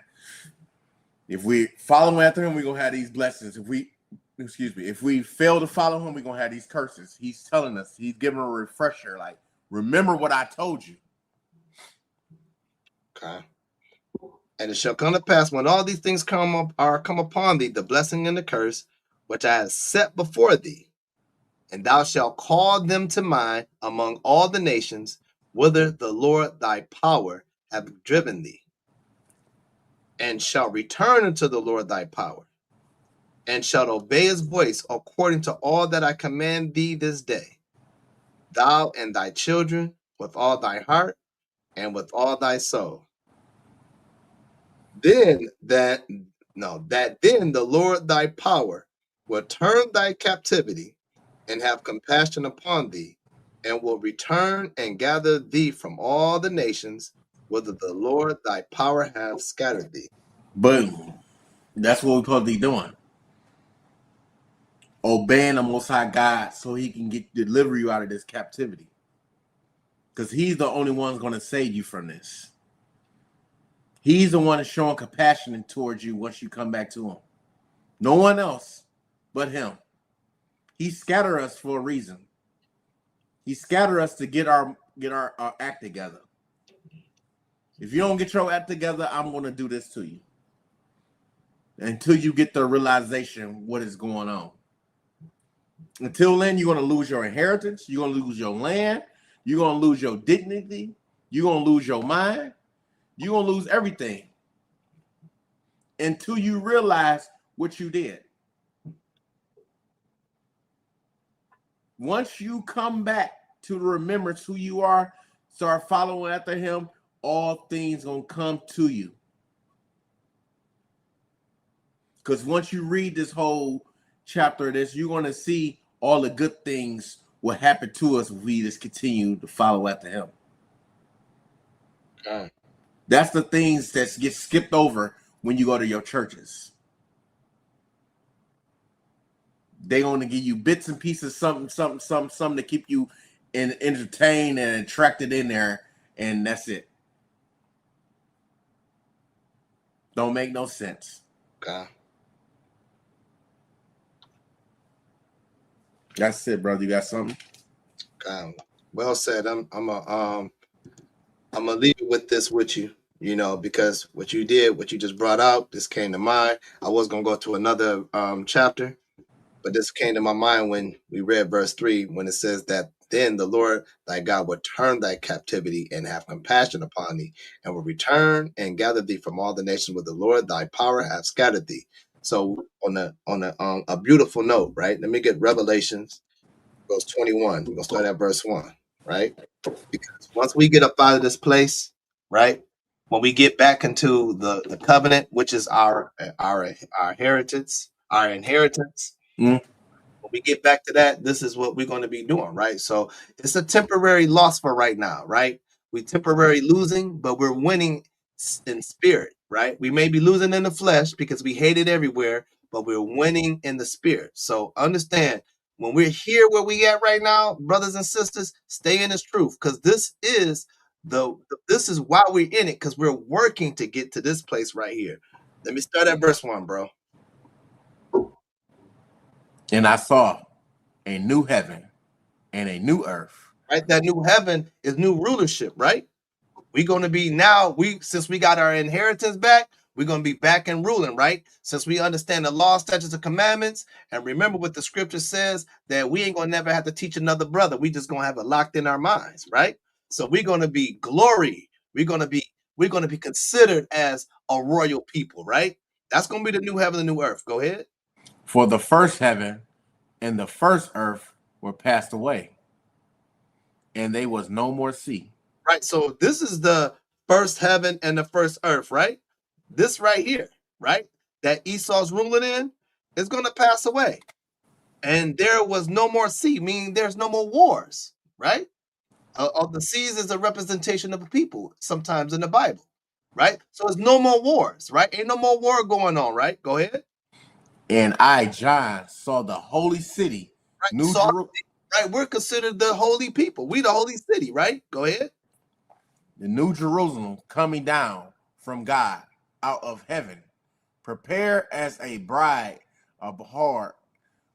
If we follow after him, we're going to have these blessings. If we fail to follow him, we're going to have these curses. He's telling us, he's giving a refresher, like, remember what I told you. Okay. And it shall come to pass, when all these things come upon thee, the blessing and the curse, which I have set before thee, and thou shalt call them to mind among all the nations, whither the Lord thy power hath driven thee, and shalt return unto the Lord thy power, and shalt obey his voice according to all that I command thee this day, thou and thy children, with all thy heart and with all thy soul. Then then the Lord thy power will turn thy captivity and have compassion upon thee, and will return and gather thee from all the nations, whither the Lord thy power hath scattered thee. Boom. That's what we're supposed to be doing. Obeying the Most High God so he can deliver you out of this captivity. Because he's the only one who's going to save you from this. He's the one that's showing compassion towards you once you come back to him. No one else but him. He scattered us for a reason. He scattered us to get our act together. If you don't get your act together, I'm going to do this to you. Until you get the realization what is going on. Until then, you're going to lose your inheritance. You're going to lose your land. You're going to lose your dignity. You're going to lose your mind. You're going to lose everything. Until you realize what you did. Once you come back to the remembrance who you are, start following after him, all things going to come to you. Because once you read this whole chapter of this, you're going to see all the good things will happen to us if we just continue to follow after him. That's the things that get skipped over when you go to your churches. They're going to give you bits and pieces, something to keep you entertained and attracted in there, and that's it. Don't make no sense. Okay. That's it, brother. You got something? Well said. I'm gonna leave it with this with you, because what you did, what you just brought out, this came to mind. I was gonna go to another chapter, but this came to my mind when we read verse 3, when it says that then the Lord thy God will turn thy captivity and have compassion upon thee, and will return and gather thee from all the nations where the Lord thy power hath scattered thee. So on a beautiful note, right? Let me get Revelations, verse 21. We're gonna start at verse 1, right? Because once we get up out of this place, right? When we get back into the covenant, which is our inheritance, when we get back to that, this is what we're going to be doing, right? So it's a temporary loss for right now, right? We temporarily losing, but we're winning in spirit, right? We may be losing in the flesh because we hate it everywhere, but we're winning in the spirit. So understand, when we're here where we at right now, brothers and sisters, stay in this truth, because this is why we're in it, because we're working to get to this place right here. Let me start at verse 1, bro. And I saw a new heaven and a new earth. Right? That new heaven is new rulership, right? We're going to be now, since we got our inheritance back, We're going to be back and ruling, right? Since we understand the law, statutes, and commandments, and remember what the scripture says, that we ain't going to never have to teach another brother. We just going to have it locked in our minds, right? So we're going to be glory. We're going to be considered as a royal people, right? That's going to be the new heaven and the new earth. Go ahead. For the first heaven and the first earth were passed away, and there was no more sea. Right. So this is the first heaven and the first earth, right? This right here, right? That Esau's ruling in is going to pass away. And there was no more sea, meaning there's no more wars, right? The seas is a representation of a people sometimes in the Bible, right? So it's no more wars, right? Ain't no more war going on, right? Go ahead. And I, John, saw the holy city, Right. New Jerusalem. Right. We're considered the holy people. We the holy city, right? Go ahead. The New Jerusalem coming down from God out of heaven, prepare as a bride of heart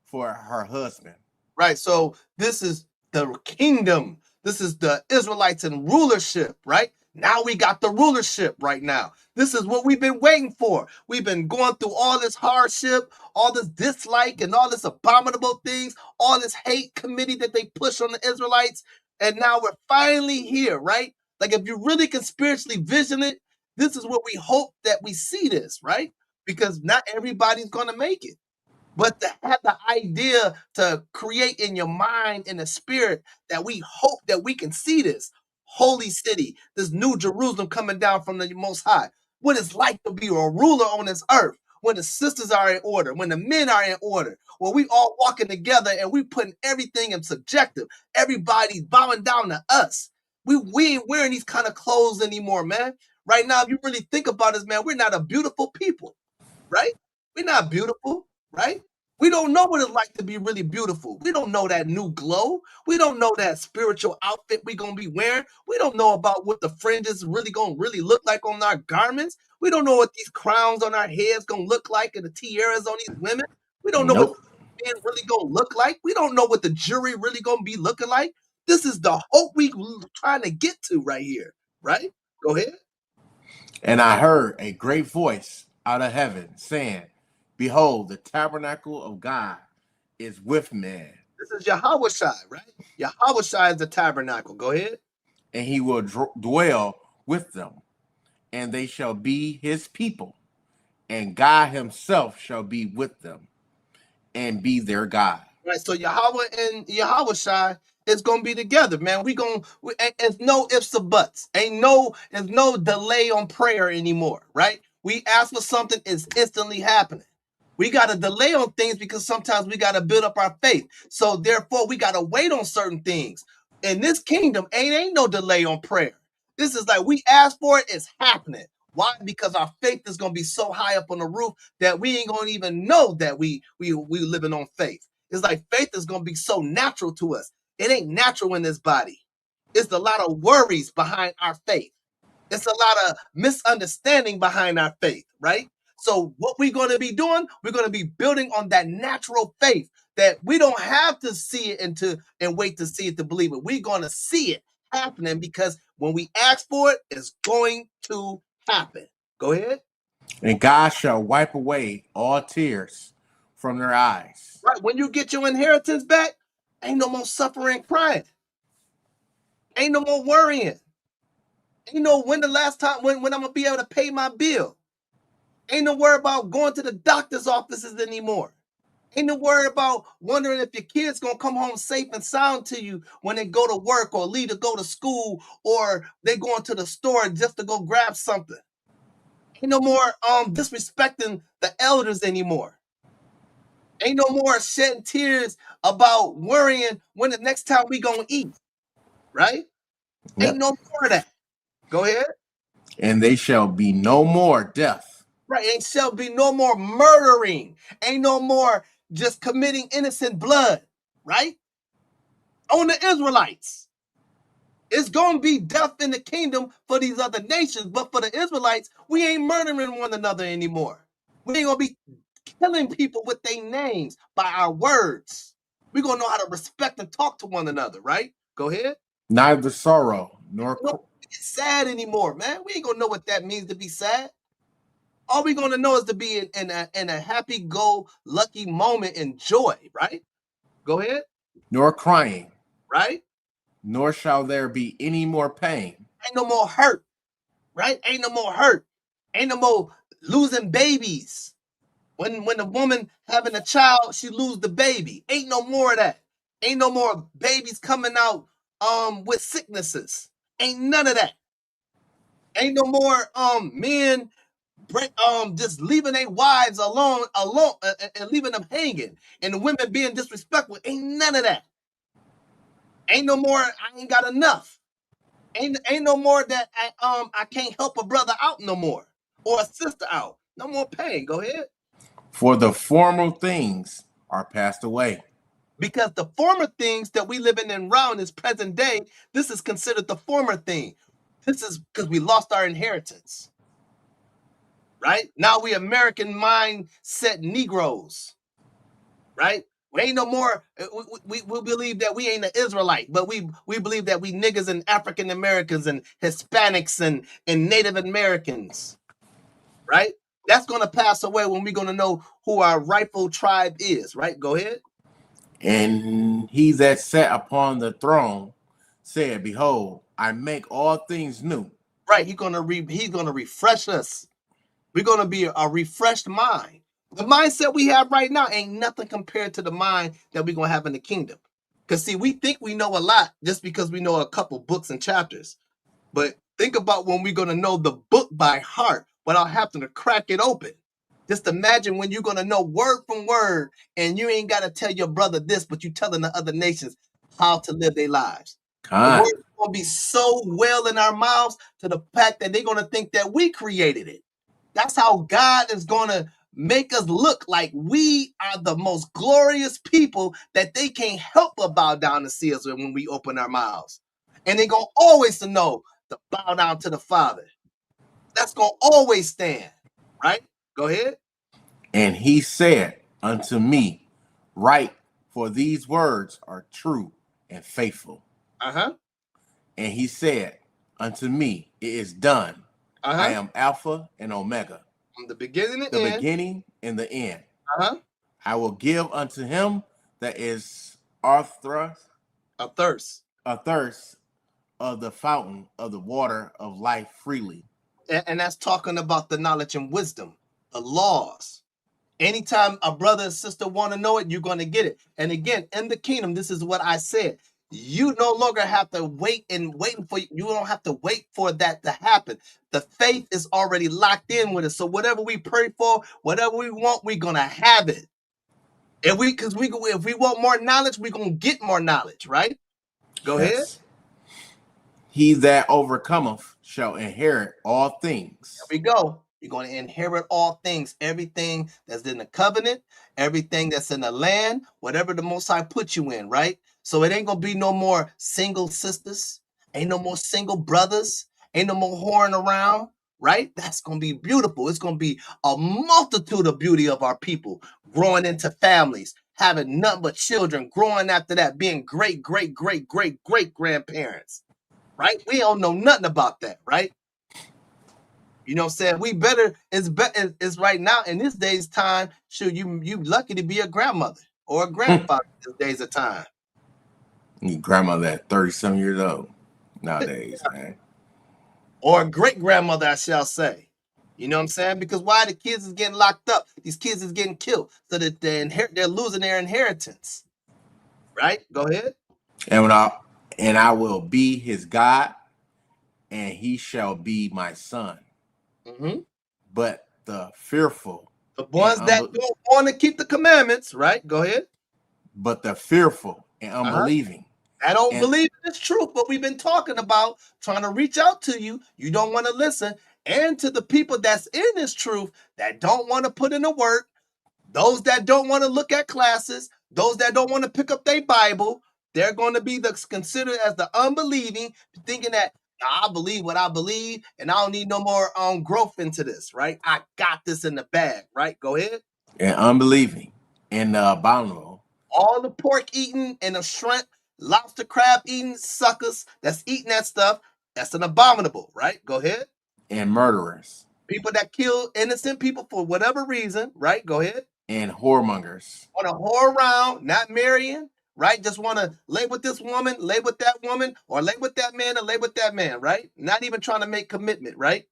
for her husband. Right. So this is the kingdom. This is the Israelites in rulership, right? Now we got the rulership right now. This is what we've been waiting for. We've been going through all this hardship, all this dislike, and all this abominable things, all this hate committee that they push on the Israelites. And now we're finally here, right? Like if you really can spiritually vision it, this is what we hope that we see this, right? Because not everybody's going to make it. But to have the idea to create in your mind and the spirit that we hope that we can see this holy city, this new Jerusalem coming down from the Most High, what it's like to be a ruler on this earth, when the sisters are in order, when the men are in order, when we all walking together and we putting everything in subjective, everybody's bowing down to us. We ain't wearing these kind of clothes anymore, man. Right now, if you really think about this, man, we're not a beautiful people, right? We're not beautiful, right? We don't know what it's like to be really beautiful. We don't know that new glow. We don't know that spiritual outfit we're going to be wearing. We don't know about what the fringes really going to really look like on our garments. We don't know what these crowns on our heads going to look like and the tiaras on these women. We don't know what the men really going to look like. We don't know what the jury really going to be looking like. This is the hope we trying to get to right here, right? Go ahead. And I heard a great voice out of heaven saying, behold, the tabernacle of God is with man. This is Yahushua, right? Yahushua is the tabernacle. Go ahead. And he will dwell with them, and they shall be his people, and God himself shall be with them and be their God. Right. So Yahweh and Yahushua is going to be together, man. It's no ifs or buts. There's no delay on prayer anymore, right? We ask for something, it's instantly happening. We got to delay on things because sometimes we got to build up our faith. So therefore, we got to wait on certain things. In this kingdom, ain't no delay on prayer. This is like we ask for it, it's happening. Why? Because our faith is going to be so high up on the roof that we ain't going to even know that we living on faith. It's like faith is going to be so natural to us. It ain't natural in this body. It's a lot of worries behind our faith. It's a lot of misunderstanding behind our faith, right? So what we're going to be doing, we're going to be building on that natural faith that we don't have to see it and wait to see it to believe it. We're going to see it happening because when we ask for it, it's going to happen. Go ahead. And God shall wipe away all tears from their eyes. Right. When you get your inheritance back, ain't no more suffering, crying. Ain't no more worrying. Ain't no when the last time when I'm going to be able to pay my bill. Ain't no worry about going to the doctor's offices anymore. Ain't no worry about wondering if your kids going to come home safe and sound to you when they go to work or leave to go to school or they going to the store just to go grab something. Ain't no more disrespecting the elders anymore. Ain't no more shedding tears about worrying when the next time we going to eat. Right? Yep. Ain't no more of that. Go ahead. And they shall be no more death. Right, ain't shall be no more murdering. Ain't no more just committing innocent blood, right? On the Israelites. It's going to be death in the kingdom for these other nations, but for the Israelites, we ain't murdering one another anymore. We ain't going to be killing people with their names by our words. We're going to know how to respect and talk to one another, right? Go ahead. Neither sorrow nor We don't get sad anymore, man. We ain't going to know what that means to be sad. All we're going to know is to be in a happy-go-lucky moment and joy, right? Go ahead. Nor crying, right? nor shall there be any more pain. Ain't no more hurt, right? Ain't no more hurt. Ain't no more losing babies. When a woman having a child, she lose the baby. Ain't no more of that. Ain't no more babies coming out with sicknesses. Ain't none of that. Ain't no more men just leaving their wives alone and leaving them hanging, and the women being disrespectful. Ain't none of that. Ain't no more. I ain't got enough. Ain't no more that I can't help a brother out no more, or a sister out. No more pain. Go ahead. For the former things are passed away. Because the former things that we living in around is present day. This is considered the former thing. This is because we lost our inheritance. Right? Now we American mindset Negroes. Right? We ain't no more. We believe that we ain't an Israelite, but we believe that we niggas and African Americans and Hispanics and Native Americans. Right? That's going to pass away when we're going to know who our rightful tribe is. Right? Go ahead. And he that sat upon the throne said, behold, I make all things new. Right. He's gonna refresh us. We're gonna be a refreshed mind. The mindset we have right now ain't nothing compared to the mind that we're gonna have in the kingdom. Because see, we think we know a lot just because we know a couple books and chapters. But think about when we're gonna know the book by heart without having to crack it open. Just imagine when you're gonna know word from word, and you ain't gotta tell your brother this, but you telling the other nations how to live their lives. The word is gonna be so well in our mouths to the fact that they're gonna think that we created it. That's how God is gonna make us look like we are the most glorious people that they can't help but bow down to see us when we open our mouths. And they're gonna always know to bow down to the Father. That's gonna always stand, right? Go ahead. And he said unto me, write, for these words are true and faithful. Uh-huh. And he said unto me, it is done. Uh-huh. I am Alpha and Omega. From the beginning and the end. beginning and the end. Uh-huh. I will give unto him that is athirst of the fountain of the water of life freely. And that's talking about the knowledge and wisdom, the laws. Anytime a brother and sister want to know it, you're going to get it. And again, in the kingdom, this is what I said. You no longer have to wait for you don't have to wait for that to happen. The faith is already locked in with it. So whatever we pray for, whatever we want, we're gonna have it. If we want more knowledge, we're gonna get more knowledge, right? Go ahead. He that overcometh shall inherit all things. There we go. You're going to inherit all things, everything that's in the covenant, everything that's in the land, whatever the Most High put you in, right? So it ain't going to be no more single sisters, ain't no more single brothers, ain't no more whoring around, right? That's going to be beautiful. It's going to be a multitude of beauty of our people growing into families, having nothing but children, growing after that, being great grandparents, right? We don't know nothing about that, right? You know what I'm saying? It's right now in this day's time. Sure, you lucky to be a grandmother or a grandfather in this days of time. Your grandmother at 30-some years old nowadays, man. Or a great grandmother, I shall say. You know what I'm saying? Because why the kids is getting locked up? These kids is getting killed so that they're losing their inheritance. Right? Go ahead. And I will be his God, and he shall be my son. Mm-hmm. But the fearful, the ones that don't want to keep the commandments, right? Go ahead. But the fearful and unbelieving. I don't believe it's truth, but we've been talking about trying to reach out to you. You don't want to listen. And to the people that's in this truth that don't want to put in the work, those that don't want to look at classes, those that don't want to pick up their Bible, they're going to be considered as the unbelieving, thinking that I believe what I believe, and I don't need no more growth into this, right? I got this in the bag, right? Go ahead. And unbelieving and abominable. All the pork eating and the shrimp, lobster, crab eating suckers that's eating that stuff, that's an abominable, right? Go ahead. And murderers. People that kill innocent people for whatever reason, right? Go ahead. And whoremongers. Want to whore around, not marrying, right? Just want to lay with this woman, lay with that woman, or lay with that man and lay with that man, right? Not even trying to make commitment, right?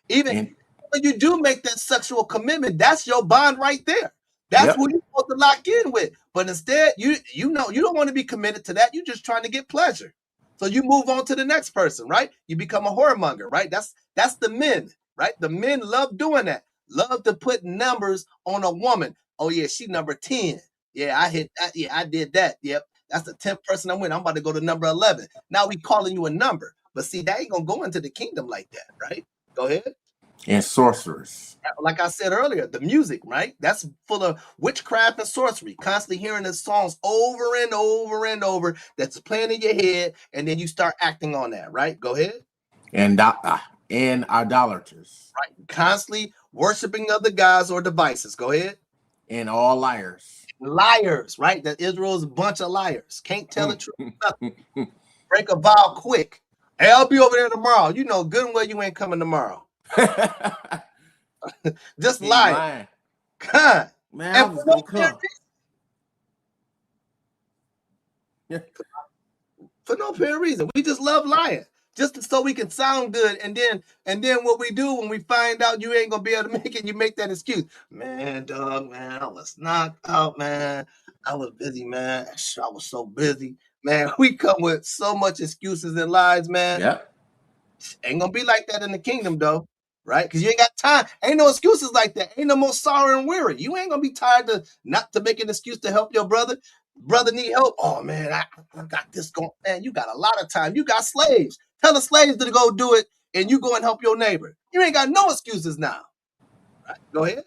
Even And when you do make that sexual commitment, that's your bond right there. That's Yep. who you're supposed to lock in with. But instead, you know you don't want to be committed to that. You're just trying to get pleasure. So you move on to the next person, right? You become a whoremonger, right? That's the men, right? The men love doing that. Love to put numbers on a woman. Oh yeah, she number 10. Yeah, I hit that. Yeah, I did that. Yep. That's the 10th person I'm with. I'm about to go to number 11. Now we calling you a number. But see, that ain't gonna go into the kingdom like that, right? Go ahead. And sorcerers. Like I said earlier, the music, right? That's full of witchcraft and sorcery. Constantly hearing the songs over and over and over that's playing in your head, and then you start acting on that, right? Go ahead. And idolaters. Right. Constantly worshiping other gods or devices. Go ahead. And all liars. Liars, right? That Israel's a bunch of liars. Can't tell the truth. Nothing. Break a vow quick. Hey, I'll be over there tomorrow. You know good and well you ain't coming tomorrow. Just lying. God. Man, I was gonna come. For no apparent reason. We just love lying. Just so we can sound good. And then what we do when we find out you ain't gonna be able to make it, you make that excuse. Man, dog, man, I was knocked out, man. I was busy, man. I was so busy. Man, we come with so much excuses and lies, man. Yep. Ain't gonna be like that in the kingdom, though. Right? Because you ain't got time. Ain't no excuses like that. Ain't no more sorrow and weary. You ain't gonna be tired to not to make an excuse to help your brother. Brother need help. Oh man, I got this going. Man, you got a lot of time. You got slaves. Tell the slaves to go do it, and you go and help your neighbor. You ain't got no excuses now. Right? Go ahead.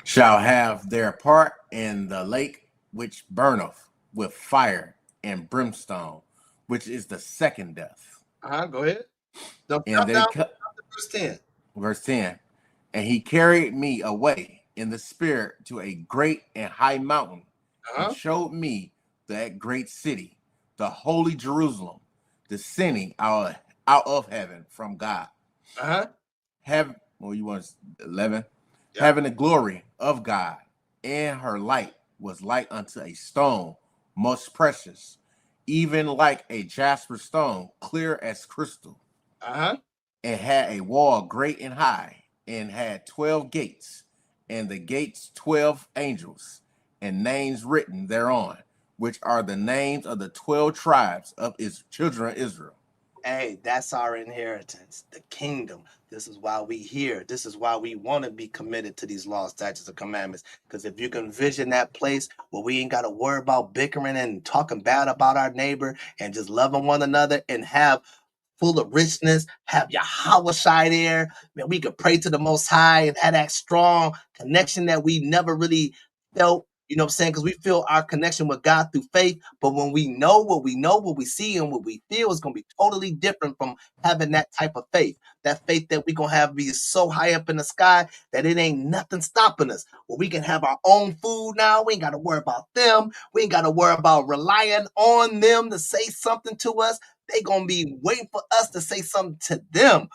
Shall have their part in the lake which burneth with fire and brimstone, which is the second death. Go ahead. And they cut. Verse 10. Verse 10. And he carried me away in the spirit to a great and high mountain, and showed me that great city, the holy Jerusalem, descending out of heaven from God. Having, well, you want 11? Yep. Having the glory of God, and her light was like unto a stone most precious, even like a jasper stone, clear as crystal. And had a wall great and high, and had 12 gates, and the gates 12 angels, and names written thereon, which are the names of the 12 tribes of his children of Israel. Hey, that's our inheritance, the kingdom. This is why we here. This is why we want to be committed to these laws, statutes, and commandments. Because if you can vision that place where we ain't got to worry about bickering and talking bad about our neighbor and just loving one another and have full of richness, have Yahweh there, man, we could pray to the Most High and have that strong connection that we never really felt, you know what I'm saying? Because we feel our connection with God through faith, but when we know, what we see, and what we feel is going to be totally different from having that type of faith. That faith that we're going to have be so high up in the sky that it ain't nothing stopping us. Well, we can have our own food now. We ain't got to worry about them. We ain't got to worry about relying on them to say something to us. They gonna be waiting for us to say something to them.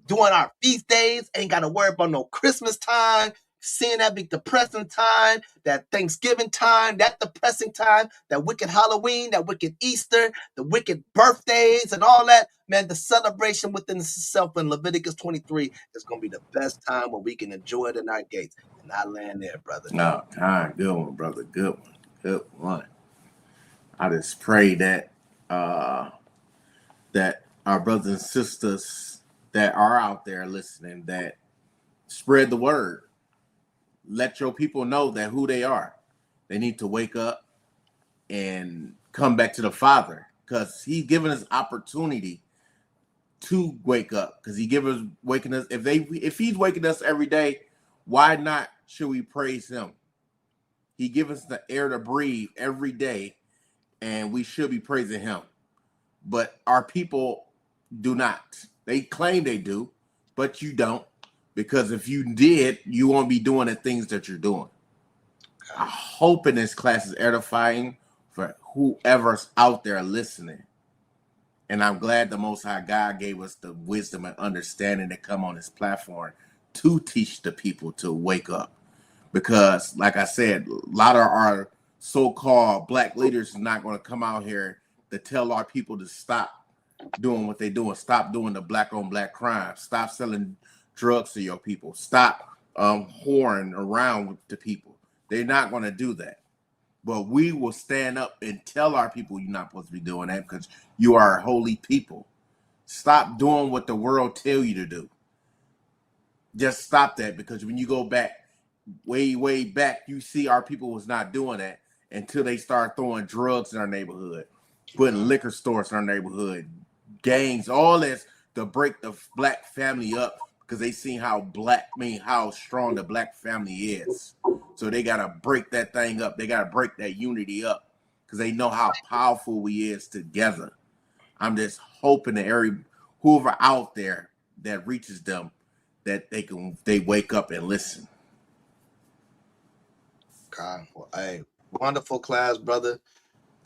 During our feast days, ain't gotta worry about no Christmas time, seeing that big depressing time, that Thanksgiving time, that depressing time, that wicked Halloween, that wicked Easter, the wicked birthdays and all that. Man, the celebration within itself in Leviticus 23 is gonna be the best time where we can enjoy it in our gates. And I land there, brother. No, good one, brother. Good one. Good one. I just pray that that our brothers and sisters that are out there listening, that spread the word. Let your people know that who they are. They need to wake up and come back to the Father, because he's given us opportunity to wake up, because he gives us waking us. If he's waking us every day, why not should we praise him? He gives us the air to breathe every day, and we should be praising him. But our people do not. They claim they do, but you don't. Because if you did, you won't be doing the things that you're doing. I hope in this class is edifying for whoever's out there listening. And I'm glad the Most High God gave us the wisdom and understanding to come on this platform to teach the people to wake up. Because, like I said, a lot of our so-called black leaders are not going to come out here to tell our people to stop doing what they're doing. Stop doing the black-on-black crime. Stop selling drugs to your people. Stop whoring around with the people. They're not going to do that. But we will stand up and tell our people you're not supposed to be doing that because you are a holy people. Stop doing what the world tell you to do. Just stop that, because when you go back, way back, you see our people was not doing that until they start throwing drugs in our neighborhood, putting liquor stores in our neighborhood, gangs, all this to break the black family up, because they seen how strong the black family is. So they got to break that thing up. They got to break that unity up because they know how powerful we is together. I'm just hoping that whoever out there that reaches them, that they wake up and listen. God, well, hey, wonderful class, brother.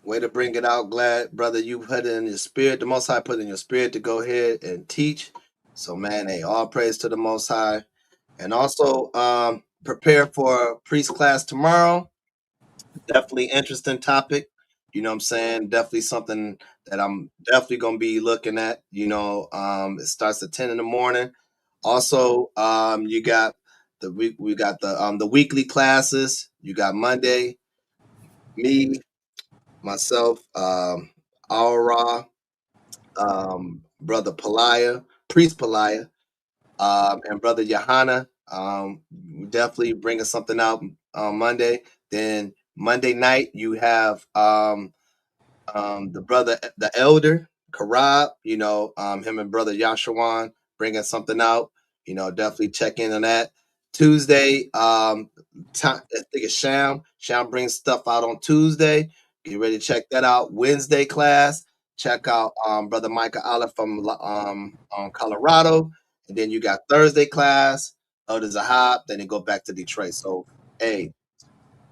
Way to bring it out. Glad, brother, you put it in your spirit. The Most High put in your spirit to go ahead and teach. So, man, hey, all praise to the Most High. And also, prepare for priest class tomorrow. Definitely interesting topic. You know what I'm saying? Definitely something that I'm definitely going to be looking at. You know, it starts at 10 in the morning. Also, you got we got the weekly classes. You got Monday, me, myself, Aura, brother Pelaya, priest Pelaya, and brother Johanna. Definitely bringing something out on Monday. Then Monday night you have the brother, the elder Karab. You know, him and brother Yashawan bringing something out. You know, definitely check in on that. Tuesday, I think it's Sham. Sham brings stuff out on Tuesday. Get ready to check that out. Wednesday class, check out brother Micah Olive from Colorado. And then you got Thursday class, Elder Zahab, then you go back to Detroit. So, hey,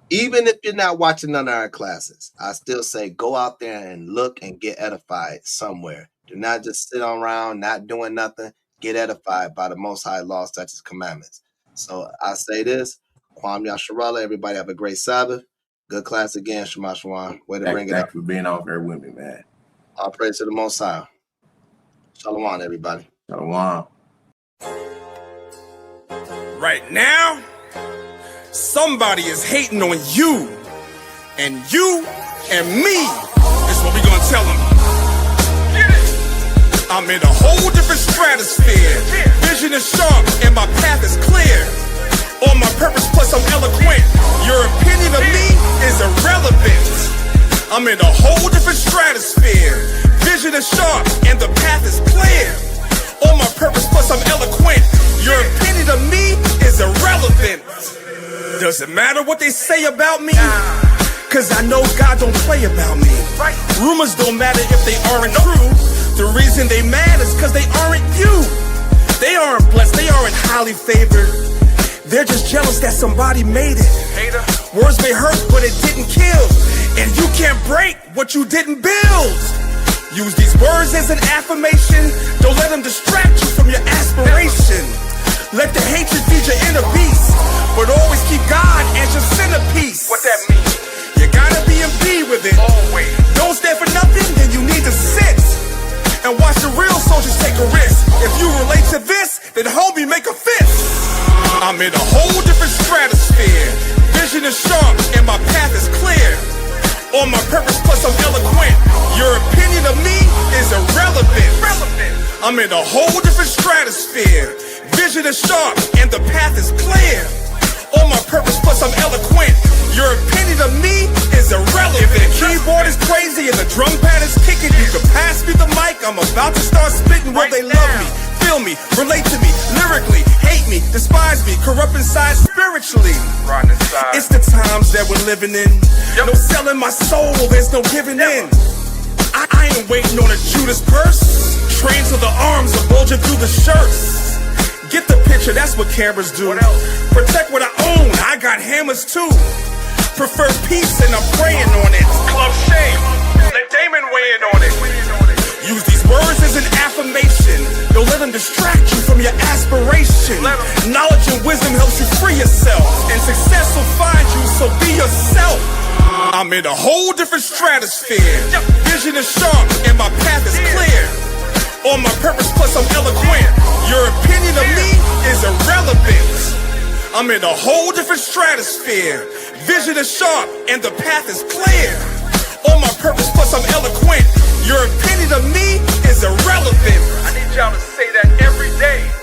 even if you're not watching none of our classes, I still say go out there and look and get edified somewhere. Do not just sit around, not doing nothing. Get edified by the Most High law, statutes, commandments. So I say this, Kwam Yasharallah, everybody have a great Sabbath. Good class again, Shema Shwan. Way to bring it up. Thank you for being out there with me, man. All praise to the Most High. Shalom, everybody. Shalom. Right now, somebody is hating on you, and you and me is what we gonna tell them. I'm in a whole different stratosphere. Vision is sharp and my path is clear. On my purpose plus I'm eloquent. Your opinion of me is irrelevant. I'm in a whole different stratosphere. Vision is sharp and the path is clear. On my purpose plus I'm eloquent. Your opinion of me is irrelevant. Does it matter what they say about me? Cause I know God don't play about me. Rumors don't matter if they aren't true. The reason they mad is cause they aren't you. They aren't blessed, they aren't highly favored. They're just jealous that somebody made it. Words may hurt, but it didn't kill. And you can't break what you didn't build. Use these words as an affirmation. Don't let them distract you from your aspiration. Let the hatred feed your inner beast, but always keep God as your centerpiece. What that mean? You gotta be in B with it. Always. Don't stand for nothing, then you need to sit and watch the real soldiers take a risk. If you relate to this, then homie, make a fist. I'm in a whole different stratosphere. Vision is sharp and my path is clear. On my purpose plus I'm eloquent. Your opinion of me is irrelevant. I'm in a whole different stratosphere. Vision is sharp and the path is clear. On my purpose plus I'm eloquent. Your opinion of me is irrelevant. If the keyboard is crazy and the drum pad is kicking, you can pass me the mic. I'm about to start spitting. Will they love me, feel me, relate to me, lyrically, hate me, despise me, corrupt inside spiritually? It's the times that we're living in. No selling my soul, there's no giving in. I ain't waiting on a Judas purse. Trained till the arms are bulging through the shirts. Get the picture, that's what cameras do. Protect what I own, I got hammers too. Prefer peace and I'm praying on it. Club Shame, let Damon weigh in on it. Use these words as an affirmation. Don't let them distract you from your aspiration. Knowledge and wisdom helps you free yourself, and success will find you, so be yourself. I'm in a whole different stratosphere. Vision is sharp and my path is clear. On my purpose, plus I'm eloquent. Your opinion of me is irrelevant. I'm in a whole different stratosphere. Vision is sharp and the path is clear. On my purpose, plus I'm eloquent. Your opinion of me is irrelevant. I need y'all to say that every day.